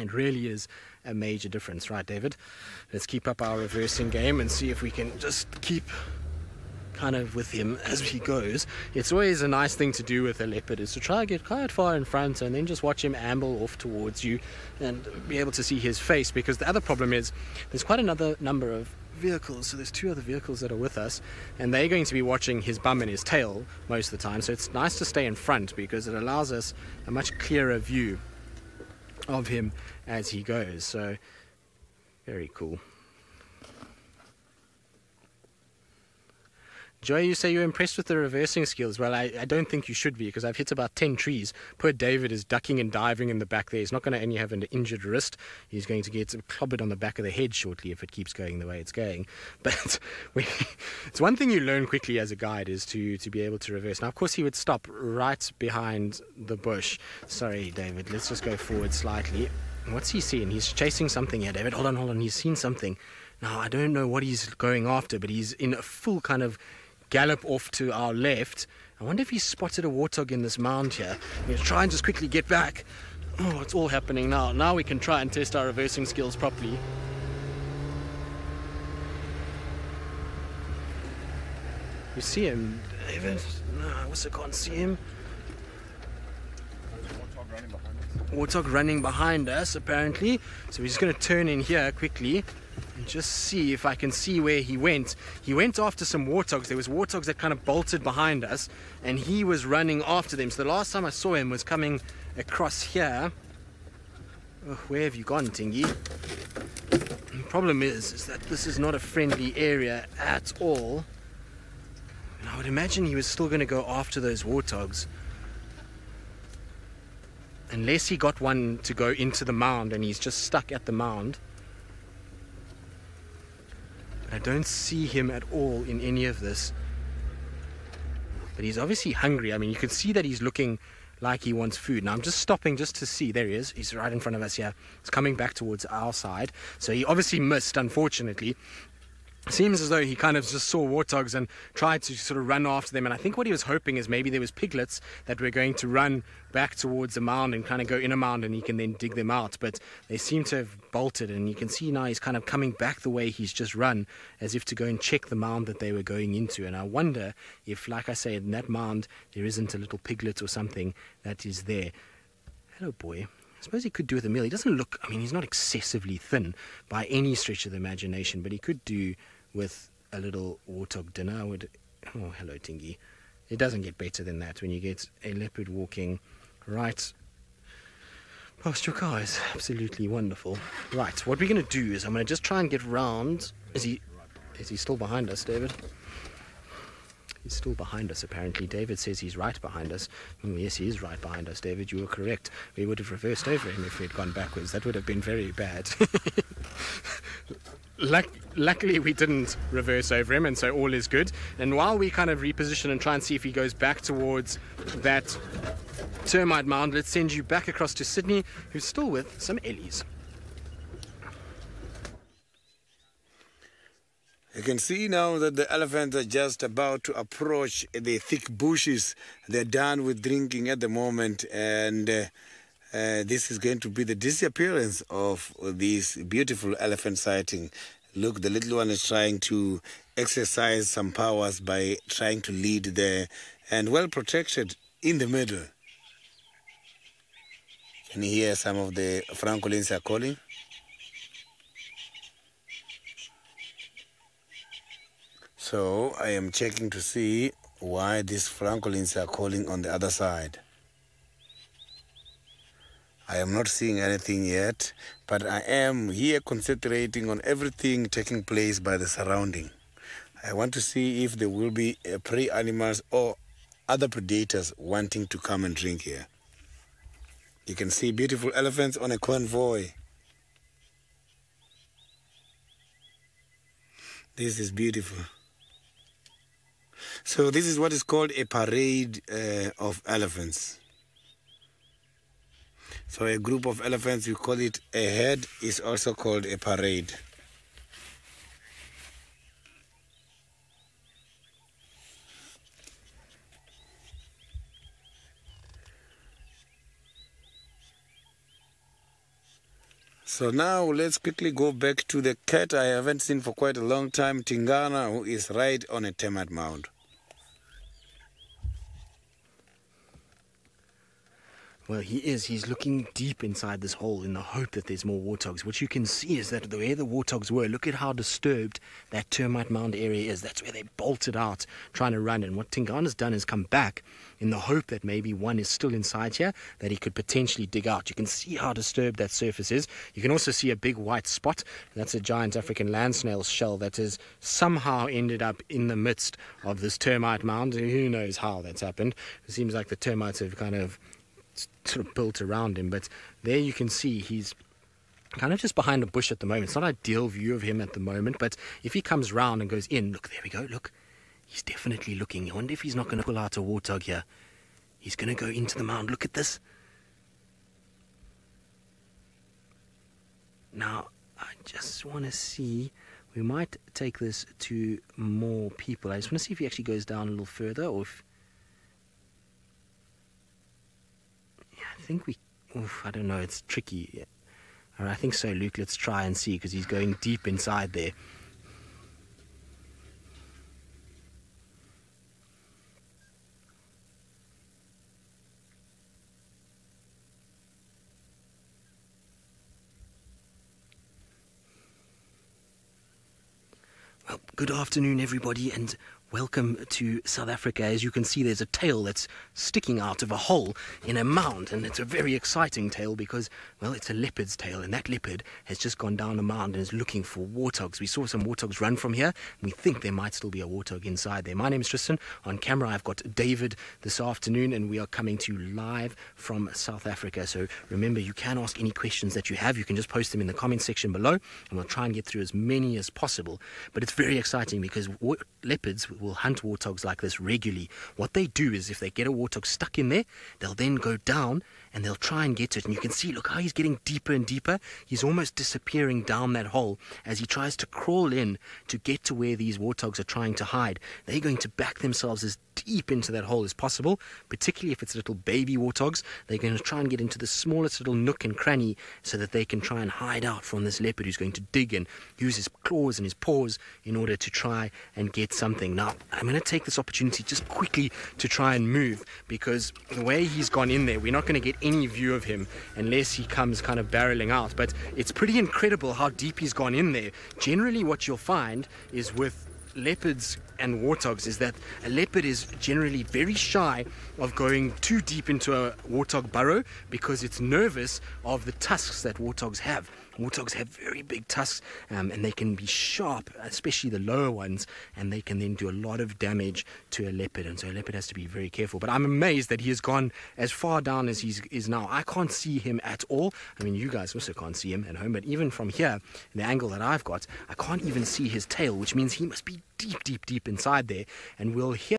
It really is a major difference, right, David? Let's keep up our reversing game and see if we can just keep kind of with him as he goes. It's always a nice thing to do with a leopard, is to try and get quite far in front and then just watch him amble off towards you and be able to see his face, because the other problem is there's quite another number of vehicles. So there's two other vehicles that are with us, and they're going to be watching his bum and his tail most of the time. So it's nice to stay in front because it allows us a much clearer view of him as he goes. So very cool. Joy, you say you're impressed with the reversing skills. Well, I don't think you should be, because I've hit about 10 trees. Poor David is ducking and diving in the back there. He's not going to only have an injured wrist. He's going to get clobbered on the back of the head shortly if it keeps going the way it's going. But it's one thing you learn quickly as a guide is to be able to reverse. Now, of course, he would stop right behind the bush. Sorry, David. Let's just go forward slightly. What's he seeing? He's chasing something here, David. Hold on. He's seen something. Now, I don't know what he's going after, but he's in a full kind of gallop off to our left. I wonder if he spotted a warthog in this mound here. We'll try and just quickly get back. Oh, it's all happening now. Now we can try and test our reversing skills properly. You see him, David? No, I also can't see him. Warthog running behind us, apparently. So we're just going to turn in here quickly and just see if I can see where he went. He went after some warthogs. There was warthogs that kind of bolted behind us, and he was running after them. So the last time I saw him was coming across here. Oh, where have you gone, Tingy? The problem is that this is not a friendly area at all. And I would imagine he was still going to go after those warthogs, unless he got one to go into the mound and he's just stuck at the mound. I don't see him at all in any of this. But he's obviously hungry. I mean, you can see that he's looking like he wants food. Now I'm just stopping just to see. There he is. He's right in front of us here. He's coming back towards our side. So he obviously missed, unfortunately. Seems as though he kind of just saw warthogs and tried to sort of run after them. And I think what he was hoping is maybe there was piglets that were going to run back towards the mound and kind of go in a mound, and he can then dig them out. But they seem to have bolted, and you can see now he's kind of coming back the way he's just run, as if to go and check the mound that they were going into. And I wonder if, like I say, in that mound there isn't a little piglet or something that is there. Hello, boy. I suppose he could do with a meal. He doesn't look, I mean, he's not excessively thin by any stretch of the imagination, but he could do with a little warthog dinner. Oh, hello, Tingy. It doesn't get better than that when you get a leopard walking right past your car. It's absolutely wonderful. Right, what we're going to do is I'm going to just try and get round. Is he still behind us, David? He's still behind us, apparently. David says he's right behind us. Oh, yes, he is right behind us, David. You were correct. We would have reversed over him if we had gone backwards. That would have been very bad. Luckily we didn't reverse over him, and so all is good. And while we kind of reposition and try and see if he goes back towards that termite mound, let's send you back across to Sydney, who's still with some ellies. You can see now that the elephants are just about to approach the thick bushes. They're done with drinking at the moment, and this is going to be the disappearance of this beautiful elephant sighting. Look, the little one is trying to exercise some powers by trying to lead there, and well protected in the middle. Can you hear some of the francolins are calling? So I am checking to see why these francolins are calling on the other side. I am not seeing anything yet, but I am here concentrating on everything taking place by the surrounding. I want to see if there will be prey animals or other predators wanting to come and drink here. You can see beautiful elephants on a convoy. This is beautiful. So this is what is called a parade of elephants. So a group of elephants, we call it a head, is also called a parade. So now let's quickly go back to the cat I haven't seen for quite a long time, Tingana, who is right on a termite mound. Well, he's looking deep inside this hole in the hope that there's more warthogs. What you can see is that where the warthogs were, look at how disturbed that termite mound area is. That's where they bolted out, trying to run. And what Tingana's done is come back in the hope that maybe one is still inside here, that he could potentially dig out. You can see how disturbed that surface is. You can also see a big white spot. That's a giant African land snail's shell that has somehow ended up in the midst of this termite mound. Who knows how that's happened. It seems like the termites have kind of sort of built around him, but there you can see he's kind of just behind a bush at the moment. It's not an ideal view of him at the moment, but if he comes round and goes in, look, there we go, look, he's definitely looking. I wonder if he's not going to pull out a warthog here. He's going to go into the mound. Look at this. Now I just want to see, we might take this to more people. I just want to see if he actually goes down a little further, or if I think I don't know, it's tricky. I think so, Luke. Let's try and see, because he's going deep inside there. Well, good afternoon, everybody, and welcome to South Africa. As you can see, there's a tail that's sticking out of a hole in a mound, and it's a very exciting tail because, well, it's a leopard's tail, and that leopard has just gone down a mound and is looking for warthogs. We saw some warthogs run from here, and we think there might still be a warthog inside there. My name is Tristan. On camera, I've got David this afternoon, and we are coming to you live from South Africa. So remember, you can ask any questions that you have. You can just post them in the comment section below, and we'll try and get through as many as possible. But it's very exciting because leopards will hunt warthogs like this regularly. What they do is, if they get a warthog stuck in there, they'll then go down and they'll try and get it. And you can see, look how he's getting deeper and deeper. He's almost disappearing down that hole as he tries to crawl in to get to where these warthogs are trying to hide. They're going to back themselves as deep into that hole as possible, particularly if it's little baby warthogs. They're going to try and get into the smallest little nook and cranny so that they can try and hide out from this leopard who's going to dig and use his claws and his paws in order to try and get something. Now, I'm going to take this opportunity just quickly to try and move, because the way he's gone in there, we're not going to get any view of him unless he comes kind of barreling out. But it's pretty incredible how deep he's gone in there. Generally, what you'll find is with leopards and warthogs is that a leopard is generally very shy of going too deep into a warthog burrow because it's nervous of the tusks that warthogs have. Warthogs have very big tusks, and they can be sharp, especially the lower ones, and they can then do a lot of damage to a leopard, and so a leopard has to be very careful. But I'm amazed that he has gone as far down as he is now. I can't see him at all. I mean, you guys also can't see him at home, but even from here, the angle that I've got, I can't even see his tail, which means he must be deep, deep, deep inside there, and we'll hear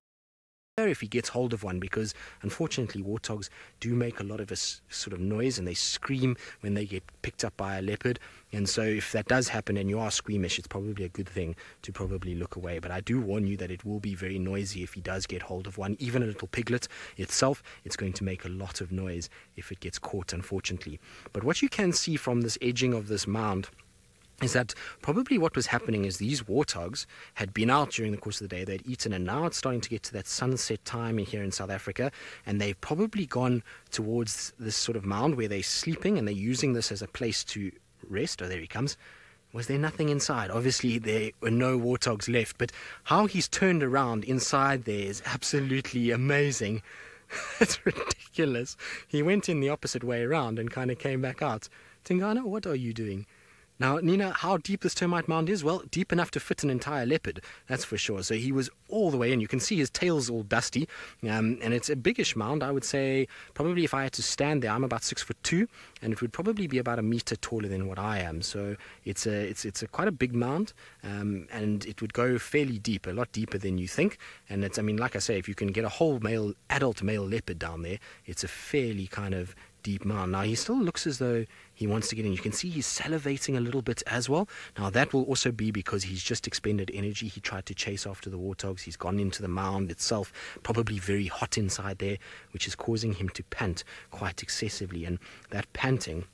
if he gets hold of one, because unfortunately warthogs do make a lot of a sort of noise and they scream when they get picked up by a leopard, and so if that does happen and you are squeamish, it's probably a good thing to probably look away. But I do warn you that it will be very noisy if he does get hold of one. Even a little piglet itself, it's going to make a lot of noise if it gets caught, unfortunately. But what you can see from this edging of this mound is that probably what was happening is these warthogs had been out during the course of the day, they'd eaten, and now it's starting to get to that sunset time here in South Africa, and they've probably gone towards this sort of mound where they're sleeping, and they're using this as a place to rest. Oh, there he comes. Was there nothing inside? Obviously there were no warthogs left, but how he's turned around inside there is absolutely amazing. It's ridiculous. He went in the opposite way around and kind of came back out. Tingana, what are you doing? Now, Nina, how deep this termite mound is? Well, deep enough to fit an entire leopard, that's for sure. So he was all the way in. You can see his tail's all dusty, and it's a biggish mound. I would say probably if I had to stand there, I'm about 6'2", and it would probably be about a meter taller than what I am. So it's a quite a big mound, and it would go fairly deep, a lot deeper than you think. And it's, I mean, like I say, if you can get a whole adult male leopard down there, it's a fairly kind of deep mound. Now he still looks as though he wants to get in. You can see he's salivating a little bit as well. Now that will also be because he's just expended energy. He tried to chase after the warthogs. He's gone into the mound itself, probably very hot inside there, which is causing him to pant quite excessively, and that panting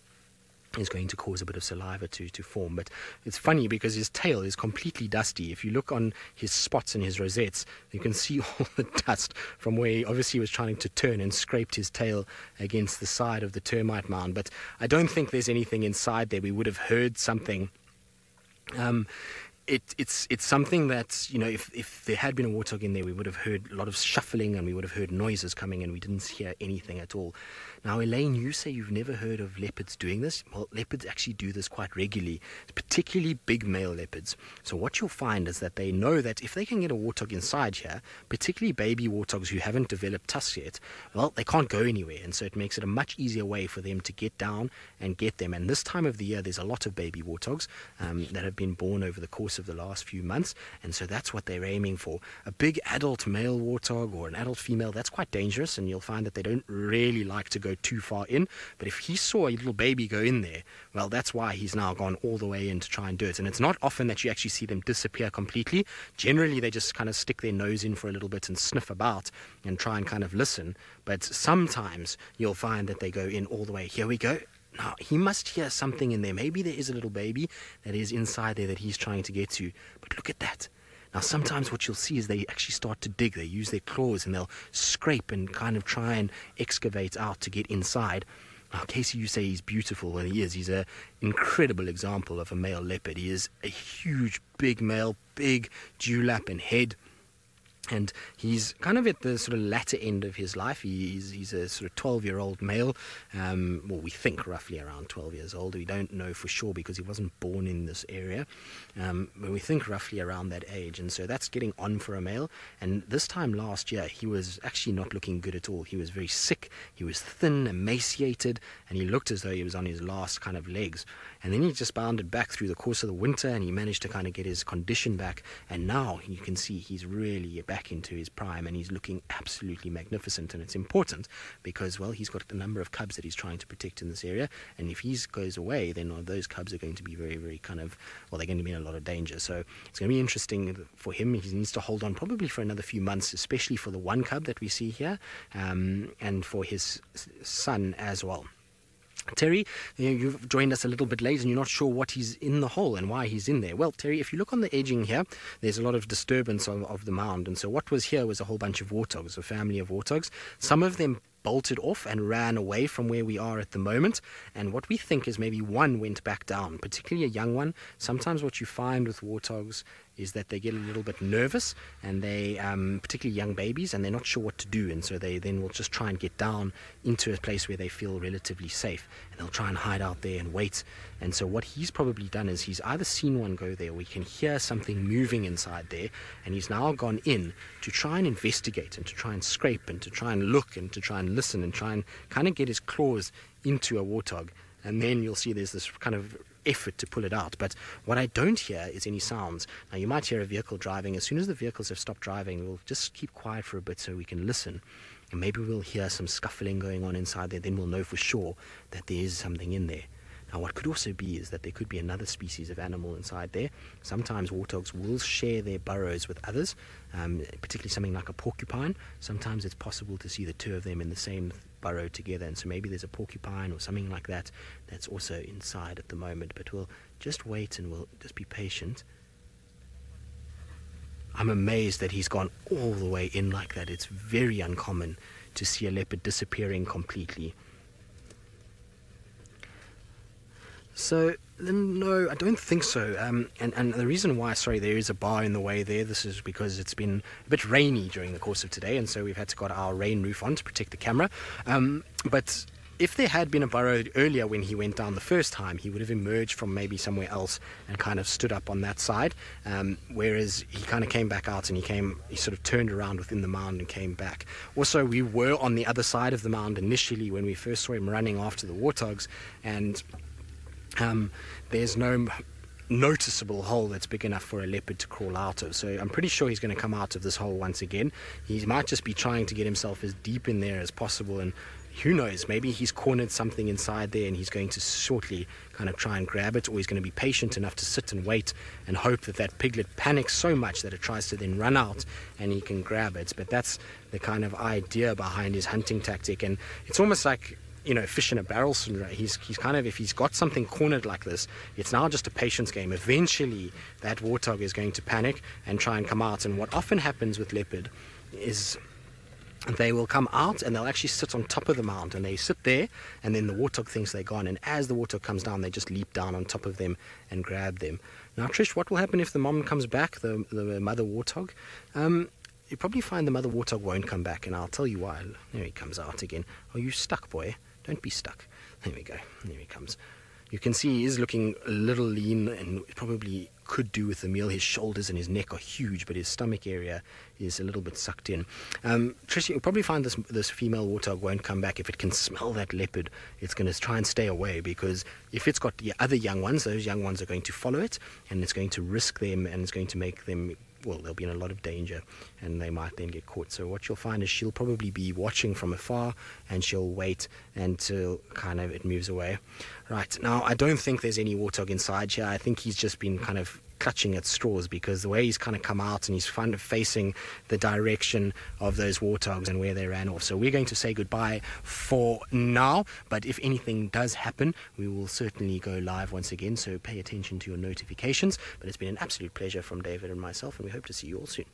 is going to cause a bit of saliva to form. But it's funny because his tail is completely dusty. If you look on his spots and his rosettes, you can see all the dust from where he obviously was trying to turn and scraped his tail against the side of the termite mound. But I don't think there's anything inside there. We would have heard something. It's something that, you know, if there had been a warthog in there, we would have heard a lot of shuffling and we would have heard noises coming, and we didn't hear anything at all. Now, Elaine, you say you've never heard of leopards doing this. Well, leopards actually do this quite regularly, particularly big male leopards. So what you'll find is that they know that if they can get a warthog inside here, particularly baby warthogs who haven't developed tusks yet, well, they can't go anywhere, and so it makes it a much easier way for them to get down and get them. And this time of the year, there's a lot of baby warthogs that have been born over the course of the last few months, and so that's what they're aiming for. A big adult male warthog or an adult female, that's quite dangerous, and you'll find that they don't really like to go too far in. But if he saw a little baby go in there, well, that's why he's now gone all the way in to try and do it. And it's not often that you actually see them disappear completely. Generally, they just kind of stick their nose in for a little bit and sniff about and try and kind of listen. But sometimes you'll find that they go in all the way. Here we go. Now, he must hear something in there. Maybe there is a little baby that is inside there that he's trying to get to. But look at that. Now, sometimes what you'll see is they actually start to dig. They use their claws and they'll scrape and kind of try and excavate out to get inside. Now, Casey, you say he's beautiful. Well, he is. He's an incredible example of a male leopard. He is a huge, big male, big dewlap and head. And he's kind of at the sort of latter end of his life. He's a sort of 12-year-old male. Well, we think roughly around 12 years old. We don't know for sure because he wasn't born in this area. But we think roughly around that age. And so that's getting on for a male. And this time last year, he was actually not looking good at all. He was very sick. He was thin, emaciated, and he looked as though he was on his last kind of legs. And then he just bounded back through the course of the winter, and he managed to kind of get his condition back. And now you can see he's really back into his prime, and he's looking absolutely magnificent. And it's important because, well, he's got a number of cubs that he's trying to protect in this area, and if he goes away, then those cubs are going to be very, very kind of, well, they're going to be in a lot of danger. So it's going to be interesting for him. He needs to hold on probably for another few months, especially for the one cub that we see here, and for his son as well. Terry, you've joined us a little bit late and you're not sure what he's in the hole and why he's in there. Well, Terry, if you look on the edging here, there's a lot of disturbance of the mound. And so what was here was a whole bunch of warthogs, a family of warthogs. Some of them bolted off and ran away from where we are at the moment. And what we think is maybe one went back down, particularly a young one. Sometimes what you find with warthogs is that they get a little bit nervous, and they, particularly young babies, and they're not sure what to do, and so they then will just try and get down into a place where they feel relatively safe, and they'll try and hide out there and wait. And so what he's probably done is he's either seen one go there, or we can hear something moving inside there, and he's now gone in to try and investigate and to try and scrape and to try and look and to try and listen and try and kind of get his claws into a warthog. And then you'll see there's this kind of effort to pull it out. But what I don't hear is any sounds. Now, you might hear a vehicle driving. As soon as the vehicles have stopped driving, we'll just keep quiet for a bit so we can listen. And maybe we'll hear some scuffling going on inside there. Then we'll know for sure that there is something in there. Now, what could also be is that there could be another species of animal inside there. Sometimes warthogs will share their burrows with others, particularly something like a porcupine. Sometimes it's possible to see the two of them in the same burrow together, and so maybe there's a porcupine or something like that that's also inside at the moment. But we'll just wait and we'll just be patient. I'm amazed that he's gone all the way in like that. It's very uncommon to see a leopard disappearing completely. So, no, I don't think so. And the reason why, sorry, there is a bar in the way there, this is because it's been a bit rainy during the course of today, and so we've had to got our rain roof on to protect the camera. But if there had been a burrow earlier when he went down the first time, he would have emerged from maybe somewhere else and kind of stood up on that side, whereas he kind of came back out and he sort of turned around within the mound and came back. Also, we were on the other side of the mound initially when we first saw him running after the warthogs, and there's no noticeable hole that's big enough for a leopard to crawl out of. So I'm pretty sure he's going to come out of this hole once again. He might just be trying to get himself as deep in there as possible, and who knows, maybe he's cornered something inside there and he's going to shortly kind of try and grab it, or he's going to be patient enough to sit and wait and hope that that piglet panics so much that it tries to then run out and he can grab it. But that's the kind of idea behind his hunting tactic, and it's almost like, you know, fish in a barrel syndrome. He's kind of, if he's got something cornered like this, it's now just a patience game. Eventually that warthog is going to panic and try and come out. And what often happens with leopard is they will come out and they'll actually sit on top of the mound, and they sit there, and then the warthog thinks they're gone, and as the warthog comes down, they just leap down on top of them and grab them. Now, Trish, what will happen if the mom comes back, the mother warthog? You probably find the mother warthog won't come back, and I'll tell you why. There he comes out again. Are you stuck, boy? Don't be stuck. There we go. There he comes. You can see he is looking a little lean, and probably could do with the meal. His shoulders and his neck are huge, but his stomach area is a little bit sucked in. Trish, you'll probably find this female warthog won't come back. If it can smell that leopard, it's going to try and stay away, because if it's got the other young ones, those young ones are going to follow it, and it's going to risk them, and it's going to make them, well, they'll be in a lot of danger, and they might then get caught. So what you'll find is she'll probably be watching from afar, and she'll wait until kind of it moves away. Right, now I don't think there's any warthog inside here. I think he's just been kind of clutching at straws, because the way he's kind of come out and he's kind of facing the direction of those warthogs and where they ran off. So we're going to say goodbye for now, but if anything does happen, we will certainly go live once again, so pay attention to your notifications. But it's been an absolute pleasure from David and myself, and we hope to see you all soon.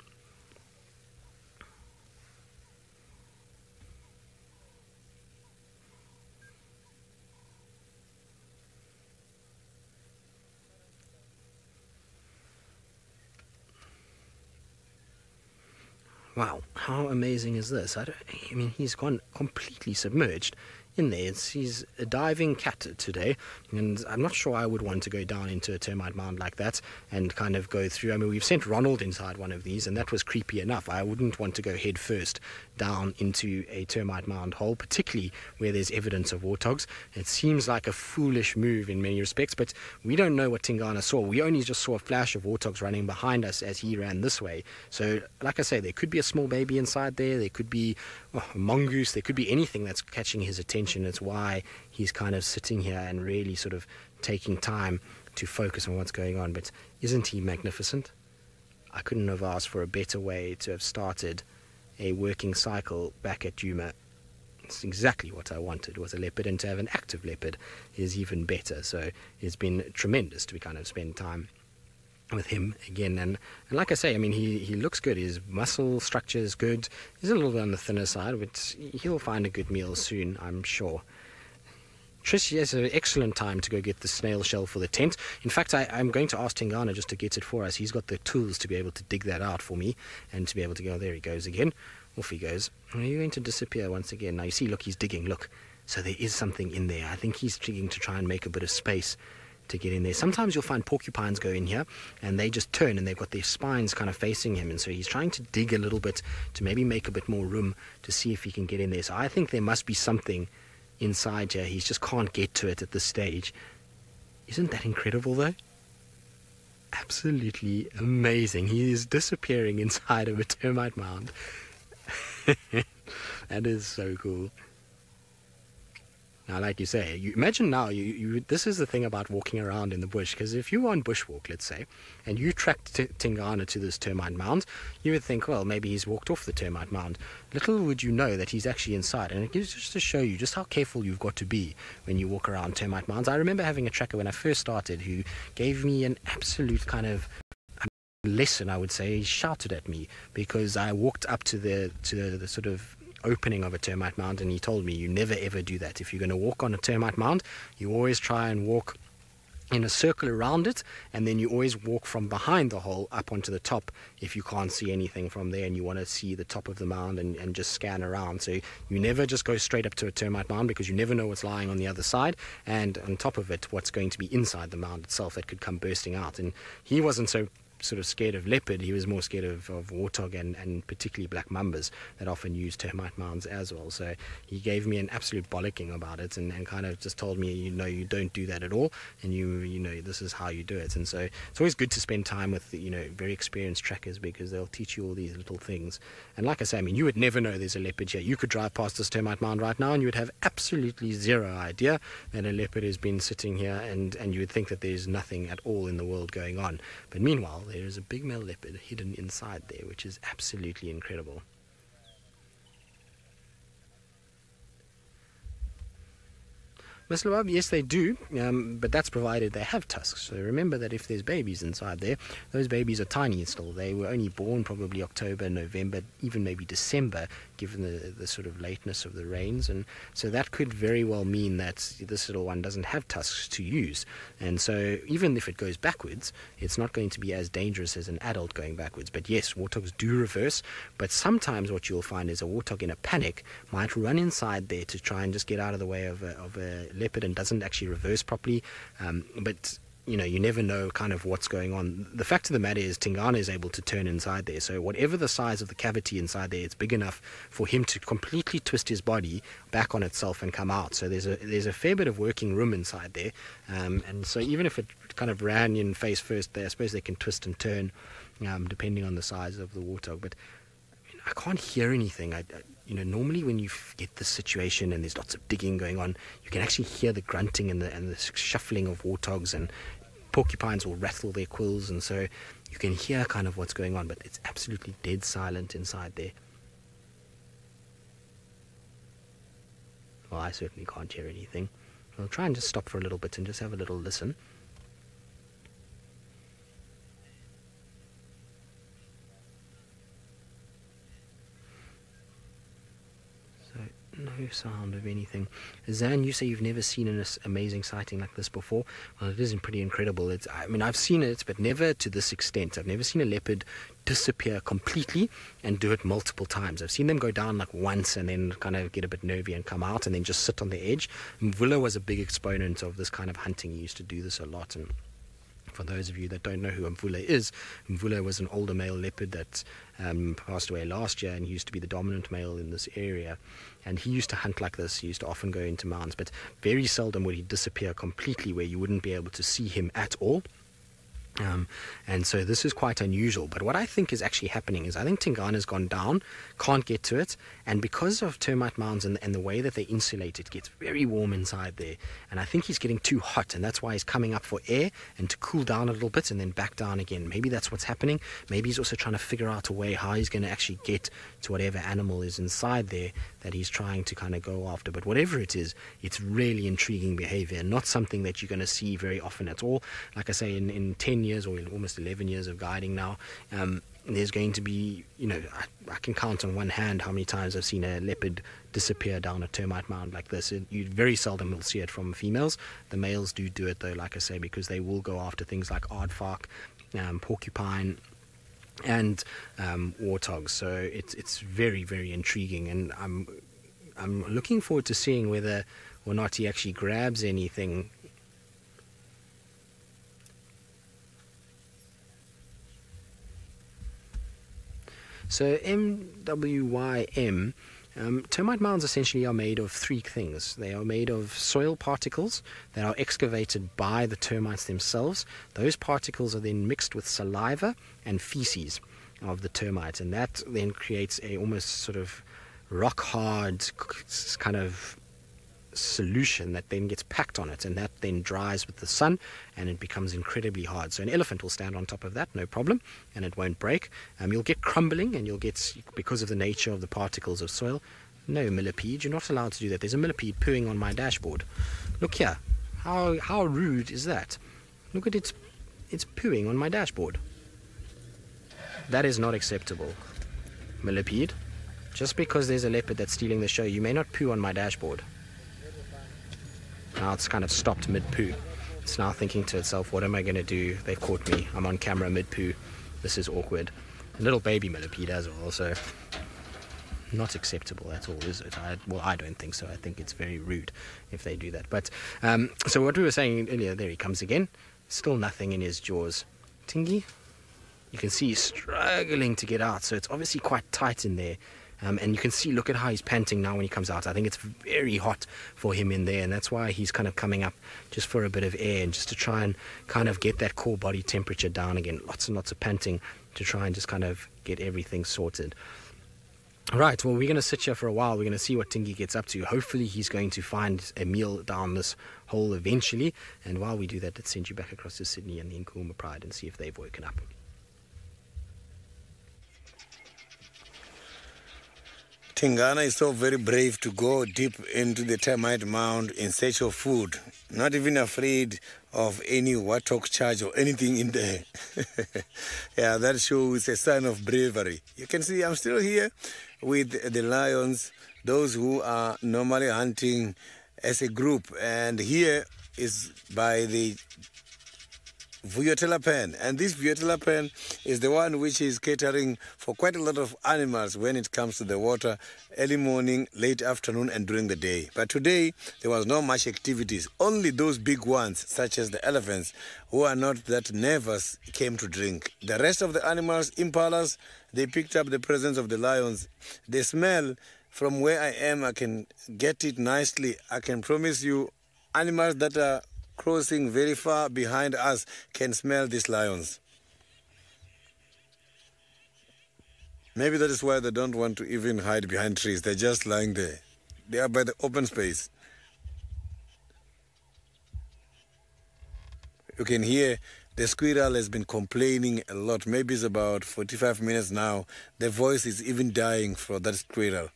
Wow, how amazing is this? I mean, he's gone completely submerged in there. He's a diving cat today, and I'm not sure I would want to go down into a termite mound like that and kind of go through. I mean, we've sent Ronald inside one of these, and that was creepy enough. I wouldn't want to go head first down into a termite mound hole, particularly where there's evidence of warthogs. It seems like a foolish move in many respects, but we don't know what Tingana saw. We only just saw a flash of warthogs running behind us as he ran this way. So, like I say, there could be a small baby inside there. There could be a mongoose. There could be anything that's catching his attention. It's why he's kind of sitting here and really sort of taking time to focus on what's going on. But isn't he magnificent? I couldn't have asked for a better way to have started a working cycle back at Djuma. It's exactly what I wanted, was a leopard, and to have an active leopard is even better. So it's been tremendous to kind of spend time with him again. And like I say, I mean, he looks good. His muscle structure is good. He's a little bit on the thinner side, but he'll find a good meal soon, I'm sure. Trish has an excellent time to go get the snail shell for the tent. In fact, I'm going to ask Tingana just to get it for us. He's got the tools to be able to dig that out for me and to be able to go, there he goes again. Off he goes. Are you going to disappear once again? Now you see, look, he's digging, look. So there is something in there. I think he's digging to try and make a bit of space to get in there. Sometimes you'll find porcupines go in here and they just turn and they've got their spines kind of facing him, and so he's trying to dig a little bit to maybe make a bit more room to see if he can get in there. So I think there must be something inside here. He just can't get to it at this stage. Isn't that incredible though? Absolutely amazing. He is disappearing inside of a termite mound. That is so cool. Now, like you say, you imagine now, this is the thing about walking around in the bush, because if you were on bushwalk, let's say, and you tracked Tingana to this termite mound, you would think, well, maybe he's walked off the termite mound. Little would you know that he's actually inside, and it gives just to show you just how careful you've got to be when you walk around termite mounds. I remember having a tracker when I first started who gave me an absolute kind of lesson, I would say. He shouted at me because I walked up to the sort of opening of a termite mound, and he told me, you never ever do that. If you're going to walk on a termite mound, you always try and walk in a circle around it, and then you always walk from behind the hole up onto the top if you can't see anything from there and you want to see the top of the mound and just scan around. So you never just go straight up to a termite mound, because you never know what's lying on the other side, and on top of it, what's going to be inside the mound itself that could come bursting out. And he wasn't so sort of scared of leopard, he was more scared of warthog and particularly black mambas that often use termite mounds as well. So he gave me an absolute bollocking about it and kind of just told me, you don't do that at all, and you know this is how you do it. And so it's always good to spend time with very experienced trackers, because they'll teach you all these little things. And like I say, I mean, you would never know there's a leopard here. You could drive past this termite mound right now and you would have absolutely zero idea that a leopard has been sitting here, and you would think that there's nothing at all in the world going on. But meanwhile, there is a big male leopard hidden inside there, which is absolutely incredible. Miss Lawab, yes they do, but that's provided they have tusks. So remember that if there's babies inside there, those babies are tiny still. They were only born probably October, November, even maybe December, given the sort of lateness of the rains. And so that could very well mean that this little one doesn't have tusks to use. And so even if it goes backwards, it's not going to be as dangerous as an adult going backwards. But yes, warthogs do reverse, but sometimes what you'll find is a warthog in a panic might run inside there to try and just get out of the way of a leopard and doesn't actually reverse properly. But you never know kind of what's going on. The fact of the matter is Tingana is able to turn inside there, so whatever the size of the cavity inside there, it's big enough for him to completely twist his body back on itself and come out. So there's a fair bit of working room inside there, and so even if it kind of ran in face first there, I suppose they can twist and turn depending on the size of the warthog. But I can't hear anything. Normally when you get this situation and there's lots of digging going on, you can actually hear the grunting and the shuffling of warthogs, and porcupines will rattle their quills, and so you can hear kind of what's going on, but it's absolutely dead silent inside there. Well, I certainly can't hear anything. I'll try and just stop for a little bit and just have a little listen. No sound of anything. Zan, you say you've never seen an amazing sighting like this before. Well, it is pretty incredible. I've seen it, but never to this extent. I've never seen a leopard disappear completely and do it multiple times. I've seen them go down like once and then kind of get a bit nervy and come out and then just sit on the edge. Mvula was a big exponent of this kind of hunting. He used to do this a lot. And for those of you that don't know who Mvula was an older male leopard that passed away last year, and he used to be the dominant male in this area. And he used to hunt like this. He used to often go into mounds, but very seldom would he disappear completely where you wouldn't be able to see him at all. And so this is quite unusual. But what I think is actually happening is I think Tingana's gone down, can't get to it, and because of termite mounds and the way that they insulate it, gets very warm inside there. And I think he's getting too hot, and that's why he's coming up for air and to cool down a little bit and then back down again. Maybe that's what's happening. Maybe he's also trying to figure out a way how he's going to actually get to whatever animal is inside there that he's trying to kind of go after. But whatever it is, it's really intriguing behavior, not something that you're going to see very often at all. Like I say, in 10 10 years or almost 11 years of guiding now, there's going to be, I can count on one hand how many times I've seen a leopard disappear down a termite mound like this. You very seldom will see it from females. The males do it though, like I say, because they will go after things like aardvark, porcupine, and warthogs. So it's very, very intriguing, and I'm looking forward to seeing whether or not he actually grabs anything. So MWYM, termite mounds essentially are made of three things. They are made of soil particles that are excavated by the termites themselves. Those particles are then mixed with saliva and feces of the termites, and that then creates a almost sort of rock hard kind of solution that then gets packed on it, and that then dries with the sun and it becomes incredibly hard. So an elephant will stand on top of that, no problem, and it won't break. You'll get crumbling, and you'll get, because of the nature of the particles of soil. No, millipede, you're not allowed to do that. There's a millipede pooing on my dashboard. Look here, how rude is that? Look at it's pooing on my dashboard. That is not acceptable. Millipede, just because there's a leopard that's stealing the show, you may not poo on my dashboard. Now it's kind of stopped mid-poo. It's now thinking to itself, what am I going to do? They've caught me. I'm on camera mid-poo. This is awkward. A little baby millipede as well, so not acceptable at all, is it? I don't think so. I think it's very rude if they do that. But so what we were saying earlier, there he comes again. Still nothing in his jaws. Tingy, you can see he's struggling to get out, so it's obviously quite tight in there. And you can see, look at how he's panting now when he comes out. I think it's very hot for him in there, and that's why he's kind of coming up just for a bit of air and just to try and kind of get that core body temperature down again. Lots and lots of panting to try and just kind of get everything sorted. Right, well, we're going to sit here for a while. We're going to see what Tingy gets up to. Hopefully he's going to find a meal down this hole eventually. And while we do that, let's send you back across to Sydney and the Nkuhuma Pride and see if they've woken up. Tingana is so very brave to go deep into the termite mound in search of food, not even afraid of any warthog charge or anything in there. Yeah, that shows a sign of bravery. You can see I'm still here with the lions, those who are normally hunting as a group, and here is by the Vuyotela pen, and this Vuyotela pen is the one which is catering for quite a lot of animals when it comes to the water, early morning, late afternoon, and during the day. But today there was not much activities. Only those big ones, such as the elephants, who are not that nervous, came to drink. The rest of the animals, impalas, they picked up the presence of the lions. The smell from where I am, I can get it nicely. I can promise you, animals that are crossing very far behind us can smell these lions. Maybe that is why they don't want to even hide behind trees. They're just lying there. They are by the open space. You can hear the squirrel has been complaining a lot. Maybe it's about 45 minutes now. The voice is even dying for that squirrel.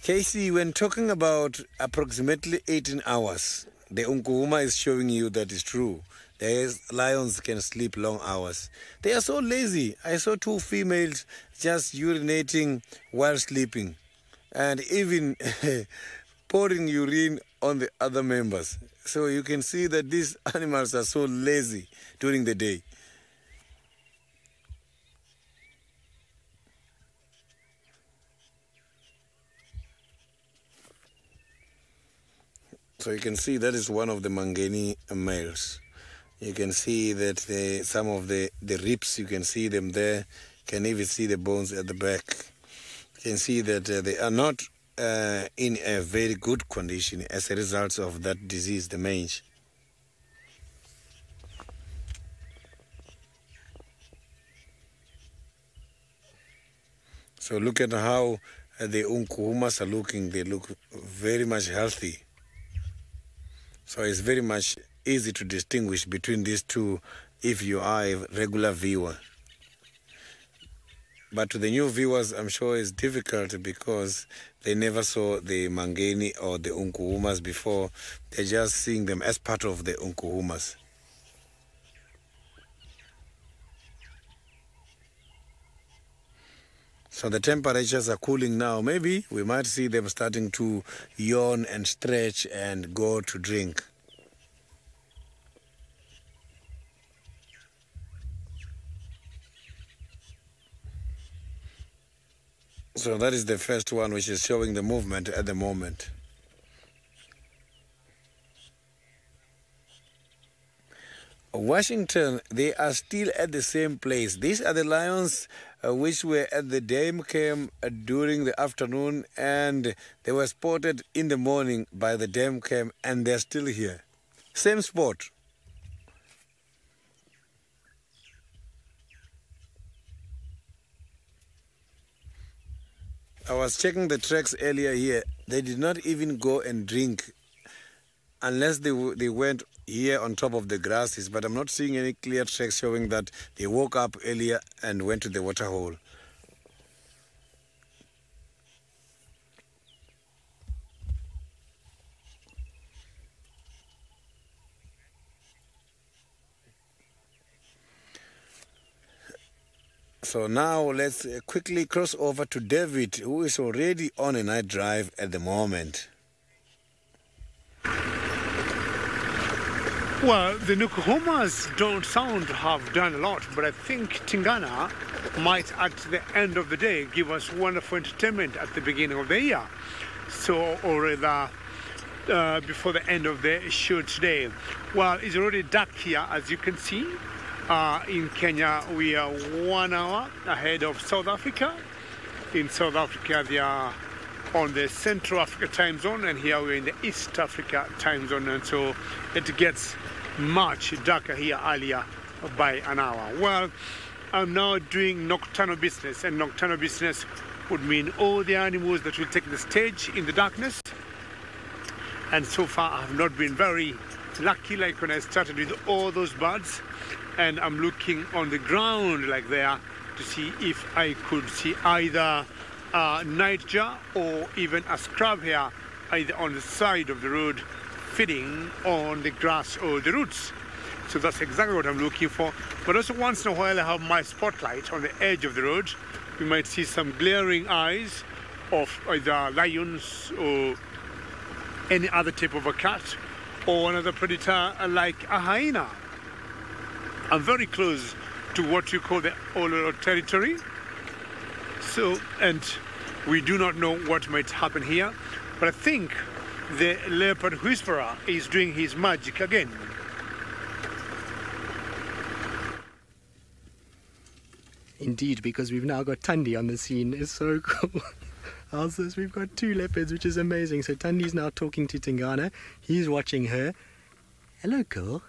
Casey, when talking about approximately 18 hours, the Nkuhuma is showing you that is true. Lions can sleep long hours. They are so lazy. I saw 2 females just urinating while sleeping and even pouring urine on the other members. So you can see that these animals are so lazy during the day. So you can see that is one of the Mangeni males. You can see that some of the ribs, you can see them there. You can even see the bones at the back. You can see that they are not in a very good condition as a result of that disease, the mange. So look at how the Nkuhumas are looking. They look very much healthy. So it's very much easy to distinguish between these two if you are a regular viewer. But to the new viewers, I'm sure it's difficult because they never saw the Mangeni or the Unkuhumas before. They're just seeing them as part of the Unkuhumas. So the temperatures are cooling now. Maybe we might see them starting to yawn and stretch and go to drink. So that is the first one, which is showing the movement at the moment. Washington, they are still at the same place. These are the lions which were at the dam camp during the afternoon, and they were spotted in the morning by the dam camp, and they're still here. Same spot. I was checking the tracks earlier here. They did not even go and drink unless they went here on top of the grasses, but I'm not seeing any clear tracks showing that they woke up earlier and went to the water hole. So now let's quickly cross over to David, who is already on a night drive at the moment. Well, the Nukuhumas don't sound to have done a lot, but I think Tingana might, at the end of the day, give us wonderful entertainment at the beginning of the year. So, or rather, before the end of the show today. Well, it's already dark here, as you can see. In Kenya, we are 1 hour ahead of South Africa. In South Africa, they are on the Central Africa time zone, and here we're in the East Africa time zone, and so it gets much darker here earlier by an hour. Well, I'm now doing nocturnal business, and nocturnal business would mean all the animals that will take the stage in the darkness. And so far I have not been very lucky, like when I started with all those birds, and I'm looking on the ground like there to see if I could see either a nightjar or even a scrub hare either on the side of the road feeding on the grass or the roots. So that's exactly what I'm looking for. But also once in a while I have my spotlight on the edge of the road. You might see some glaring eyes of either lions or any other type of a cat or another predator like a hyena. I'm very close to what you call the Ololo territory. So, and we do not know what might happen here, but I think the leopard whisperer is doing his magic again. Indeed, because we've now got Tandi on the scene. It's so cool. How's this? We've got two leopards, which is amazing. So Tandi's now talking to Tingana. He's watching her. Hello, girl.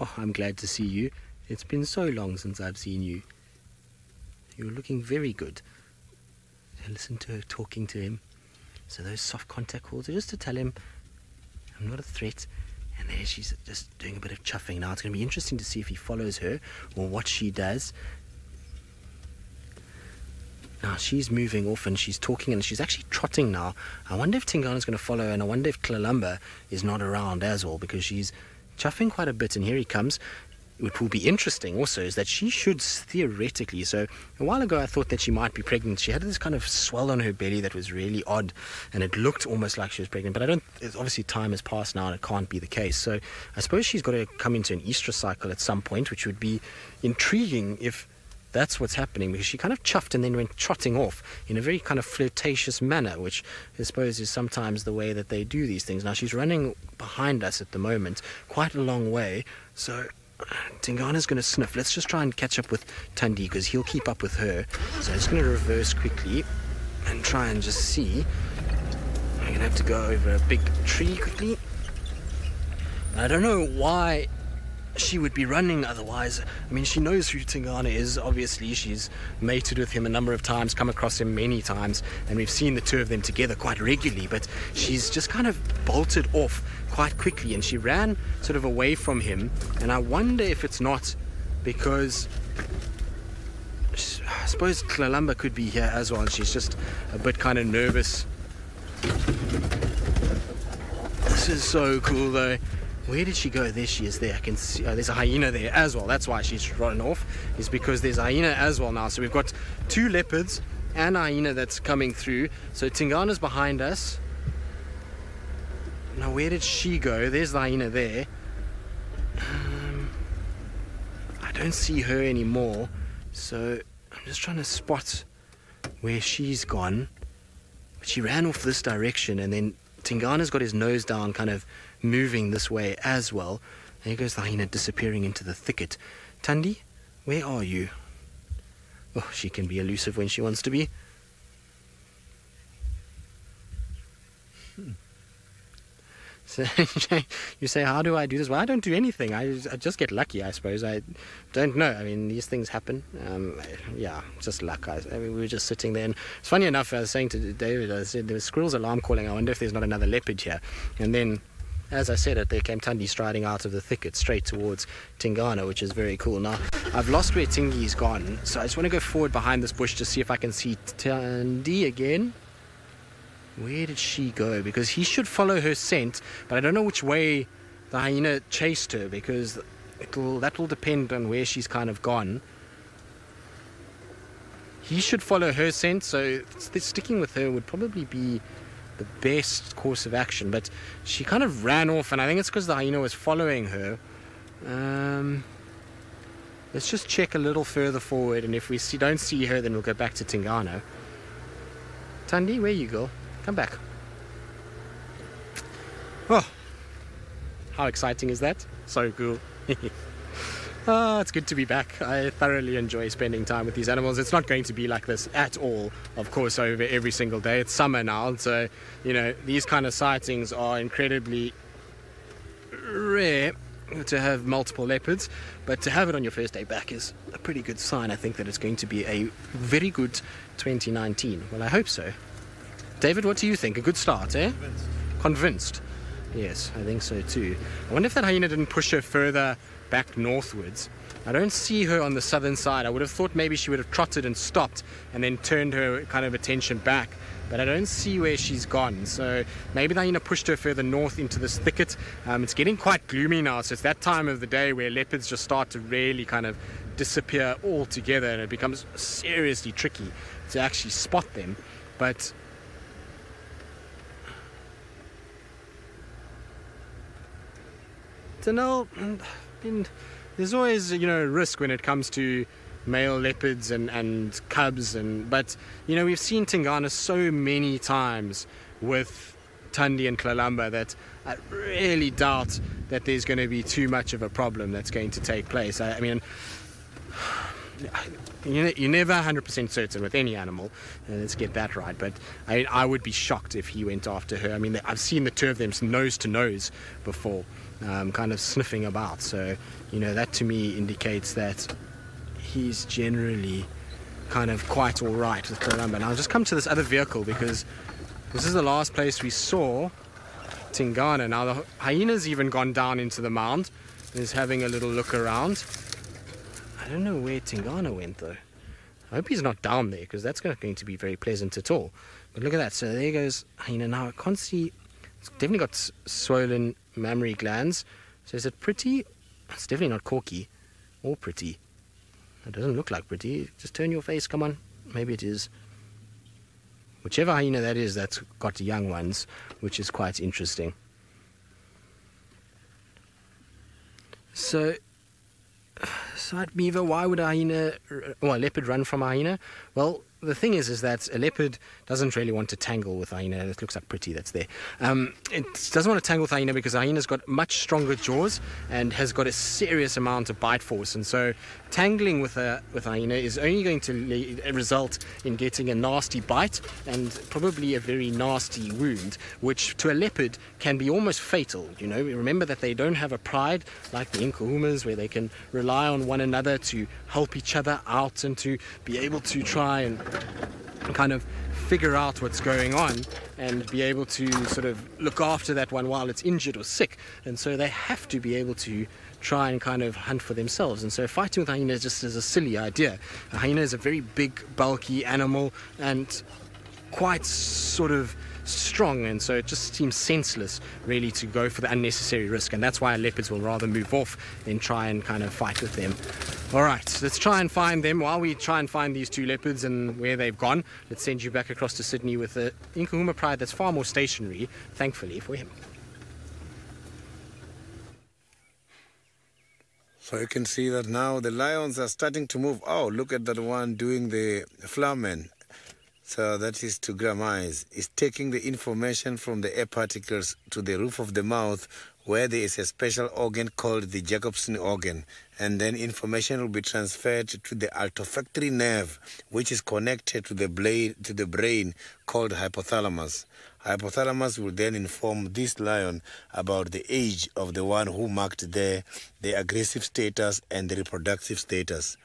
Oh, I'm glad to see you. It's been so long since I've seen you. You're looking very good. Listen to her talking to him. So those soft contact calls are just to tell him I'm not a threat. And there she's just doing a bit of chuffing. Now it's going to be interesting to see if he follows her or what she does. Now she's moving off and she's talking and she's actually trotting now. I wonder if Tingana's going to follow her, and I wonder if Klalamba is not around as well, because she's chuffing quite a bit. And here he comes. What will be interesting also is that she should theoretically, so a while ago I thought that she might be pregnant. She had this kind of swell on her belly that was really odd, and it looked almost like she was pregnant, but obviously time has passed now and it can't be the case. So I suppose she's got to come into an estrus cycle at some point, which would be intriguing if that's what's happening, because she kind of chuffed and then went trotting off in a very kind of flirtatious manner, which I suppose is sometimes the way that they do these things. Now she's running behind us at the moment, quite a long way, so Tingana's going to sniff. Let's just try and catch up with Tandi, because he'll keep up with her. So I'm just going to reverse quickly and try and just see. I'm going to have to go over a big tree quickly. I don't know why she would be running otherwise. I mean, she knows who Tingana is. Obviously, she's mated with him a number of times, come across him many times, and we've seen the two of them together quite regularly, but she's just kind of bolted off quite quickly, and she ran sort of away from him. And I wonder if it's not because I suppose Klalamba could be here as well, and she's just a bit kind of nervous. This is so cool though. Where did she go? There she is there. I can see there's a hyena there as well. That's why she's run off, is because there's a hyena as well now. So we've got 2 leopards and a hyena that's coming through. So Tingana's behind us. Now where did she go? There's the hyena there. I don't see her anymore. So I'm just trying to spot where she's gone. But she ran off this direction, and then Tingana's got his nose down, kind of moving this way as well. There goes the hyena disappearing into the thicket. Thandi, where are you? Oh, she can be elusive when she wants to be. So you say, how do I do this? Well, I don't do anything. I just get lucky, I suppose. I don't know. I mean, these things happen. Yeah, just luck. I mean, we were just sitting there. And it's funny enough, I was saying to David, I said, there was squirrel's alarm calling. I wonder if there's not another leopard here. And then, as I said it, there came Thandi striding out of the thicket straight towards Tingana, which is very cool. Now, I've lost where Tingi's gone, so I just want to go forward behind this bush to see if I can see Thandi again. Where did she go? Because he should follow her scent, but I don't know which way the hyena chased her, because that will depend on where she's kind of gone. He should follow her scent, so sticking with her would probably be the best course of action. But she kind of ran off, and I think it's because the hyena was following her. Let's just check a little further forward, and if we don't see her, then we'll go back to Tingana. Thandi, where you go? Come back. Oh, how exciting is that? So cool. Oh, it's good to be back. I thoroughly enjoy spending time with these animals. It's not going to be like this at all, of course, over every single day. It's summer now, so, you know, these kind of sightings are incredibly rare to have multiple leopards, but to have it on your first day back is a pretty good sign. I think that it's going to be a very good 2019. Well, I hope so. David, what do you think? A good start, eh? Convinced. Yes, I think so too. I wonder if that hyena didn't push her further back northwards. I don't see her on the southern side. I would have thought maybe she would have trotted and stopped and then turned her kind of attention back. But I don't see where she's gone. So maybe the hyena pushed her further north into this thicket. It's getting quite gloomy now, so it's that time of the day where leopards just start to really kind of disappear altogether, and it becomes seriously tricky to actually spot them. But no, there's always, you know, risk when it comes to male leopards and cubs, but you know, we've seen Tingana so many times with Thandi and Klalamba that I really doubt that there's going to be too much of a problem that's going to take place. I mean, you're never 100% certain with any animal, let's get that right, but I would be shocked if he went after her. I mean, I've seen the two of them nose to nose before, kind of sniffing about, so, you know, that to me indicates that he's generally kind of quite all right with Klalamba. And I'll just come to this other vehicle, because this is the last place we saw Tingana. Now the hyena's even gone down into the mound and is having a little look around. I don't know where Tingana went though. I hope he's not down there, because that's not going to be very pleasant at all. But look at that. So there goes hyena. Now I can't see. It's definitely got swollen mammary glands. So is it pretty? It's definitely not corky or pretty. It doesn't look like pretty. Just turn your face. Come on. Maybe it is. Whichever hyena that is, that's got young ones, which is quite interesting. So, side beaver, why would a leopard run from a hyena? Well, the thing is that a leopard doesn't really want to tangle with a hyena. It looks like pretty, that's there. It doesn't want to tangle with a hyena because a hyena's got much stronger jaws and has got a serious amount of bite force. And so tangling with a hyena is only going to result in getting a nasty bite and probably a very nasty wound, which to a leopard can be almost fatal. You know, remember that they don't have a pride like the Nkuhumas, where they can rely on one another to help each other out and to be able to try and kind of figure out what's going on and be able to sort of look after that one while it's injured or sick. And so they have to be able to try and kind of hunt for themselves. And so fighting with hyenas just is a silly idea. A hyena is a very big, bulky animal and quite sort of strong, and so it just seems senseless really to go for the unnecessary risk, and that's why leopards will rather move off than try and kind of fight with them. All right, let's try and find them. While we try and find these two leopards and where they've gone, let's send you back across to Sydney with the Niconico pride that's far more stationary, thankfully for him. So you can see that now the lions are starting to move. Oh, look at that one doing the flamenco. So that is to gramise. It's taking the information from the air particles to the roof of the mouth, where there is a special organ called the Jacobson organ. And then information will be transferred to the olfactory nerve, which is connected to the brain called hypothalamus. Hypothalamus will then inform this lion about the age of the one who marked there, the aggressive status and the reproductive status.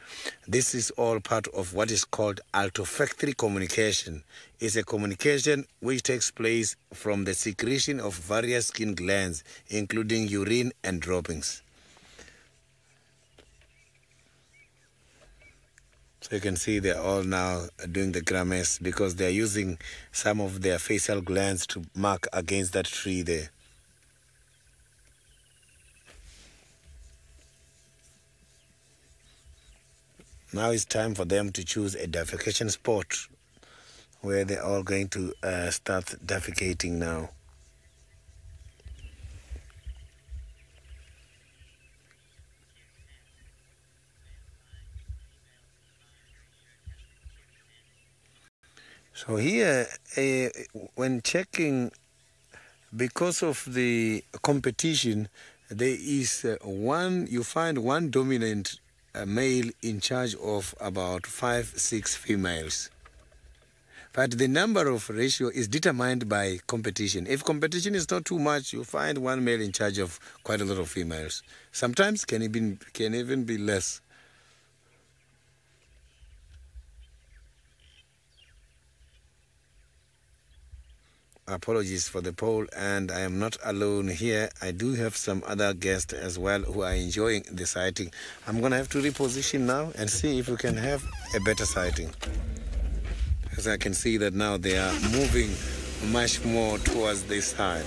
This is all part of what is called olfactory communication. It's a communication which takes place from the secretion of various skin glands, including urine and droppings. So you can see they're all now doing the grimace because they're using some of their facial glands to mark against that tree there. Now it's time for them to choose a defecation spot where they're all going to start defecating now. So here, when checking, because of the competition, there is you find one dominant male in charge of about 5-6 females. But the number of ratio is determined by competition. If competition is not too much, you find one male in charge of quite a lot of females. Sometimes can even be less. Apologies for the poll, and I am not alone here. I do have some other guests as well who are enjoying the sighting. I'm going to have to reposition now and see if we can have a better sighting. As I can see that now they are moving much more towards this side.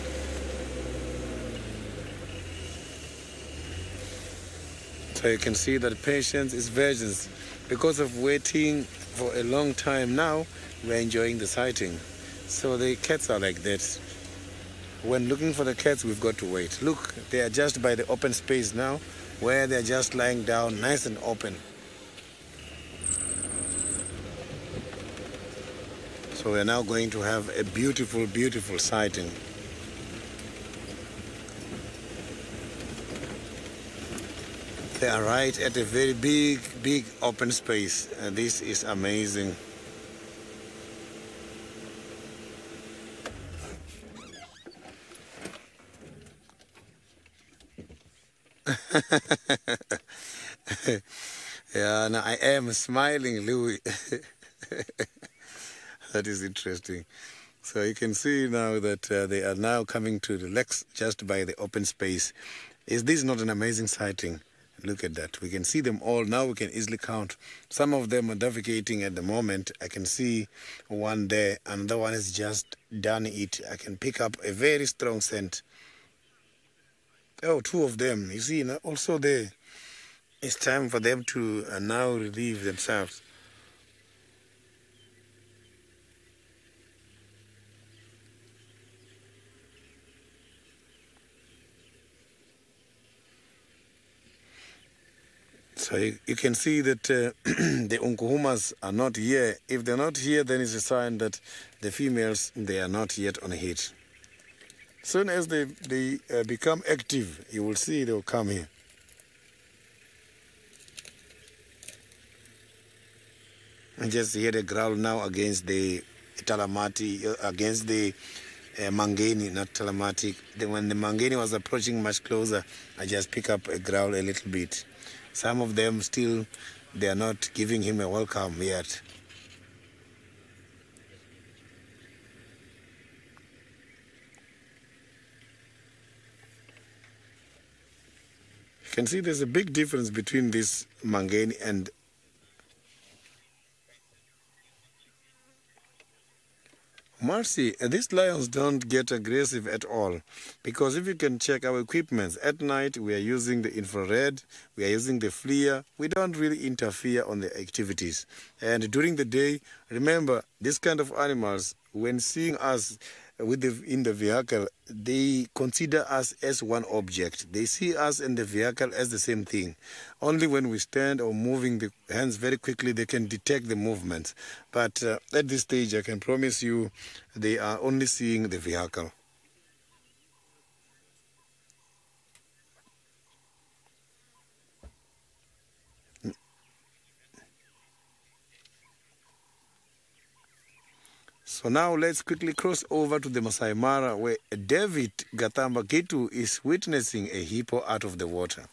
So you can see that patience is vengeance. Because of waiting for a long time now, we're enjoying the sighting. So the cats are like that. When looking for the cats, we've got to wait. Look, they are just by the open space now, where they're just lying down nice and open. So we're now going to have a beautiful, beautiful sighting. They are right at a very big, big open space. And this is amazing. Yeah, now I am smiling, Louis. That is interesting. So you can see now that they are now coming to relax just by the open space. Is this not an amazing sighting? Look at that. We can see them all. Now we can easily count. Some of them are defecating at the moment. I can see one there. Another one has just done it. I can pick up a very strong scent. Oh, 2 of them. You see, also there. It's time for them to now relieve themselves. So you can see that the Unkuhumas are not here. If they're not here, then it's a sign that the females, they are not yet on a hit. Soon as they become active, you will see they'll come here. I just hear the growl now against the Talamati, against the Mangeni, not Talamati. When the Mangeni was approaching much closer, I just pick up a growl a little bit. Some of them still, they are not giving him a welcome yet. can see there's a big difference between this Mangeni and Marcy. These lions don't get aggressive at all, because if you can check our equipments at night, we are using the infrared, we are using the FLIR. We don't really interfere on the activities. And during the day, remember, this kind of animals, when seeing us in the vehicle, they consider us as one object. They see us and the vehicle as the same thing. Only when we stand or moving the hands very quickly, they can detect the movements. But at this stage, I can promise you, they are only seeing the vehicle. So now let's quickly cross over to the Masai Mara, where David Gatamba Gitu is witnessing a hippo out of the water.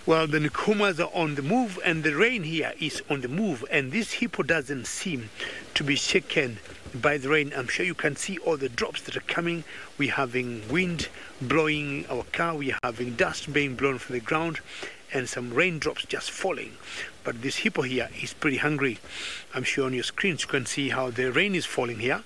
Well, the Nkumas are on the move, and the rain here is on the move, and this hippo doesn't seem to be shaken by the rain. I'm sure you can see all the drops that are coming. We're having wind blowing our car, we're having dust being blown from the ground, and some raindrops just falling. But this hippo here is pretty hungry. I'm sure on your screens you can see how the rain is falling here,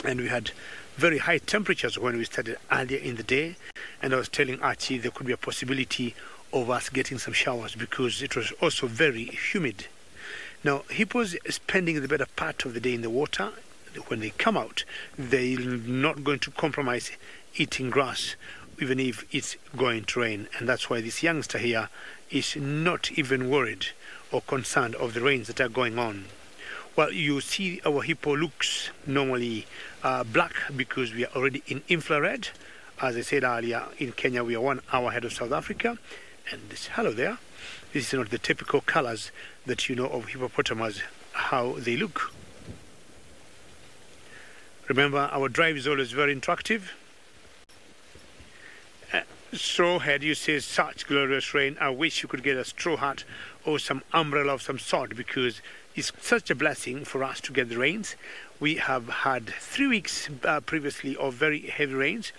and we had very high temperatures when we started earlier in the day, and I was telling Archie there could be a possibility of us getting some showers because it was also very humid. Now, hippos spending the better part of the day in the water. When they come out, they're not going to compromise eating grass even if it's going to rain, and that's why this youngster here is not even worried or concerned of the rains that are going on. Well, you see our hippo looks normally black because we are already in infrared. As I said earlier, in Kenya we are 1 hour ahead of South Africa, and this, hello there, this is not the typical colors that you know of hippopotamus, how they look. Remember, our drive is always very interactive. Straw hat, you say, such glorious rain. I wish you could get a straw hat or some umbrella of some sort, because it's such a blessing for us to get the rains. We have had 3 weeks previously of very heavy rains,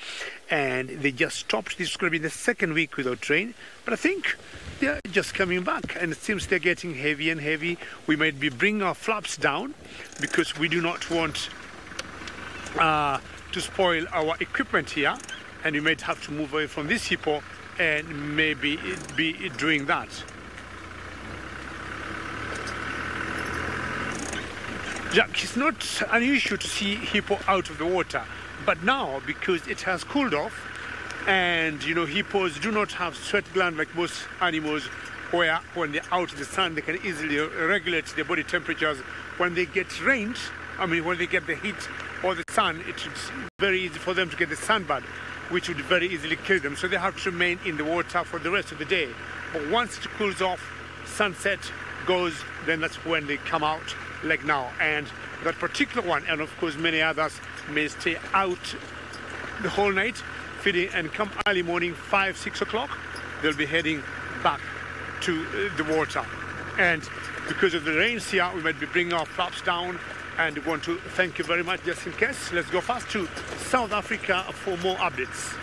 and they just stopped. This is going to be the second week without rain, but I think they're just coming back, and it seems they're getting heavy and heavy. We might be bringing our flaps down because we do not want to spoil our equipment here, and we might have to move away from this hippo and maybe be doing that. Jack, it's not unusual to see hippo out of the water, but now, because it has cooled off, and you know, hippos do not have sweat gland like most animals, where when they're out in the sun they can easily regulate their body temperatures. When they get rained, when they get the heat or the sun, it's very easy for them to get the sunburn, which would very easily kill them. So they have to remain in the water for the rest of the day. But once it cools off, sunset goes, then that's when they come out, like now. And that particular one, and of course many others, may stay out the whole night feeding, and come early morning, 5, 6 o'clock, they'll be heading back to the water. And because of the rains here, we might be bringing our flaps down, and we want to thank you very much. Just in case, let's go fast to South Africa for more updates.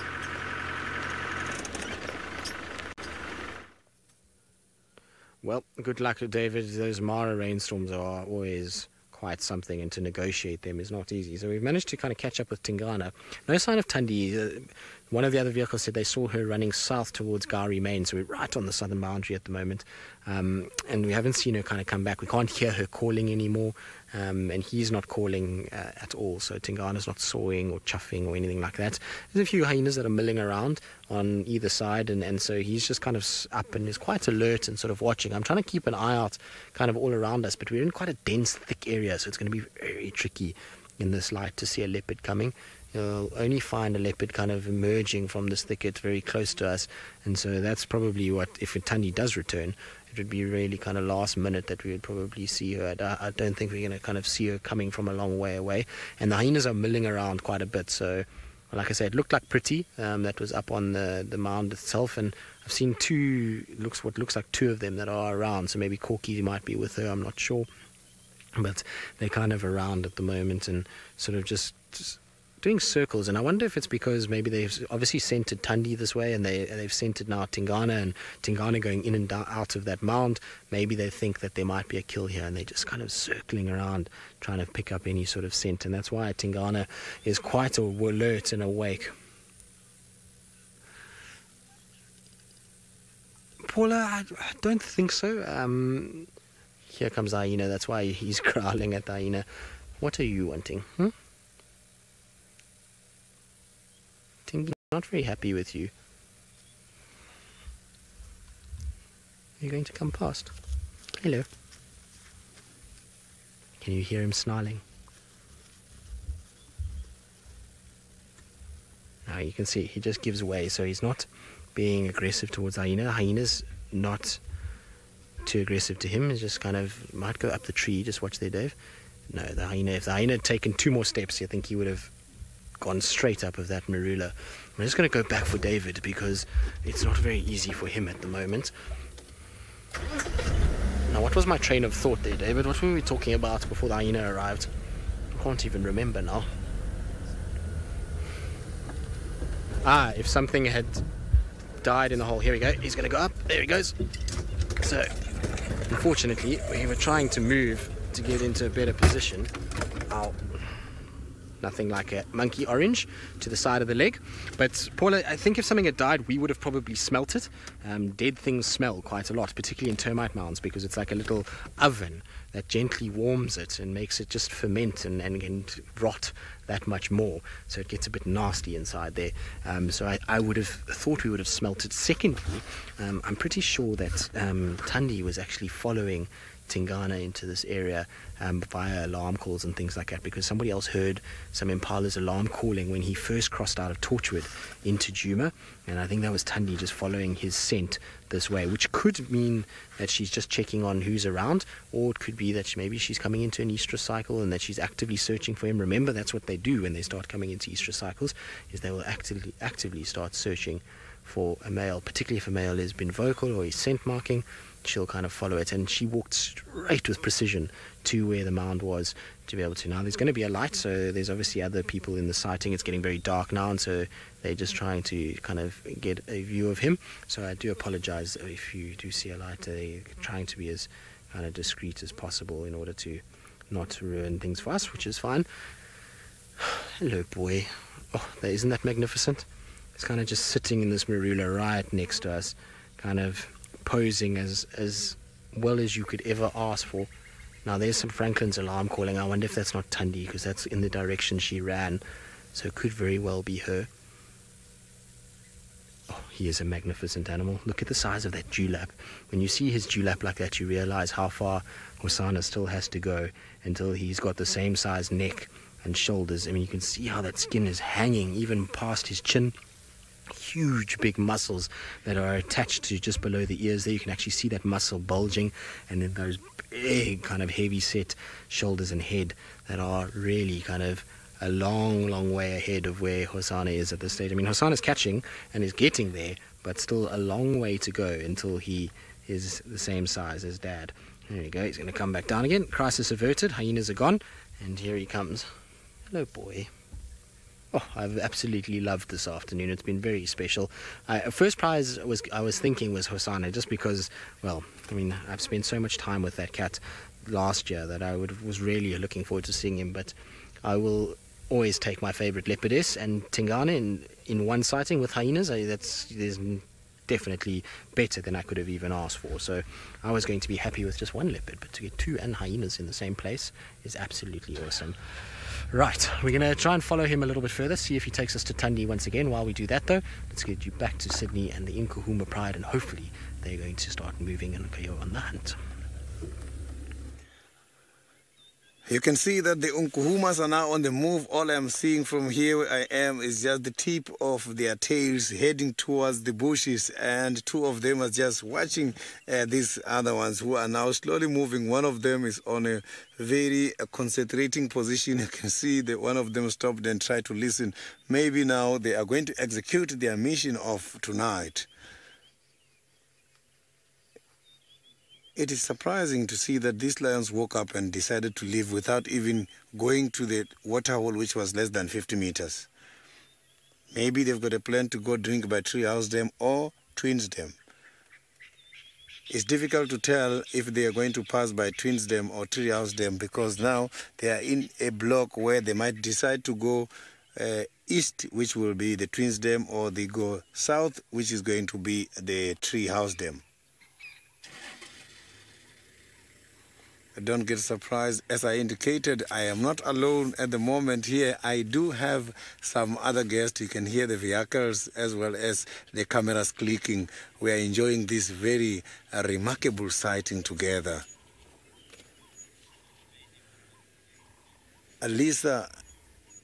Well, good luck to David. Those Mara rainstorms are always quite something, and to negotiate them is not easy. So we've managed to kind of catch up with Tingana. No sign of Thandi. One of the other vehicles said they saw her running south towards Gari Main, so we're right on the southern boundary at the moment. And we haven't seen her kind of come back. We can't hear her calling anymore, and he's not calling at all. So Tingana's not sawing or chuffing or anything like that. There's a few hyenas that are milling around on either side, and so he's just kind of up and is quite alert and sort of watching. I'm trying to keep an eye out kind of all around us, but we're in quite a dense, thick area, so it's going to be very tricky in this light to see a leopard coming. You'll only find a leopard kind of emerging from this thicket very close to us, and so that's probably what, if Thandi does return, it would be really kind of last minute that we would probably see her. I don't think we're going to kind of see her coming from a long way away, and the hyenas are milling around quite a bit. So like I said, it looked like Pretty, that was up on the mound itself, and I've seen what looks like two of them that are around, so maybe Corky might be with her, I'm not sure, but they're kind of around at the moment and sort of just doing circles, and I wonder if it's because maybe they've obviously scented Tundi this way, and they've scented now Tingana, and Tingana going in and out of that mound. Maybe they think that there might be a kill here, and they're just kind of circling around trying to pick up any sort of scent, and that's why Tingana is quite alert and awake. Paula, I don't think so. Here comes the hyena. That's why he's growling at the hyena. What are you wanting? Tingy's not very happy with you. Are you going to come past? Hello. Can you hear him snarling? Now you can see he just gives way, so he's not being aggressive towards the hyena. The hyena's not too aggressive to him. He's just kind of might go up the tree. Just watch there, Dave. No, the hyena. If the hyena had taken 2 more steps, I think he would have gone straight up of that marula. I'm just going to go back for David because it's not very easy for him at the moment. Now, what was my train of thought there, David? What were we talking about before the hyena arrived? I can't even remember now. If something had died in the hole. Here we go. He's going to go up. There he goes. So, unfortunately, we were trying to move to get into a better position. Ow. Nothing like a monkey orange to the side of the leg. But, Paula, I think if something had died, we would have probably smelt it. Dead things smell quite a lot, particularly in termite mounds, because it's like a little oven that gently warms it and makes it just ferment and rot that much more. So it gets a bit nasty inside there. So I would have thought we would have smelt it. Secondly, I'm pretty sure that Tundi was actually following Tingana into this area via alarm calls and things like that, because somebody else heard some impalas alarm calling when he first crossed out of Torchwood into Djuma, and I think that was Tundi just following his scent this way, which could mean that she's just checking on who's around, or it could be that maybe she's coming into an estrus cycle and that she's actively searching for him. Remember, that's what they do when they start coming into estrus cycles, is they will actively start searching for a male, particularly if a male has been vocal or he's scent marking. She'll kind of follow it, and she walked straight with precision to where the mound was to be able to. Now there's going to be a light, so there's obviously other people in the sighting. It's getting very dark now, and so they're just trying to kind of get a view of him. So I do apologize if you do see a light. They're trying to be as kind of discreet as possible in order to not ruin things for us, which is fine. Hello, boy. Oh, isn't that magnificent? It's kind of just sitting in this marula right next to us, kind of posing as well as you could ever ask for. Now there's some Franklin's alarm calling. I wonder if that's not Tundi, because that's in the direction she ran, so it could very well be her. Oh, he is a magnificent animal. Look at the size of that dewlap. When you see his dewlap like that, you realize how far Hosana still has to go until he's got the same size neck and shoulders. I mean, you can see how that skin is hanging even past his chin. Huge big muscles that are attached to just below the ears there. You can actually see that muscle bulging, and then those big kind of heavy set shoulders and head that are really kind of a long way ahead of where Hosana is at this stage. I mean, Hosana's catching and is getting there, but still a long way to go until he is the same size as Dad. There you go. He's going to come back down again. Crisis averted. Hyenas are gone, and here he comes. Hello, boy. Oh, I've absolutely loved this afternoon. It's been very special. First prize I was thinking was Hosana, just because, well, I mean, I've spent so much time with that cat last year that I was really looking forward to seeing him. But I will always take my favorite leopardess and Tingana in one sighting with hyenas. There's definitely better than I could have even asked for. So I was going to be happy with just one leopard, but to get 2 and hyenas in the same place is absolutely awesome. Right, we're going to try and follow him a little bit further, see if he takes us to Tundi once again. While we do that, though, let's get you back to Sydney and the Nkuhuma Pride, and hopefully they're going to start moving and go on the hunt. You can see that the Nkuhumas are now on the move. All I'm seeing from here where I am is just the tip of their tails heading towards the bushes, and 2 of them are just watching these other ones who are now slowly moving. One of them is on a very concentrating position. You can see that one of them stopped and tried to listen. Maybe now they are going to execute their mission of tonight. it is surprising to see that these lions woke up and decided to leave without even going to the waterhole, which was less than 50 meters. Maybe they've got a plan to go drink by Treehouse Dam or Twins Dam. It's difficult to tell if they are going to pass by Twins Dam or Treehouse Dam, because now they are in a block where they might decide to go east, which will be the Twins Dam, or they go south, which is going to be the Treehouse Dam. Don't get surprised. As I indicated, I am not alone at the moment here. I do have some other guests. You can hear the vehicles as well as the cameras clicking. We are enjoying this very remarkable sighting together. Lisa,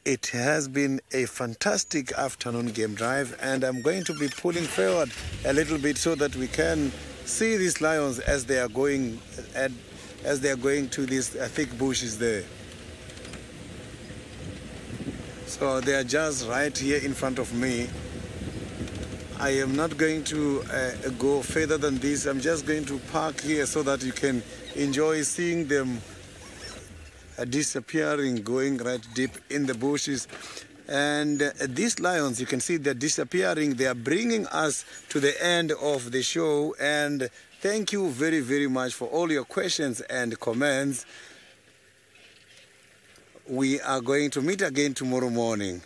it has been a fantastic afternoon game drive, and I'm going to be pulling forward a little bit so that we can see these lions as they are going to these thick bushes there. So they are just right here in front of me. I am not going to go further than this. I'm just going to park here so that you can enjoy seeing them disappearing, going right deep in the bushes. And these lions, you can see they're disappearing. They are bringing us to the end of the show. And thank you very, very much for all your questions and comments. We are going to meet again tomorrow morning.